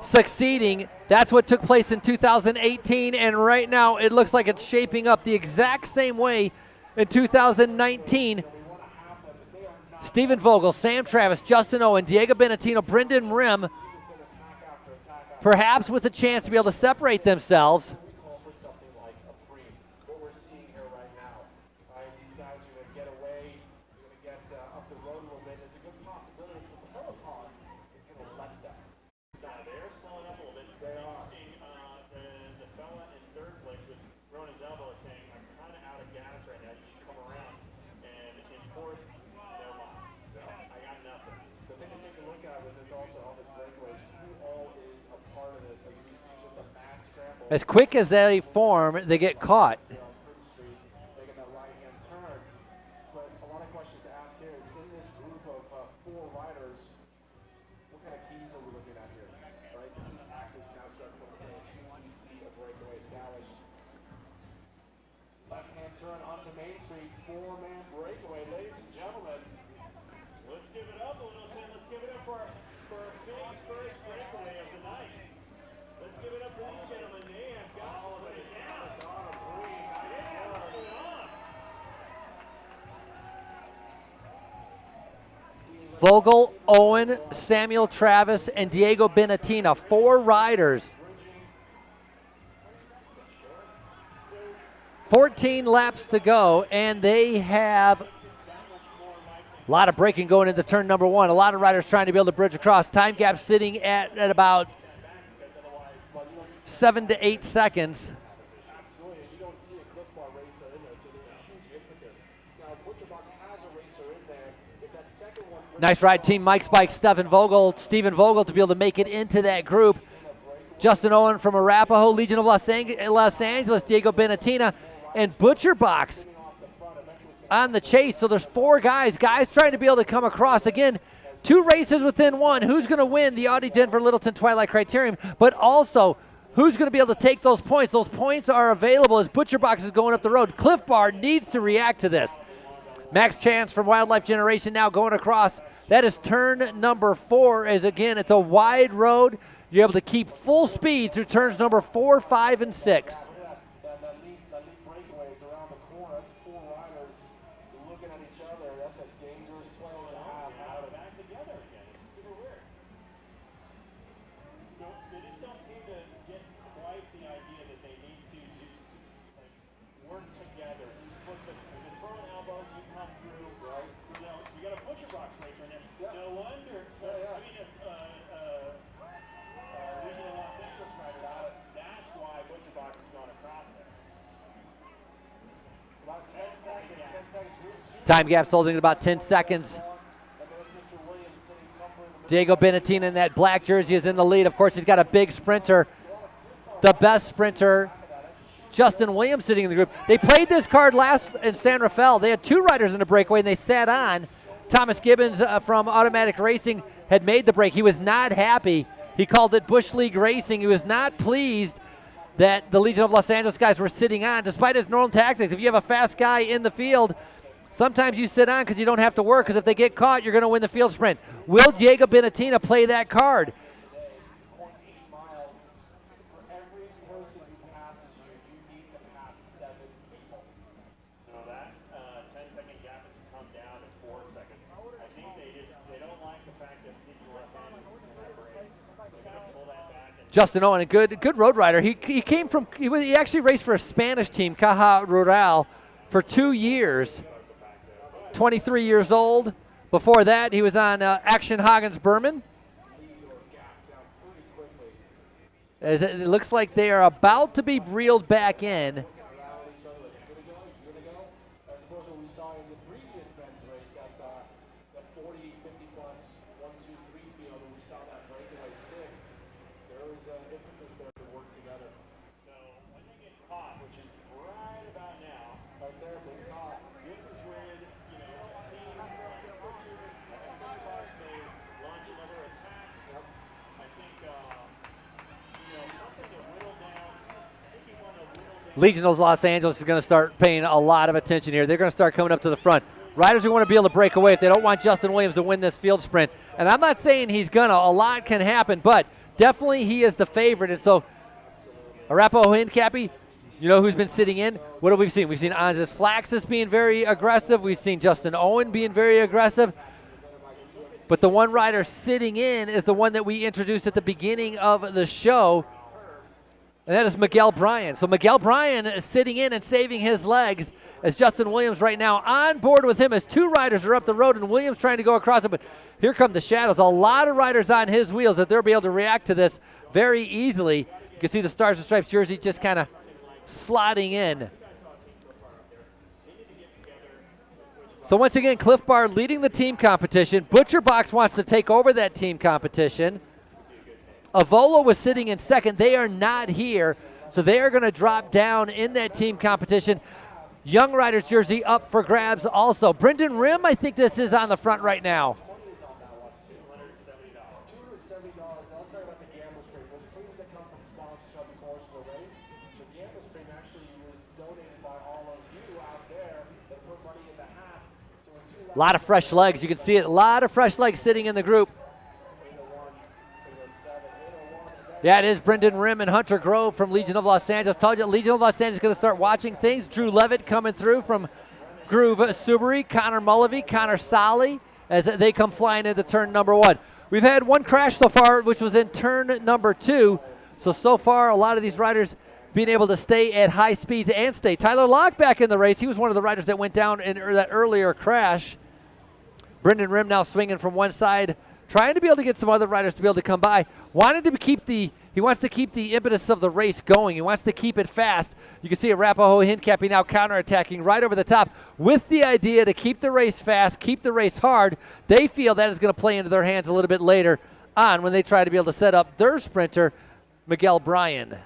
A: succeeding. That's what took place in 2018, and right now it looks like it's shaping up the exact same way in 2019. Stephen Vogel, Sam Travis, Justin Owen, Diego Benatino, Brendan Rim, perhaps with a chance to be able to separate themselves. As quick as they form, they get caught.
C: Making that right-hand turn. But a lot of questions to ask here is, in this group of 4 riders, what kind of teams are we looking at here? Right? The team tactics now start coming in as soon as we see a breakaway established. Left-hand turn onto Main Street, 4-man breakaway, ladies and gentlemen.
D: Let's give it up, Littleton. Let's give it up for a big first breakaway of the night. Let's give it up for these gentlemen. They have got to put it down.
A: Vogel, Owen, Samuel Travis, and Diego Benatina, 4 riders. 14 laps to go, and they have a lot of braking going into turn number 1. A lot of riders trying to be able to bridge across. Time gap sitting at about 7 to 8 seconds.
C: Absolutely, and you don't see a Cliff Bar racer in there, so there's a huge impetus. Now, ButcherBox has a racer in there. If that second one...
A: Nice ride, Team Mike's Bike, Stephen Vogel to be able to make it into that group. Justin Owen from Arapahoe, Legion of Los Angeles, Diego Benatina, and Butcher Box on the chase. So there's 4 guys trying to be able to come across. Again, 2 races within one. Who's going to win the Audi Denver Littleton Twilight Criterium, but also who's going to be able to take those points? Those points are available as Butcher Box is going up the road. Cliff Bar needs to react to this. Max Chance from Wildlife Generation now going across. That is turn number 4, as again, it's a wide road. You're able to keep full speed through turns number 4, 5, and 6.
C: That lead breakaway is around the corner. That's 4 riders looking at each other. That's a dangerous play to have.
D: Back together again. It's super weird. So they just don't seem to get quite the idea that they need to work together. Split they're throwing elbows, you come through, right? So we got a Butcher Box race right now. No wonder. So I mean, Legion of Los Angeles rider. That's why Butcher Box is going across there.
C: About 10 seconds. 10 seconds.
A: Time gap's holding at about 10 seconds.
C: And there's Mr. Williams sitting comfortably in the
A: Diego Benatina in that black jersey is in the lead. Of course, he's got a big sprinter, the best sprinter, Justin Williams, sitting in the group. They played this card last in San Rafael. They had 2 riders in the breakaway, and they sat on. Thomas Gibbons from Automatic Racing had made the break. He was not happy. He called it Bush League Racing. He was not pleased that the Legion of Los Angeles guys were sitting on, despite his normal tactics. If you have a fast guy in the field, sometimes you sit on because you don't have to work, because if they get caught, you're going to win the field sprint. Will Diego Benatina play that card?
C: 0.8 miles. For every person who passes you, you need to pass 7 people.
D: So that 10-second gap has come down to 4 seconds. I think they don't like the fact that Legion of Los Angeles is in that break. They're going to pull that back. And
A: Justin Owen, a good road rider. He came from, he actually raced for a Spanish team, Caja Rural, for 2 years. 23 years old. Before that, he was on Action Hagens Berman. As it looks like they are about to be reeled back in.
C: As opposed to what we saw in the previous men's race, that 40, 50 plus 1, 2, 3 field, where we saw that breakaway stick. There was impetus there to work together.
D: so when they get caught, which is right about now,
C: Right there, they caught.
D: this is when a team like Butcher Box may launch another attack. I think something to whittle down. I think you want to whittle down.
A: Legion of Los Angeles is going to start paying a lot of attention here. They're going to start coming up to the front. Riders who want to be able to break away if they don't want Justin Williams to win this field sprint. And I'm not saying he's going to. A lot can happen, but definitely he is the favorite. And so Arapaho Hincapie, you know who's been sitting in? What have we seen? We've seen Anzus Flaxus being very aggressive. We've seen Justin Owen being very aggressive. But the one rider sitting in is the one that we introduced at the beginning of the show, and that is Miguel Bryan. So Miguel Bryan is sitting in and saving his legs as Justin Williams right now on board with him as 2 riders are up the road and Williams trying to go across it. But here come the shadows. A lot of riders on his wheels that they'll be able to react to this very easily. You can see the Stars and Stripes jersey just kind of slotting in. So once again, Cliff Bar leading the team competition. Butcher Box wants to take over that team competition. Avolo was sitting in second. They are not here, so they are going to drop down in that team competition. Young Riders jersey up for grabs also. Brendan Rim, I think this is on the front right now.
C: $270. I'll start about the gamble stream. Those premiums that come from sponsors throughout the course of the race. The gamble stream actually was donated by all of you out there that put money in the hat. So in 2
A: A lot of fresh legs. You can see it. A lot of fresh legs sitting in the group.
C: 801, 807, 801.
A: Yeah, it is Brendan Rim and Hunter Grove from Legion of Los Angeles. Told you, Legion of Los Angeles is going to start watching things. Drew Levitt coming through from Groove Subari, Connor Mullavey, Connor Solly, as they come flying into turn number 1. We've had 1 crash so far, which was in turn number 2. So far, a lot of these riders being able to stay at high speeds and stay. Tyler Locke back in the race. He was one of the riders that went down in that earlier crash. Brendan Rim now swinging from one side, trying to be able to get some other riders to be able to come by. He wants to keep the impetus of the race going. He wants to keep it fast. You can see Arapaho Hincapie now counterattacking right over the top with the idea to keep the race fast, keep the race hard. They feel that is going to play into their hands a little bit later on when they try to be able to set up their sprinter, Miguel Bryan.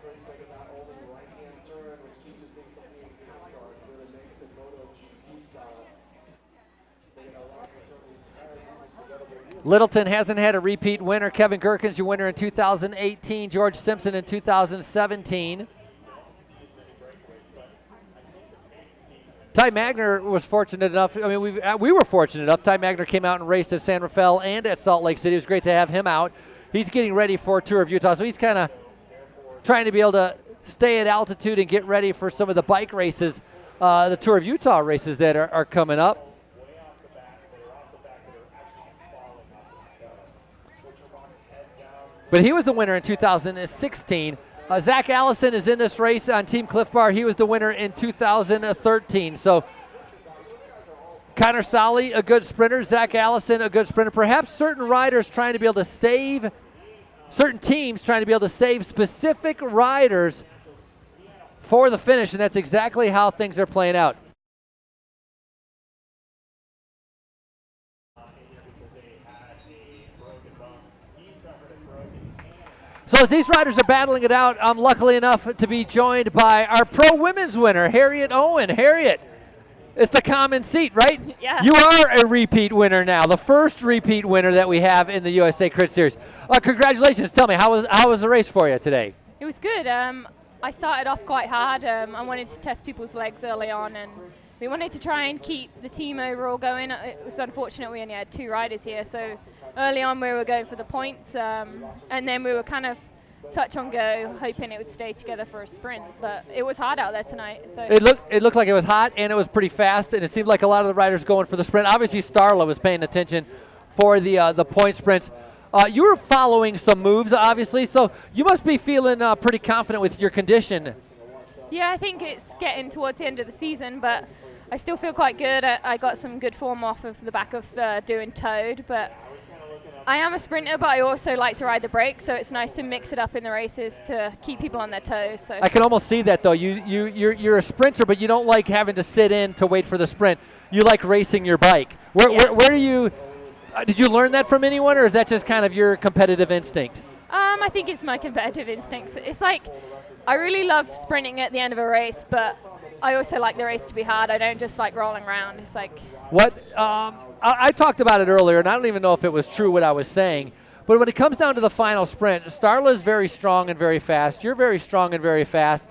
C: Briggs making that only right-hand turn, which keeps us in from being NASCAR and really makes the MotoGP style. Making a last return the entire units together.
A: Littleton hasn't had a repeat winner. Kevin Gerkens, your winner in 2018. George Simpson in 2017. Ty Magner was fortunate enough. I mean, we were fortunate enough. Ty Magner came out and raced at San Rafael and at Salt Lake City. It was great to have him out. He's getting ready for Tour of Utah, so he's kind of trying to be able to stay at altitude and get ready for some of the bike races, the Tour of Utah races that are coming up. But he was the winner in 2016. Zach Allison is in this race on Team Cliff Bar. He was the winner in 2013. So Connor Solly, a good sprinter. Zach Allison, a good sprinter. Perhaps certain riders trying to be able to save, certain teams trying to be able to save specific riders for the finish, and that's exactly how things are playing out. So as these riders are battling it out, I'm luckily enough to be joined by our pro women's winner, Harriet Owen. Harriet, it's the common seat, right?
F: Yeah.
A: You are a repeat winner now, the first repeat winner that we have in the USA Crit Series. Congratulations. Tell me, how was the race for you today?
F: It was good. I started off quite hard. I wanted to test people's legs early on, and we wanted to try and keep the team overall going. It was unfortunate we only had 2 riders here, so early on we were going for the points, and then we were kind of touch on go, hoping it would stay together for a sprint. But it was hard out there tonight. So
A: it looked like it was hot, and it was pretty fast, and it seemed like a lot of the riders going for the sprint. Obviously, Starla was paying attention for the point sprints. You were following some moves, obviously, so you must be feeling pretty confident with your condition.
F: yeah, I think it's getting towards the end of the season, but I still feel quite good. I got some good form off of the back of doing Toad, but I am a sprinter, but I also like to ride the brakes, so it's nice to mix it up in the races to keep people on their toes. So
A: I can almost see that, though. You're a sprinter, but you don't like having to sit in to wait for the sprint. You like racing your bike. Where do you did you learn that from anyone, or is that just kind of your competitive instinct?
F: I think it's my competitive instincts. It's like I really love sprinting at the end of a race, but I also like the race to be hard. I don't just like rolling around. It's like
A: What I talked about it earlier, and I don't even know if it was true what I was saying, but when it comes down to the final sprint, Starla is very strong and very fast. You're very strong and very fast.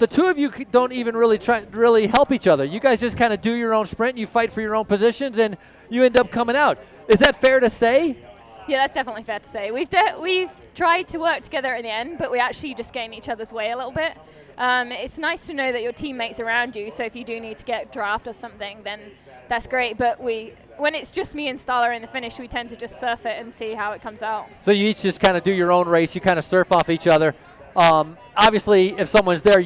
A: The two of you don't even really help each other. You guys just kind of do your own sprint, you fight for your own positions, and you end up coming out. Is that fair to say?
F: yeah, that's definitely fair to say. We've tried to work together in the end, but we actually just get in each other's way a little bit. It's nice to know that your teammates around you, so if you do need to get draft or something, then that's great. But when it's just me and Starla in the finish, we tend to just surf it and see how it comes out.
A: So you each just kind of do your own race. You kind of surf off each other. Obviously, if someone's there,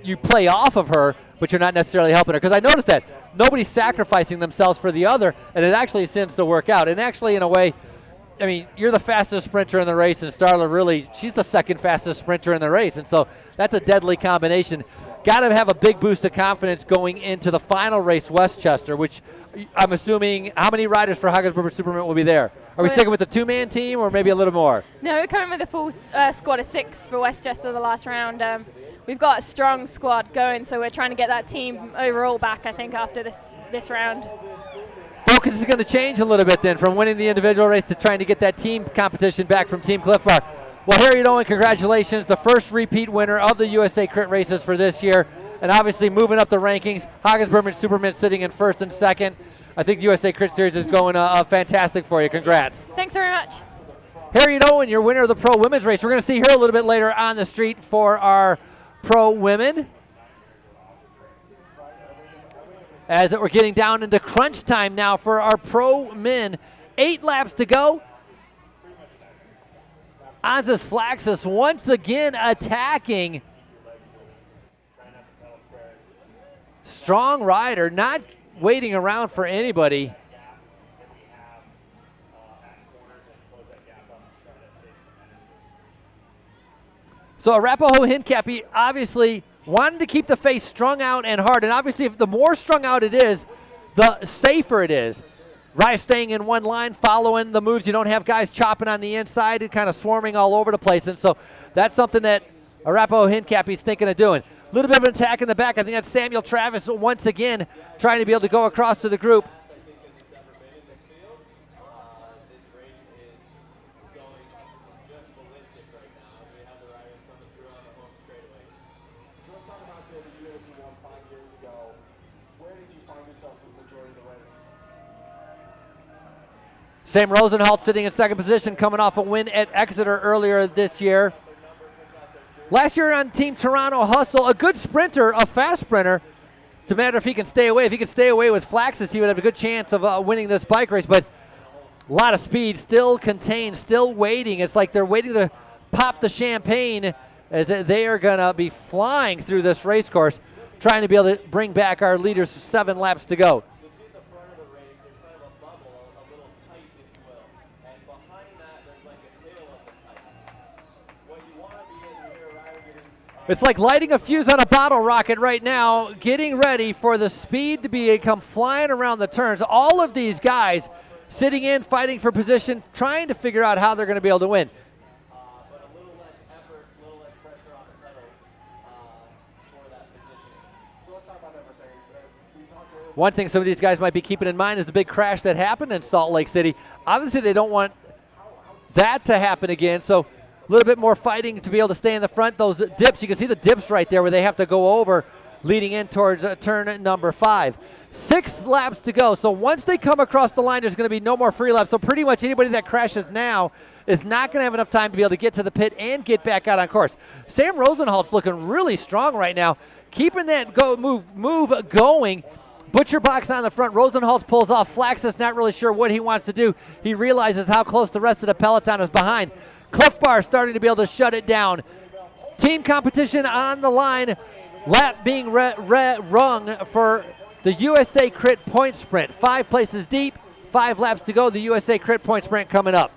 A: you play off of her, but you're not necessarily helping her. Because I noticed that nobody's sacrificing themselves for the other, and it actually tends to work out. And actually, in a way, I mean, you're the fastest sprinter in the race, and Starla really, she's the second fastest sprinter in the race. And so that's a deadly combination. Got to have a big boost of confidence going into the final race, Westchester, which I'm assuming, how many riders for Hagersberger Superman will be there? Are we sticking with the 2-man team or maybe a little more?
F: No, we're coming with a full squad of 6 for Westchester the last round. We've got a strong squad going, so we're trying to get that team overall back, I think, after this round.
A: Focus is going to change a little bit then from winning the individual race to trying to get that team competition back from Team Cliff Bar. Well, Harriet Owen, congratulations, the first repeat winner of the USA Crit races for this year, and obviously moving up the rankings. Hagersberger Superman sitting in first and second. I think the USA Crit Series is going fantastic for you. Congrats.
F: Thanks very much.
A: Harriet Owen, your winner of the Pro Women's race. We're going to see her a little bit later on the street for our Pro Women. As we're getting down into crunch time now for our Pro Men. 8 laps to go. Anzas Flaxus once again attacking. Strong rider, not waiting around for anybody. So Arapahoe Hincap, he obviously wanted to keep the face strung out and hard, and obviously the more strung out it is, the safer it is. Right, staying in one line, following the moves. You don't have guys chopping on the inside and kind of swarming all over the place, and so that's something that Arapaho Hincap he's thinking of doing. A little bit of an attack in the back. I think that's Samuel Travis once again trying to be able to go across to the group. Sam Rosenhalt sitting in second position, coming off a win at Exeter earlier this year. Last year on Team Toronto Hustle, a good sprinter, a fast sprinter. It's a matter if he can stay away. If he can stay away with Flaxus, he would have a good chance of winning this bike race. But a lot of speed, still contained, still waiting. It's like they're waiting to pop the champagne as they are going to be flying through this race course, trying to be able to bring back our leaders 7 laps to go. It's like lighting a fuse on a bottle rocket right now, getting ready for the speed to come flying around the turns. All of these guys sitting in, fighting for position, trying to figure out how they're going to be able to win.
C: But a little less effort, a little less pressure on the pedals for that positioning. So let's talk about that for a second.
A: One thing some of these guys might be keeping in mind is the big crash that happened in Salt Lake City. Obviously, they don't want that to happen again, so a little bit more fighting to be able to stay in the front. Those dips, you can see the dips right there where they have to go over leading in towards turn number 5. 6 laps to go. So once they come across the line, there's going to be no more free laps. So pretty much anybody that crashes now is not going to have enough time to be able to get to the pit and get back out on course. Sam Rosenhalt's looking really strong right now, keeping that move going. Butcher Box on the front. Rosenholtz pulls off. Flaxus not really sure what he wants to do. He realizes how close the rest of the peloton is behind. Cliff Bar starting to be able to shut it down. Team competition on the line. Lap being rung for the USA Crit Point Sprint. 5 places deep, 5 laps to go. The USA Crit Point Sprint coming up.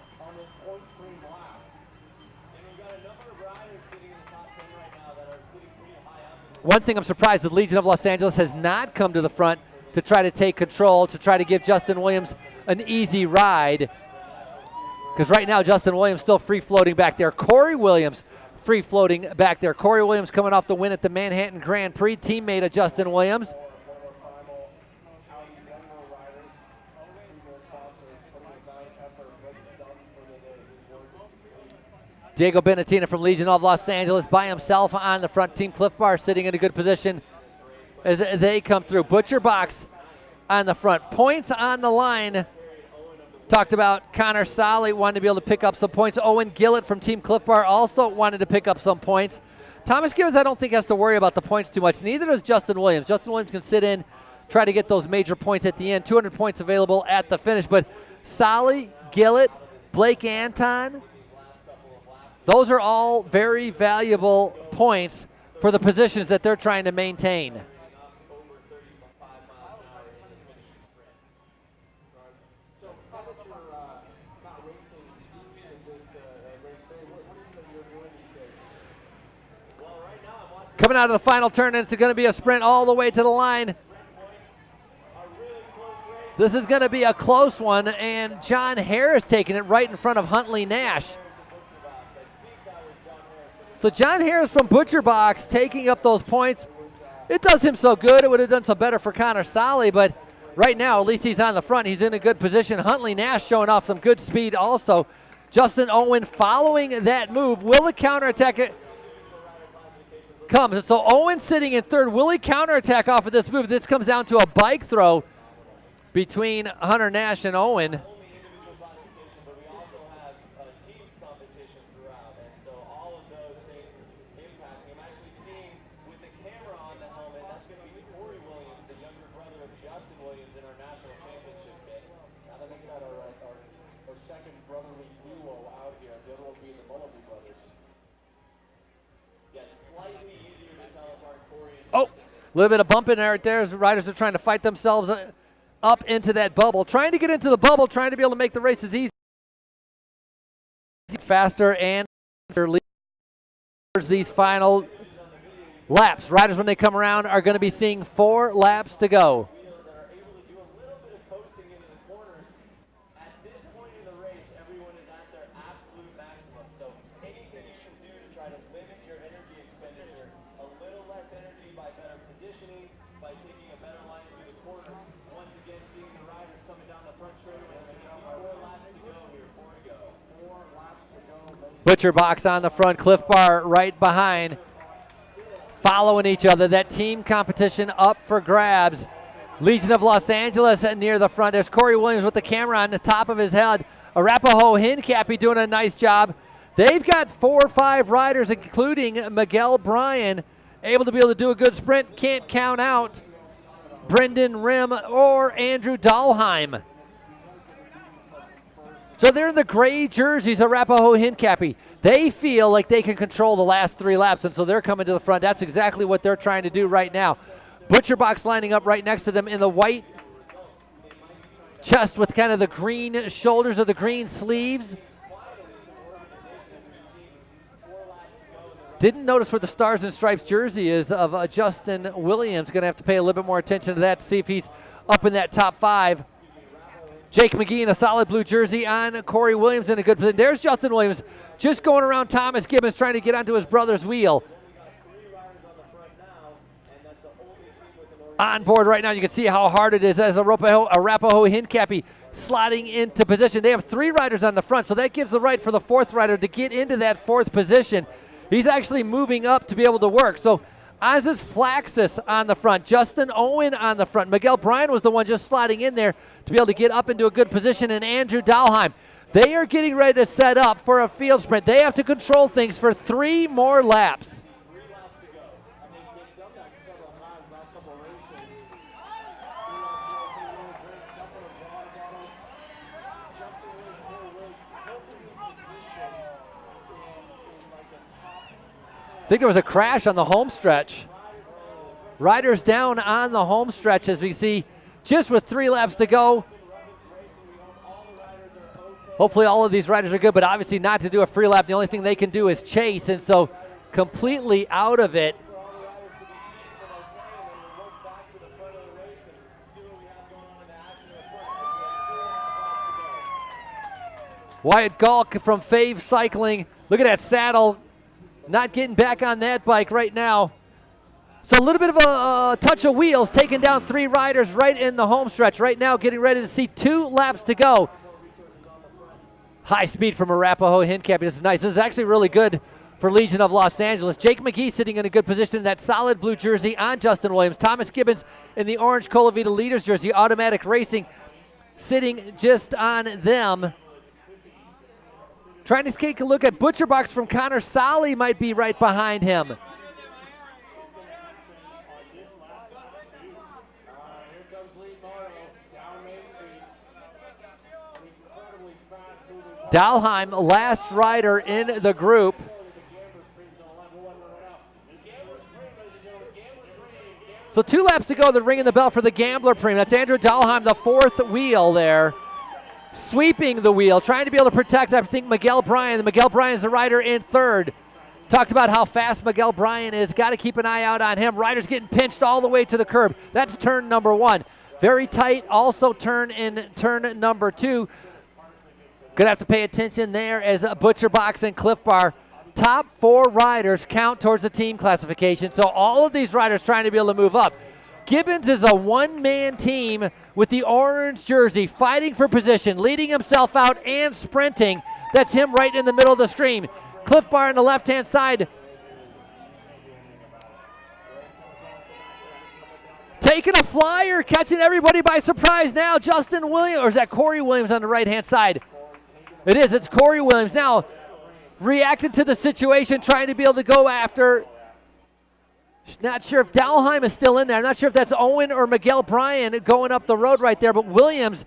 A: One thing I'm surprised, the Legion of Los Angeles has not come to the front to try to take control, to try to give Justin Williams an easy ride. Because right now, Justin Williams still free-floating back there. Corey Williams free-floating back there. Corey Williams coming off the win at the Manhattan Grand Prix, teammate of Justin Williams. Diego Benatina from Legion of Los Angeles by himself on the front. Team Cliff Bar sitting in a good position as they come through. Butcher Box on the front. Points on the line. Talked about Connor Solly wanting to be able to pick up some points. Owen Gillett from Team Cliff Bar also wanted to pick up some points. Thomas Gibbons, I don't think, has to worry about the points too much. Neither does Justin Williams. Justin Williams can sit in, try to get those major points at the end. 200 points available at the finish. But Solly, Gillett, Blake Anton, those are all very valuable points for the positions that they're trying to maintain. Coming out of the final turn, and it's going to be a sprint all the way to the line. This is going to be a close one, and John Harris taking it right in front of Huntley Nash. So John Harris from Butcher Box taking up those points. It does him so good. It would have done so better for Connor Solly, but right now, at least he's on the front. He's in a good position. Huntley Nash showing off some good speed also. Justin Owen following that move. Will the counterattack it? Comes. So Owen sitting in third. Will he counterattack off of this move? This comes down to a bike throw between Hunter Nash and Owen. Oh, a little bit of bump in there right there as the riders are trying to fight themselves up into that bubble. Trying to get into the bubble, trying to be able to make the races easy. Faster and these final laps. Riders, when they come around, are going to be seeing 4 laps to go.
C: by taking a better line through the corners. Once again, seeing the riders coming down the front straightaway. And you see 4 laps to go here. 4 to go. 4 laps to go.
A: Butcher Box on the front, Cliff Bar right behind, following each other. That team competition up for grabs. Legion of Los Angeles near the front. There's Corey Williams with the camera on the top of his head. Arapahoe Hincapie doing a nice job. They've got 4 or 5 riders, including Miguel Bryan, able to be able to do a good sprint. Can't count out Brendan Rim or Andrew Dahlheim. So they're in the gray jerseys, Arapahoe Hincapie. They feel like they can control the last 3 laps, and so they're coming to the front. That's exactly what they're trying to do right now. Butcher Box lining up right next to them in the white chest with kind of the green shoulders or the green sleeves. Didn't notice where the Stars and Stripes jersey is of Justin Williams. Going to have to pay a little bit more attention to that to see if he's up in that top 5. Jake McGee in a solid blue jersey on. Corey Williams in a good position. There's Justin Williams just going around Thomas Gibbons trying to get onto his brother's wheel. On board right now, you can see how hard it is as Arapahoe Hincapie sliding into position. They have 3 riders on the front, so that gives the right for the 4th rider to get into that 4th position. He's actually moving up to be able to work. So Aziz Flaxus on the front, Justin Owen on the front. Miguel Bryan was the one just sliding in there to be able to get up into a good position, and Andrew Dahlheim. They are getting ready to set up for a field sprint. They have to control things for 3 more laps. I think there was a crash on the home stretch. Riders down on the home stretch as we see just with 3 laps to go. Hopefully all of these riders are good, but obviously not to do a free lap. The only thing they can do is chase, and so completely out of it. Wyatt Galk from Fave Cycling. Look at that saddle. Not getting back on that bike right now. So a little bit of a touch of wheels, taking down 3 riders right in the home stretch. Right now getting ready to see 2 laps to go. High speed from Arapahoe Hincapie. This is nice. This is actually really good for Legion of Los Angeles. Jake McGee sitting in a good position in that solid blue jersey on Justin Williams. Thomas Gibbons in the orange Colavita Leaders jersey. Automatic Racing sitting just on them. Trying to take a look at Butcher Box from Connor Solly might be right behind him. Dahlheim, last rider in the group. So 2 laps to go. They're ringing the bell for the Gambler Premium. That's Andrew Dahlheim, the 4th wheel there. Sweeping the wheel, trying to be able to protect, I think, Miguel Bryan. Miguel Bryan's the rider in 3rd. Talked about how fast Miguel Bryan is. Got to keep an eye out on him. Riders getting pinched all the way to the curb. That's turn number 1. Very tight. Also turn in turn number 2. Going to have to pay attention there as Butcher Box and Cliff Bar. Top 4 riders count towards the team classification. So all of these riders trying to be able to move up. Gibbons is a one-man team with the orange jersey, fighting for position, leading himself out and sprinting. That's him right in the middle of the stream. Cliff Bar on the left-hand side. Taking a flyer, catching everybody by surprise now. Justin Williams, or is that Corey Williams on the right-hand side? It is, it's Corey Williams. Now, reacting to the situation, trying to be able to go after. Not sure if Dahlheim is still in there. I'm not sure if that's Owen or Miguel Bryan going up the road right there, but Williams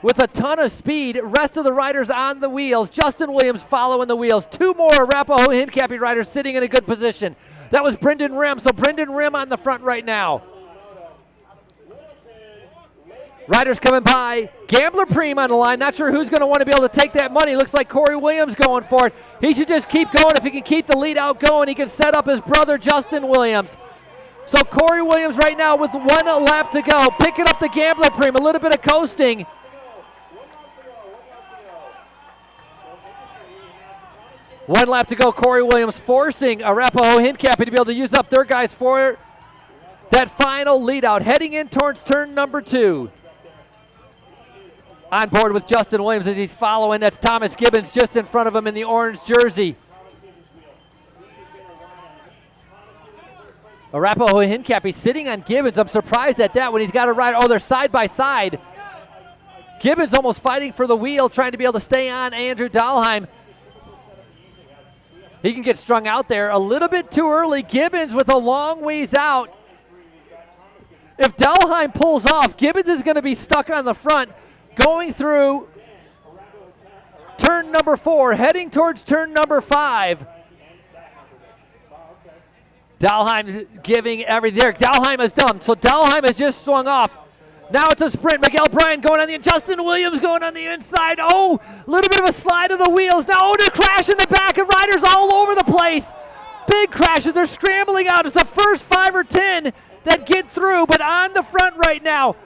A: with a ton of speed. Rest of the riders on the wheels. Justin Williams following the wheels. 2 more Arapahoe Hincapie riders sitting in a good position. That was Brendan Rim, so Brendan Rim on the front right now. Riders coming by. Gambler Preem on the line. Not sure who's going to want to be able to take that money. Looks like Corey Williams going for it. He should just keep going. If he can keep the lead out going, he can set up his brother Justin Williams. So Corey Williams right now with 1 lap to go. Picking up the Gambler Preem. A little bit of coasting. One lap to go. Corey Williams forcing Arapahoe Hincapie to be able to use up their guys for that final lead out, heading in towards turn number 2. On board with Justin Williams as he's following. That's Thomas Gibbons just in front of him in the orange jersey. Arapahoe Hincap, he's sitting on Gibbons. I'm surprised at that when he's got a ride. Oh, they're side by side. Gibbons almost fighting for the wheel, trying to be able to stay on Andrew Dahlheim. He can get strung out there a little bit too early. Gibbons with a long ways out. If Dahlheim pulls off, Gibbons is going to be stuck on the front, going through turn number 4, heading towards turn number 5. Dahlheim's giving everything there. Dahlheim is done, so Dahlheim has just swung off. Now it's a sprint. Miguel Bryan going on the, Justin Williams going on the inside. Oh, a little bit of a slide of the wheels. Now, oh, to crash in the back, and riders all over the place. Big crashes. They're scrambling out. It's the first 5 or 10 that get through, but on the front right now,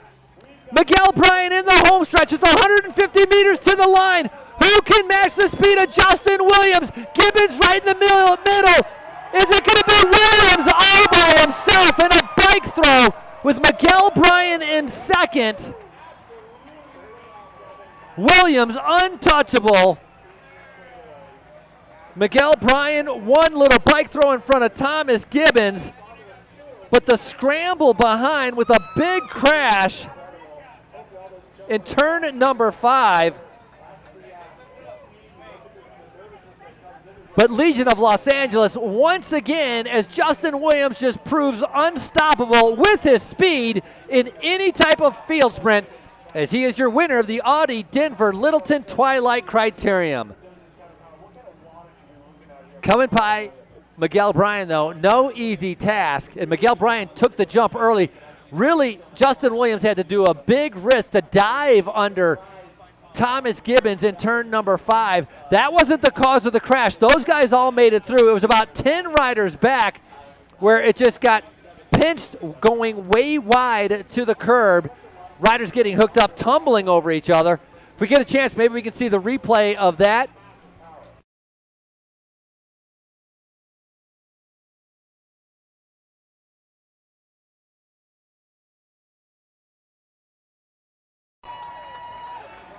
A: Miguel Bryan in the home stretch. It's 150 meters to the line. Who can match the speed of Justin Williams? Gibbons right in the middle. Is it going to be Williams all by himself in a bike throw with Miguel Bryan in second? Williams untouchable. Miguel Bryan one little bike throw in front of Thomas Gibbons, but the scramble behind with a big crash in turn number 5. But Legion of Los Angeles, once again, as Justin Williams just proves unstoppable with his speed in any type of field sprint, as he is your winner of the Audi Denver Littleton Twilight Criterium. Coming by Miguel Bryan, though, no easy task. And Miguel Bryan took the jump early. Really, Justin Williams had to do a big risk to dive under Thomas Gibbons in turn number 5. That wasn't the cause of the crash. Those guys all made it through. It was about 10 riders back where it just got pinched going way wide to the curb. Riders getting hooked up, tumbling over each other. If we get a chance, maybe we can see the replay of that.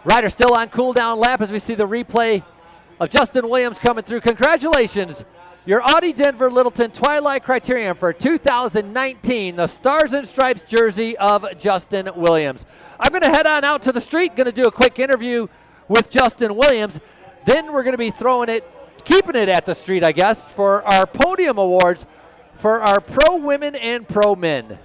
A: Rider still on cool down lap as we see the replay of Justin Williams coming through. Congratulations, your Audi Denver Littleton Twilight Criterium for 2019, the Stars and Stripes jersey of Justin Williams. I'm going to head on out to the street, going to do a quick interview with Justin Williams. Then we're going to be keeping it at the street, I guess, for our podium awards for our pro women and pro men.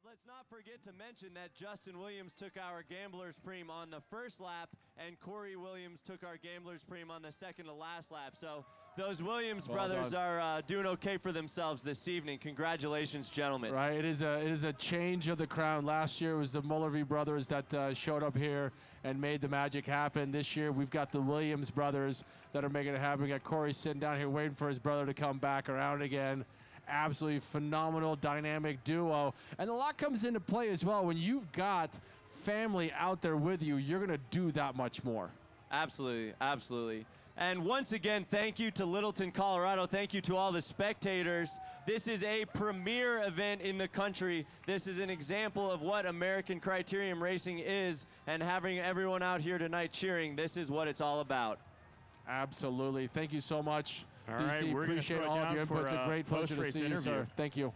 G: Let's not forget to mention that Justin Williams took our Gamblers Preem on the first lap, and Corey Williams took our Gamblers Preem on the second to last lap. So those Williams brothers are doing okay for themselves this evening. Congratulations, gentlemen.
C: Right, it is a change of the crown. Last year it was the Mullerby brothers that showed up here and made the magic happen. This year we've got the Williams brothers that are making it happen. We got Corey sitting down here waiting for his brother to come back around again. Absolutely phenomenal, dynamic duo. And a lot comes into play as well. When you've got family out there with you, you're going to do that much more.
G: Absolutely, absolutely. And once again, thank you to Littleton, Colorado. Thank you to all the spectators. This is a premier event in the country. This is an example of what American Criterium Racing is, and having everyone out here tonight cheering, this is what it's all about.
C: Absolutely. Thank you so much.
H: All
C: DC,
H: right, we're
C: appreciate all of your input. It's a great pleasure to see you, sir. Thank you.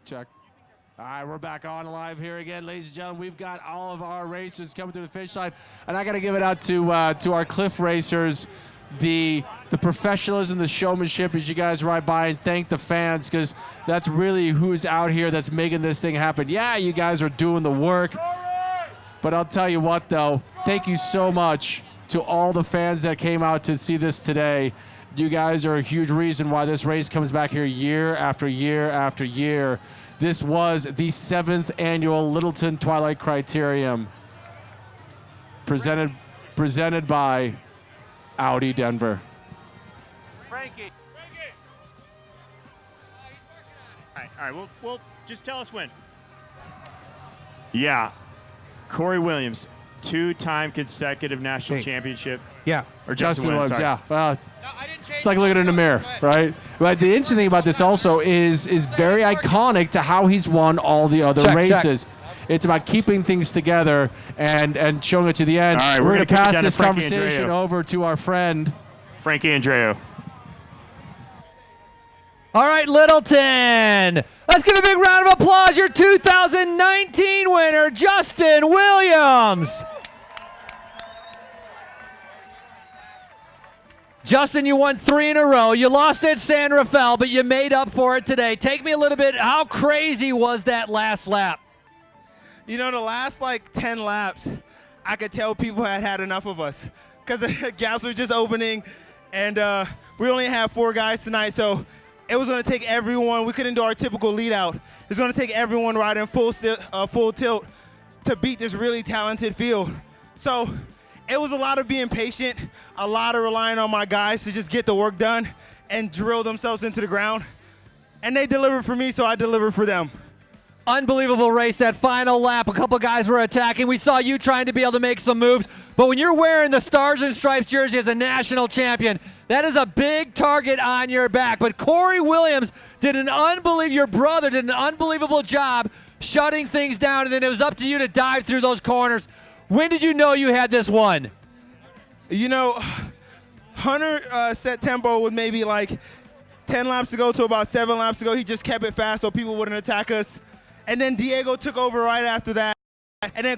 C: Check. All right, we're back on live here again, ladies and gentlemen. We've got all of our racers coming through the finish line, and I got to give it out to our Cliff racers.
H: the professionalism, the showmanship as you guys ride by, and thank the fans, because that's really who's out here that's making this thing happen. Yeah, you guys are doing the work, but I'll tell you what, though, thank you so much to all the fans that came out to see this today. You guys are a huge reason why this race comes back here year after year after year. This was the 7th annual Littleton Twilight Criterium, presented by Audi Denver.
D: Frankie. All right. We'll just tell us when.
I: Yeah. Corey Williams, 2-time consecutive national championship.
J: Yeah.
I: Or Justin Williams,
H: sorry.
I: yeah.
H: Well, it's like looking in the mirror, right? But the interesting thing about this also is very iconic to how he's won all the other races. It's about keeping things together and showing it to the end.
I: All right,
H: we're going to pass this
I: Frankie
H: conversation
I: Andreu.
H: over to our friend
I: Frankie Andreu.
A: All right, Littleton. Let's give a big round of applause. Your 2019 winner, Justin Williams. Justin, you won 3 in a row. You lost at San Rafael, but you made up for it today. Take me a little bit. How crazy was that last lap?
J: You know, the last like 10 laps, I could tell people had had enough of us because the gaps were just opening, and we only have 4 guys tonight, so it was going to take everyone. We couldn't do our typical lead out. It's going to take everyone riding full tilt to beat this really talented field. So it was a lot of being patient, a lot of relying on my guys to just get the work done and drill themselves into the ground. And they delivered for me, so I delivered for them.
A: Unbelievable race. That final lap, a couple guys were attacking. We saw you trying to be able to make some moves. But when you're wearing the Stars and Stripes jersey as a national champion, that is a big target on your back. But Corey Williams did your brother did an unbelievable job shutting things down, and then it was up to you to dive through those corners. When did you know you had this one?
J: You know, Hunter set tempo with maybe like 10 laps ago to about 7 laps ago. He just kept it fast so people wouldn't attack us. And then Diego took over right after that. And then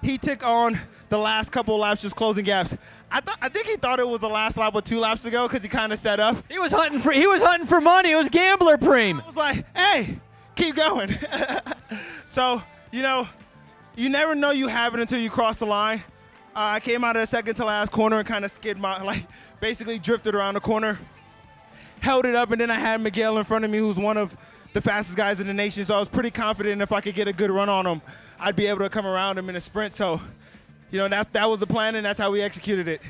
J: he took on the last couple of laps just closing gaps. I think he thought it was the last lap or 2 laps ago because he kind of set up.
A: He was hunting for money. It was gambler preem.
J: I was like, hey, keep going. So, you know, you never know you have it until you cross the line. I came out of the second to last corner and kind of basically drifted around the corner, held it up, and then I had Miguel in front of me, who's one of the fastest guys in the nation. So I was pretty confident if I could get a good run on him, I'd be able to come around him in a sprint. So, you know, that was the plan, and that's how we executed it.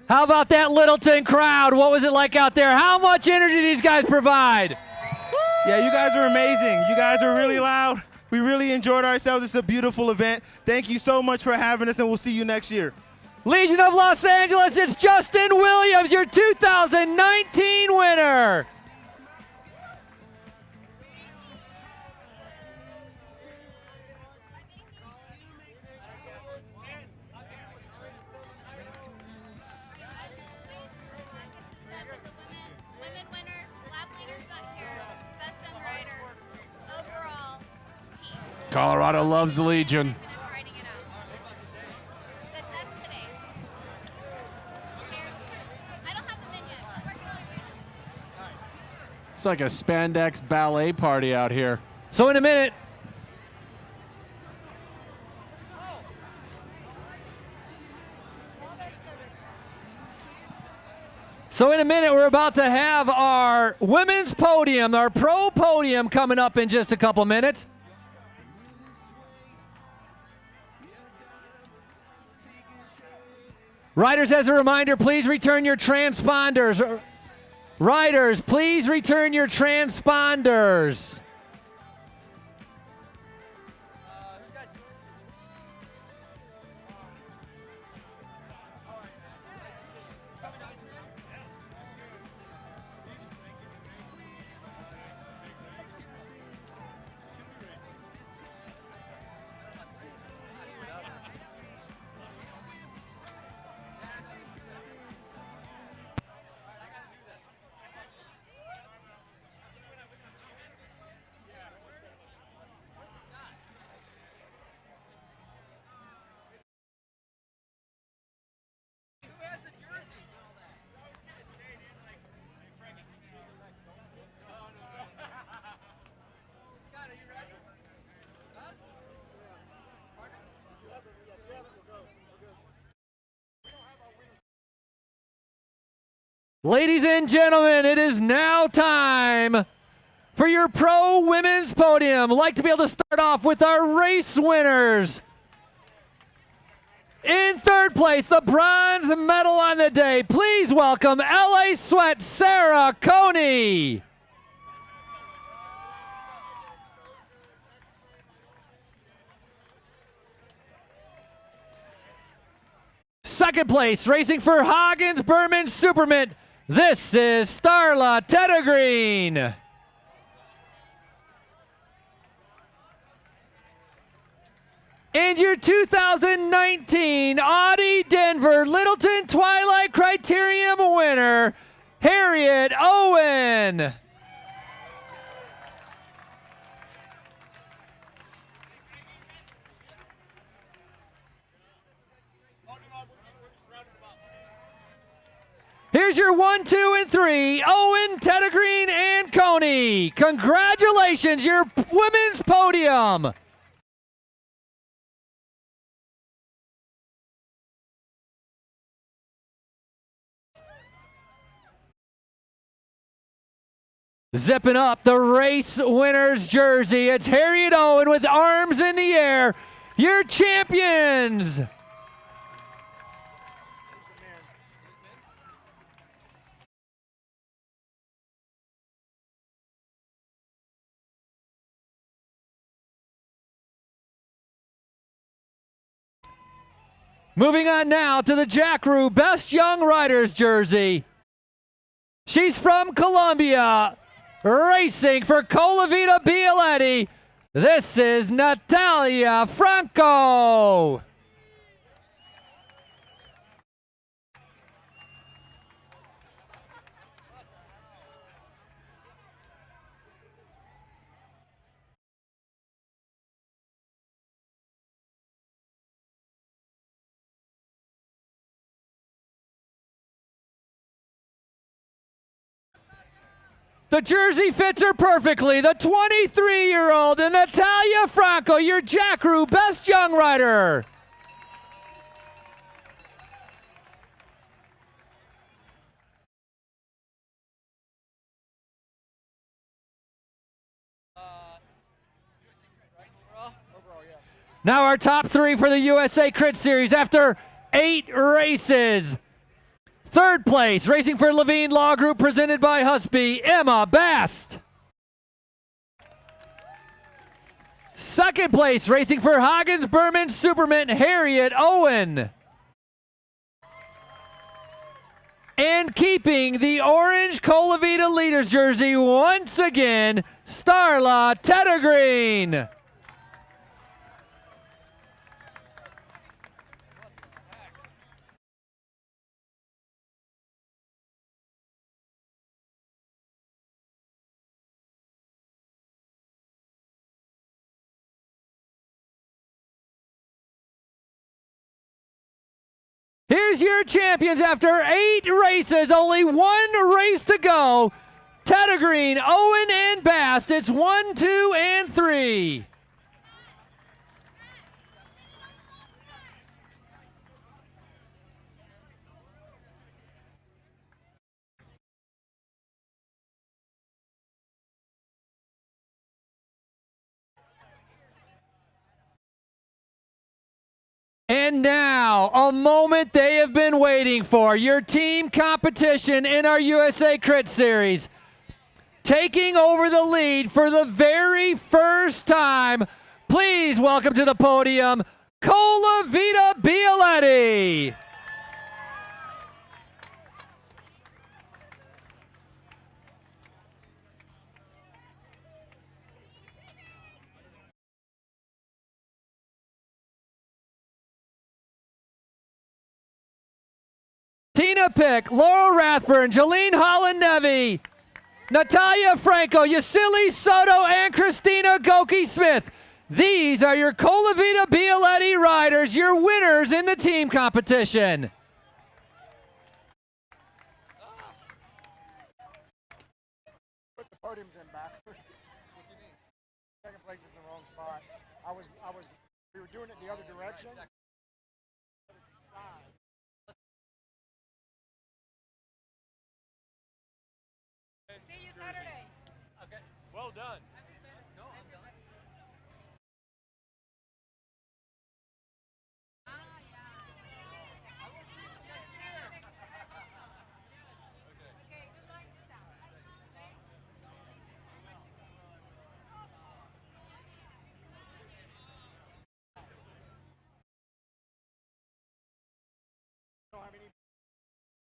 A: How about that Littleton crowd? What was it like out there? How much energy these guys provide?
J: Yeah, you guys are amazing. You guys are really loud. We really enjoyed ourselves. It's a beautiful event. Thank you so much for having us, and we'll see you next year.
A: Legion of Los Angeles, it's Justin Williams, your 2019 winner.
H: Colorado loves the Legion. It's like a spandex ballet party out here.
A: So in a minute, we're about to have our women's podium, our pro podium coming up in just a couple minutes. Riders, as a reminder, please return your transponders. Riders, please return your transponders. Ladies and gentlemen, it is now time for your pro women's podium. I'd like to be able to start off with our race winners. In third place, the bronze medal on the day. Please welcome LA Sweat Sarah Coney. Second place, racing for Hagens Berman Supermint. This is Starla Teddergreen. And your 2019 Audi Denver Littleton Twilight Criterium winner, Harriet Owen. Here's your 1, 2, and 3, Owen, Teddergreen, and Coney. Congratulations, your women's podium. Zipping up the race winner's jersey, it's Harriet Owen with arms in the air, your champions. Moving on now to the Jack Rue Best Young Riders jersey. She's from Colombia, racing for Colavita Bialetti. This is Natalia Franco. The jersey fits her perfectly. The 23-year-old Natalia Franco, your Jack Rue Best Young Rider. Now our top 3 for the USA Crit Series after 8 races. Third place, racing for Levine Law Group, presented by Husby, Emma Bast. Second place, racing for Hagens Berman Supermint, Harriet Owen. And keeping the orange Colavita Leaders jersey once again, Starla Teddergreen. Here's your champions after 8 races, only 1 race to go. Teddergreen, Owen, and Bast. It's 1, 2, and 3. And now, a moment they have been waiting for. Your team competition in our USA Crit Series. Taking over the lead for the very first time. Please welcome to the podium, Colavita Bialetti. Tina Pick, Laurel Rathburn, Jolene Holland-Nevy, Natalia Franco, Yasili Soto, and Christina Goki-Smith. These are your Colavita Bialetti riders, your winners in the team competition.
K: Put the podiums in backwards. What do you mean? Second place is in the wrong spot. We were doing it the other direction.
E: done.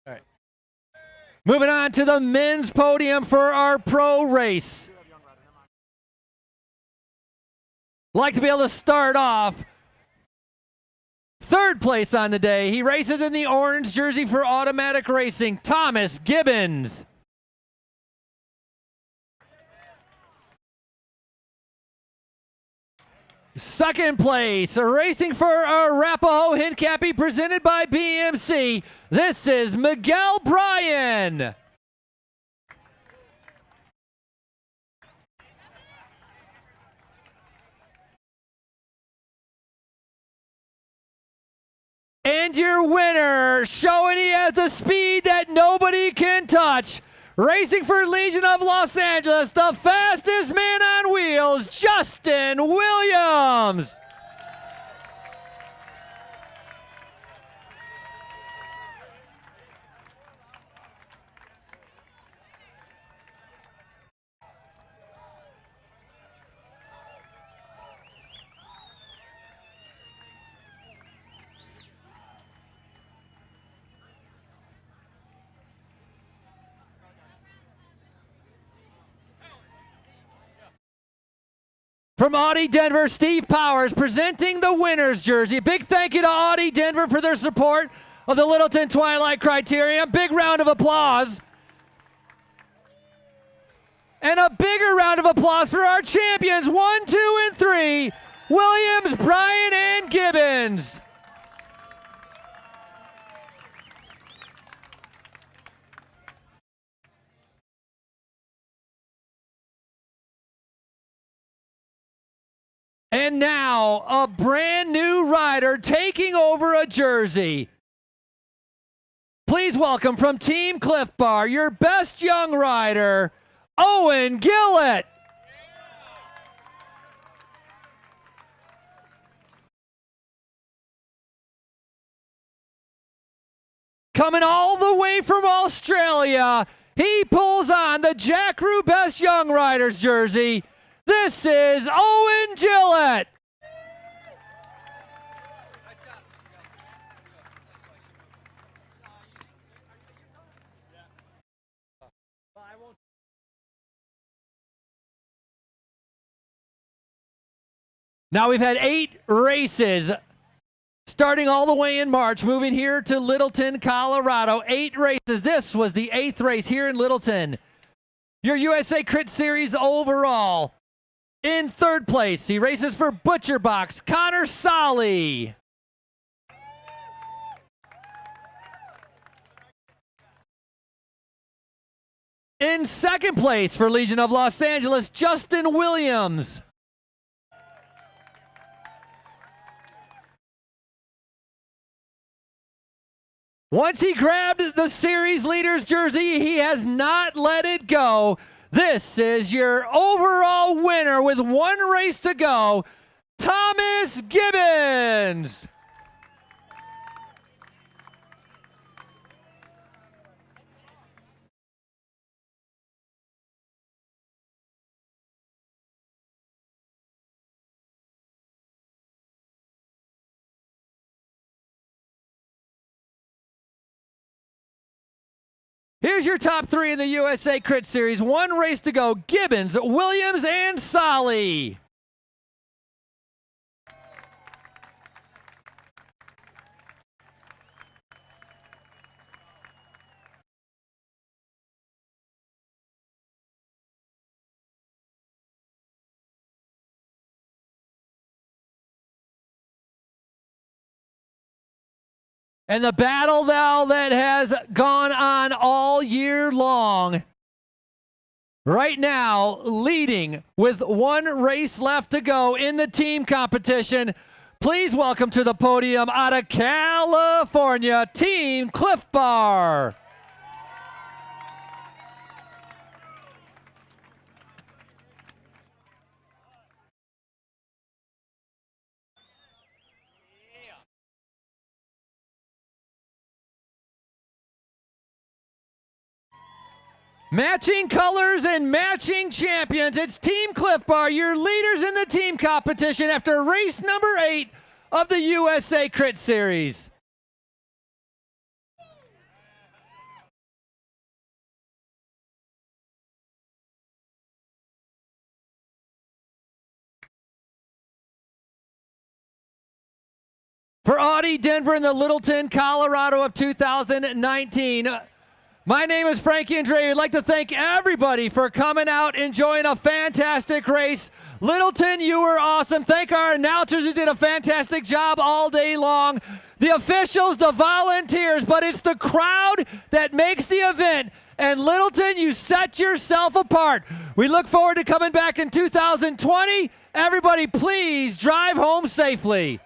A: All right. Moving on to the men's podium for our pro race. Like to be able to start off third place on the day. He races in the orange jersey for Automatic Racing, Thomas Gibbons. Second place, racing for Arapahoe Hincapie, presented by BMC. This is Miguel Bryan. And your winner, showing he has the speed that nobody can touch. Racing for Legion of Los Angeles, the fastest man on wheels, Justin Williams. From Audi Denver, Steve Powers presenting the winner's jersey. Big thank you to Audi Denver for their support of the Littleton Twilight Criterium. Big round of applause. And a bigger round of applause for our champions, 1, 2, and 3, Williams, Bryan, and Gibbons. And now, a brand new rider taking over a jersey. Please welcome from Team Cliff Bar, your best young rider, Owen Gillett. Coming all the way from Australia, he pulls on the Jack Rue Best Young Riders jersey. This is Owen Gillett. Now we've had 8 races starting all the way in March, moving here to Littleton, Colorado. 8 races. This was the 8th race here in Littleton. Your USA Crit Series overall. In third place, he races for Butcher Box, Connor Solly. In second place for Legion of Los Angeles, Justin Williams. Once he grabbed the series leader's jersey, he has not let it go. This is your overall winner with 1 race to go, Thomas Gibbons. Here's your top 3 in the USA Crit Series. 1 race to go. Gibbons, Williams, and Solly. And the battle now that has gone on all year long. Right now, leading with 1 race left to go in the team competition. Please welcome to the podium out of California, Team Cliff Bar. Matching colors and matching champions. It's Team Cliff Bar, your leaders in the team competition after race number 8 of the USA Crit Series. For Audi Denver and the Littleton, Colorado of 2019. My name is Frankie Andre. I'd like to thank everybody for coming out, enjoying a fantastic race. Littleton, you were awesome. Thank our announcers who did a fantastic job all day long. The officials, the volunteers, but it's the crowd that makes the event. And Littleton, you set yourself apart. We look forward to coming back in 2020. Everybody, please drive home safely.